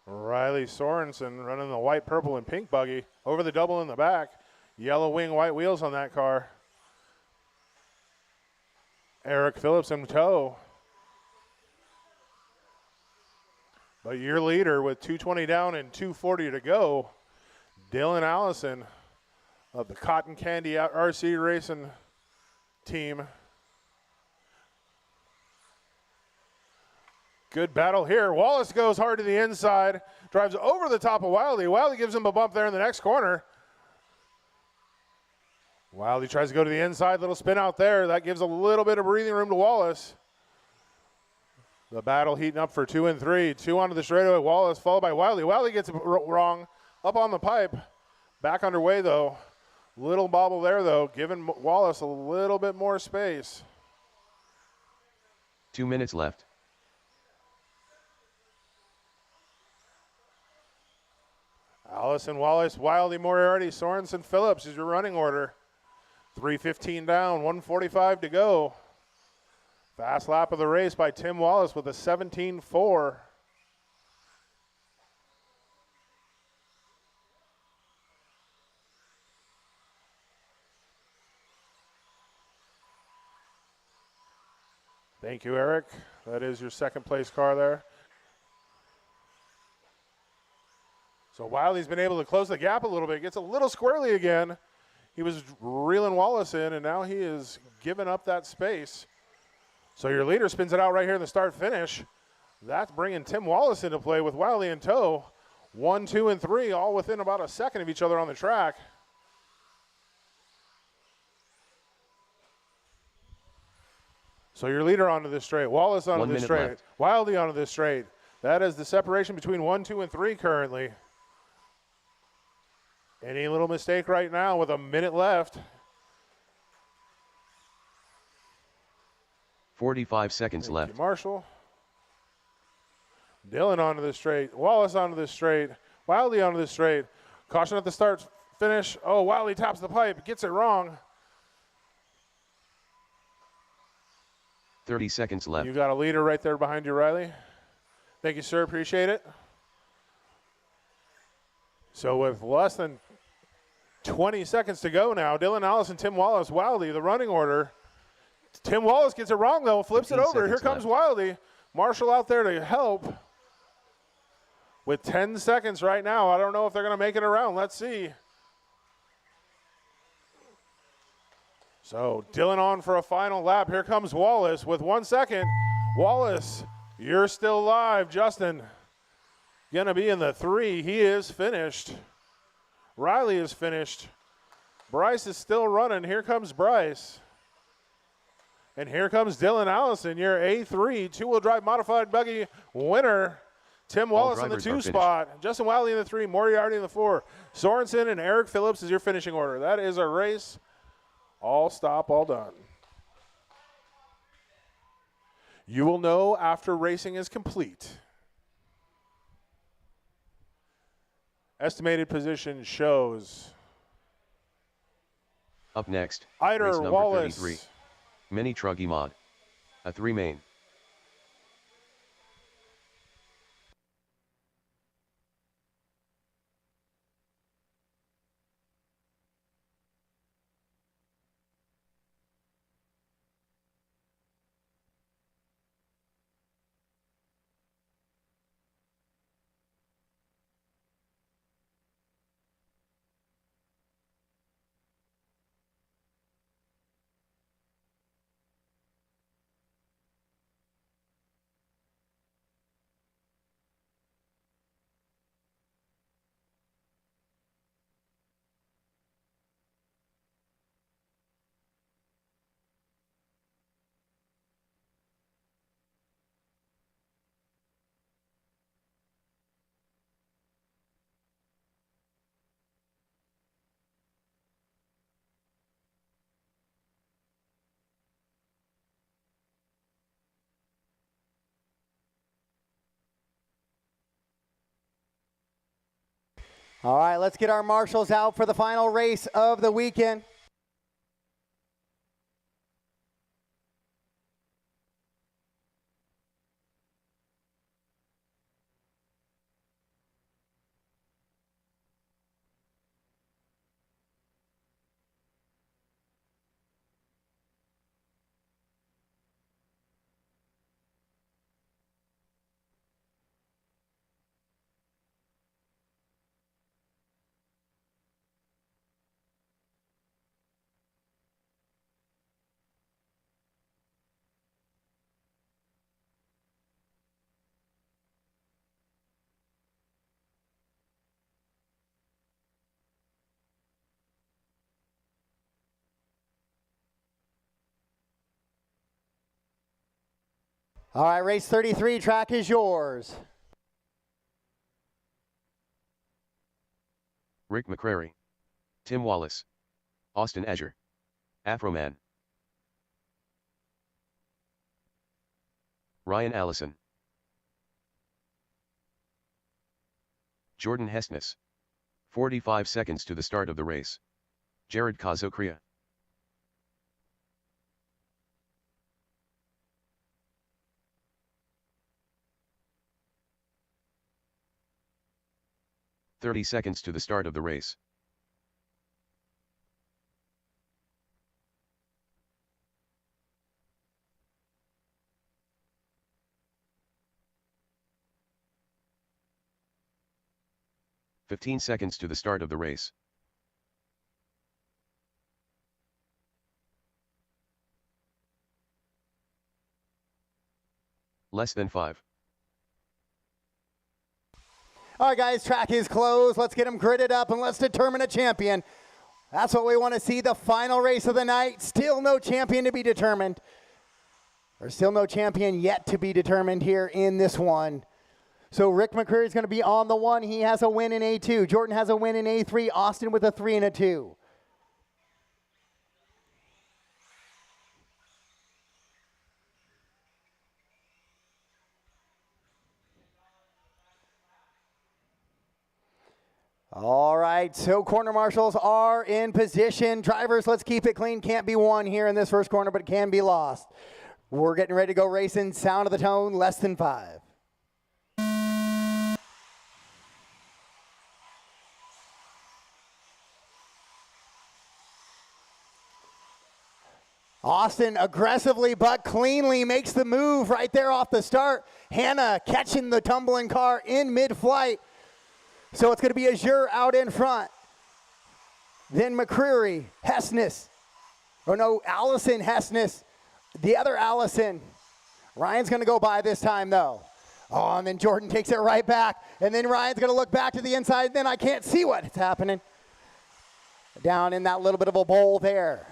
Riley Sorensen running the white, purple, and pink buggy. Over the double in the back. Yellow wing, white wheels on that car. Eric Phillips in tow. But your leader with 220 down and 240 to go, Dylan Allison of the Cotton Candy RC Racing team. Good battle here. Wallace goes hard to the inside, drives over the top of Wildy. Wildy gives him a bump there in the next corner. Wildy tries to go to the inside, little spin out there. That gives a little bit of breathing room to Wallace. The battle heating up for 2 and 3. 2 onto the straightaway. Wallace followed by Wildy. Wildy gets it wrong. Up on the pipe. Back underway, though. Little bobble there, though, giving Wallace a little bit more space. 2 minutes left. Allison, Wallace, Wildy, Moriarty, Sorensen, Phillips is your running order. 3:15 down, 1:45 to go. Fast lap of the race by Tim Wallace with a 17.4. Thank you, Eric. That is your second place car there. So Wildy's been able to close the gap a little bit. Gets a little squirrely again. He was reeling Wallace in, and now he is giving up that space. So your leader spins it out right here in the start-finish. That's bringing Tim Wallace into play with Wildy in tow. 1, 2, and 3, all within about a second of each other on the track. So your leader onto this straight. Wallace onto this straight. Left. Wildy onto this straight. That is the separation between 1, 2, and 3 currently. Any little mistake right now with a minute left, 45 seconds Thank left. you, Marshall. Dylan onto the straight. Wallace onto the straight. Wiley onto the straight. Caution at the start, finish. Oh, Wiley taps the pipe, gets it wrong. 30 seconds left. You got a leader right there behind you, Riley. Thank you, sir. Appreciate it. So with less than 20 seconds to go now, Dylan Allison, Tim Wallace, Wildy, the running order. Tim Wallace gets it wrong, though, flips it over. Here comes Wildy. Marshall out there to help. With 10 seconds right now, I don't know if they're going to make it around. Let's see. So Dylan on for a final lap. Here comes Wallace with 1 second. Wallace, you're still alive. Justin, going to be in the 3. He is finished. Riley is finished. Bryce is still running. Here comes Bryce. And here comes Dylan Allison, your A3 two-wheel drive modified buggy winner. Tim Wallace in the 2 spot. Justin Wiley in the 3. Moriarty in the 4. Sorensen and Eric Phillips is your finishing order. That is a race. All stop, all done. You will know after racing is complete. Estimated position shows. Up next, Eider race number Wallace. 33. Mini Truggy Mod. A 3 main. All right, let's get our marshals out for the final race of the weekend. All right, race 33, track is yours. Rick McCrary. Tim Wallace. Austin Azure. Afroman. Ryan Allison. Jordan Hestness. 45 seconds to the start of the race. Jared Kazokria. "30 seconds to the start of the race. "15 seconds to the start of the race. Less than 5. All right, guys, track is closed. Let's get them gridded up and let's determine a champion. That's what we want to see, the final race of the night. Still no champion to be determined. There's still no champion yet to be determined here in this one. So Rick McCreary is going to be on the 1. He has a win in A2. Jordan has a win in A3. Austin with a 3 and a 2. All right, so corner marshals are in position. Drivers, let's keep it clean. Can't be won here in this first corner, but it can be lost. We're getting ready to go racing. Sound of the tone, less than 5. Austin aggressively but cleanly makes the move right there off the start. Hannah catching the tumbling car in mid-flight. So it's going to be Azure out in front. Then McCreary, Hessness. Oh no, Allison Hessness. The other Allison. Ryan's going to go by this time though. Oh, and then Jordan takes it right back. And then Ryan's going to look back to the inside. Then I can't see what's happening. Down in that little bit of a bowl there.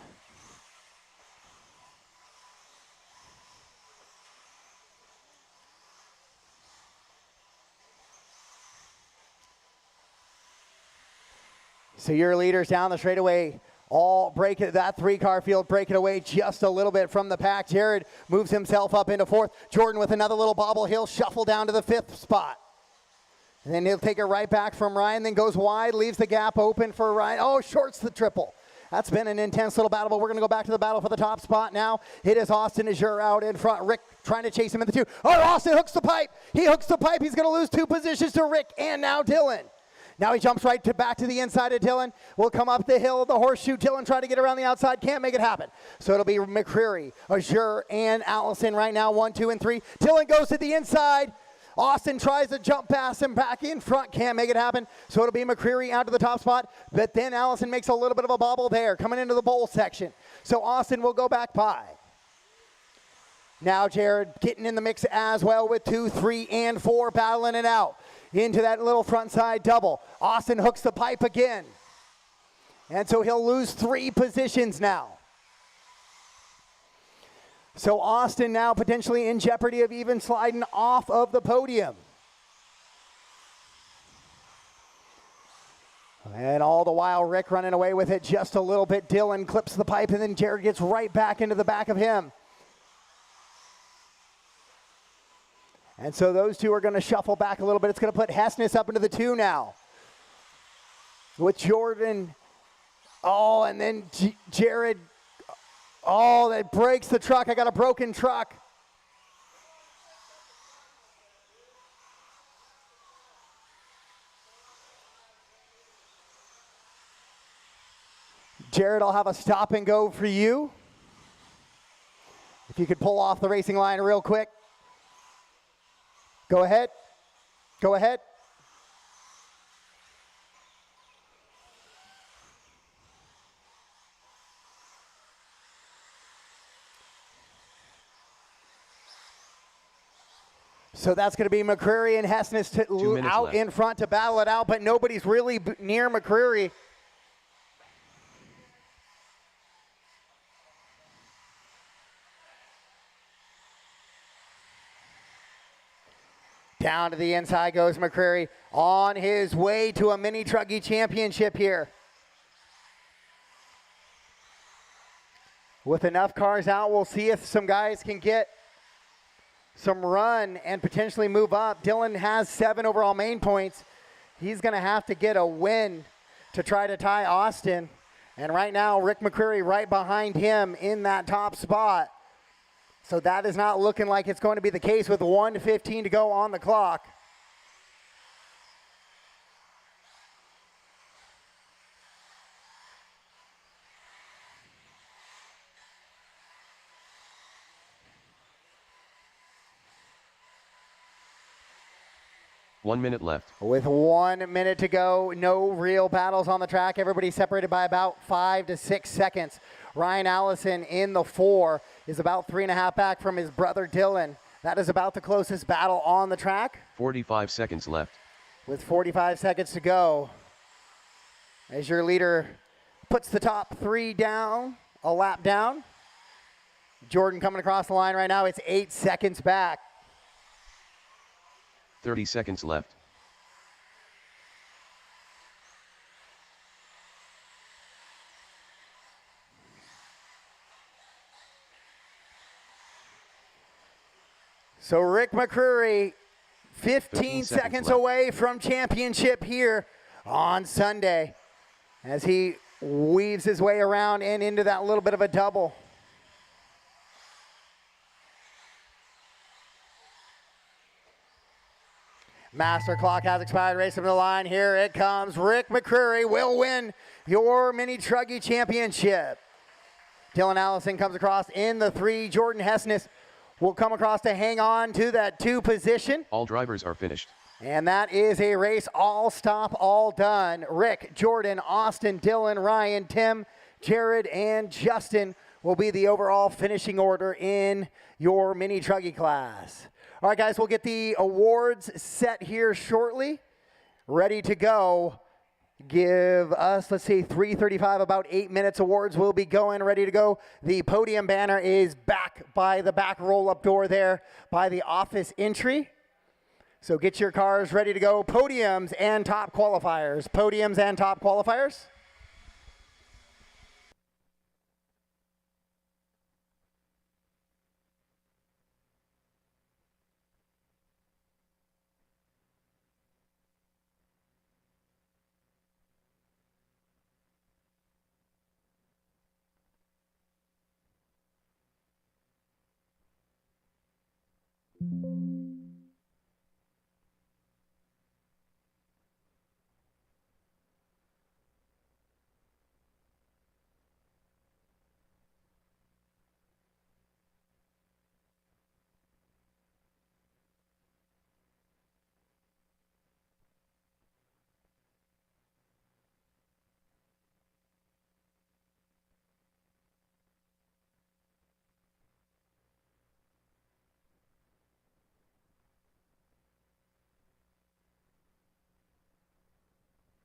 So your leaders down the straightaway all break it, that 3-car field break it away just a little bit from the pack. Jared moves himself up into 4th. Jordan with another little bobble. He'll shuffle down to the 5th spot. And then he'll take it right back from Ryan, then goes wide, leaves the gap open for Ryan. Oh, shorts the triple. That's been an intense little battle, but we're going to go back to the battle for the top spot now. It is Austin Azure out in front. Rick trying to chase him in the 2. Oh, Austin hooks the pipe. He hooks the pipe. He's going to lose 2 positions to Rick and now Dylan. Now he jumps right back to the inside of Dylan. Will come up the hill of the horseshoe. Dylan trying to get around the outside. Can't make it happen. So it'll be McCreary, Azure, and Allison right now. 1, 2, and 3. Dylan goes to the inside. Austin tries to jump past him back in front. Can't make it happen. So it'll be McCreary out to the top spot. But then Allison makes a little bit of a bobble there coming into the bowl section. So Austin will go back by. Now Jared getting in the mix as well with 2, 3, and 4 battling it out. Into that little front side double. Austin hooks the pipe again. And so he'll lose 3 positions now. So Austin now potentially in jeopardy of even sliding off of the podium. And all the while, Rick running away with it just a little bit. Dylan clips the pipe, and then Jared gets right back into the back of him. And so those two are going to shuffle back a little bit. It's going to put Hessness up into the 2 now. With Jordan. Oh, and then Jared. Oh, that breaks the truck. I got a broken truck. Jared, I'll have a stop and go for you. If you could pull off the racing line real quick. Go ahead. Go ahead. So that's going to be McCreary and Hessness out left. in front to battle it out, but nobody's really near McCreary. Down to the inside goes McCreary on his way to a mini truggy championship here. With enough cars out, we'll see if some guys can get some run and potentially move up. Dylan has 7 overall main points. He's going to have to get a win to try to tie Austin. And right now, Rick McCreary right behind him in that top spot. So that is not looking like it's going to be the case with 1:15 to go on the clock. One minute left. With 1 minute to go, no real battles on the track. Everybody separated by about 5 to 6 seconds. Ryan Allison in the 4 is about 3.5 back from his brother Dylan. That is about the closest battle on the track. 45 seconds left. With 45 seconds to go, as your leader puts the top 3 down, a lap down. Jordan coming across the line right now. It's 8 seconds back. 30 seconds left. So Rick McCreary, 15 15 seconds left. away from championship here on Sunday as he weaves his way around and into that little bit of a double. Master clock has expired. Racing to the line. Here it comes. Rick McCreary will win your mini truggy championship. Dylan Allison comes across in the 3. Jordan Hessness will come across to hang on to that 2 position. All drivers are finished. And that is a race all stop, all done. Rick, Jordan, Austin, Dylan, Ryan, Tim, Jared, and Justin will be the overall finishing order in your mini truggy class. All right, guys, we'll get the awards set here shortly. Ready to go. Give us, let's see, 3:35, about 8 minutes. Awards will be going, ready to go. The podium banner is back by the back roll-up door there by the office entry. So get your cars ready to go. Podiums and top qualifiers. Podiums and top qualifiers.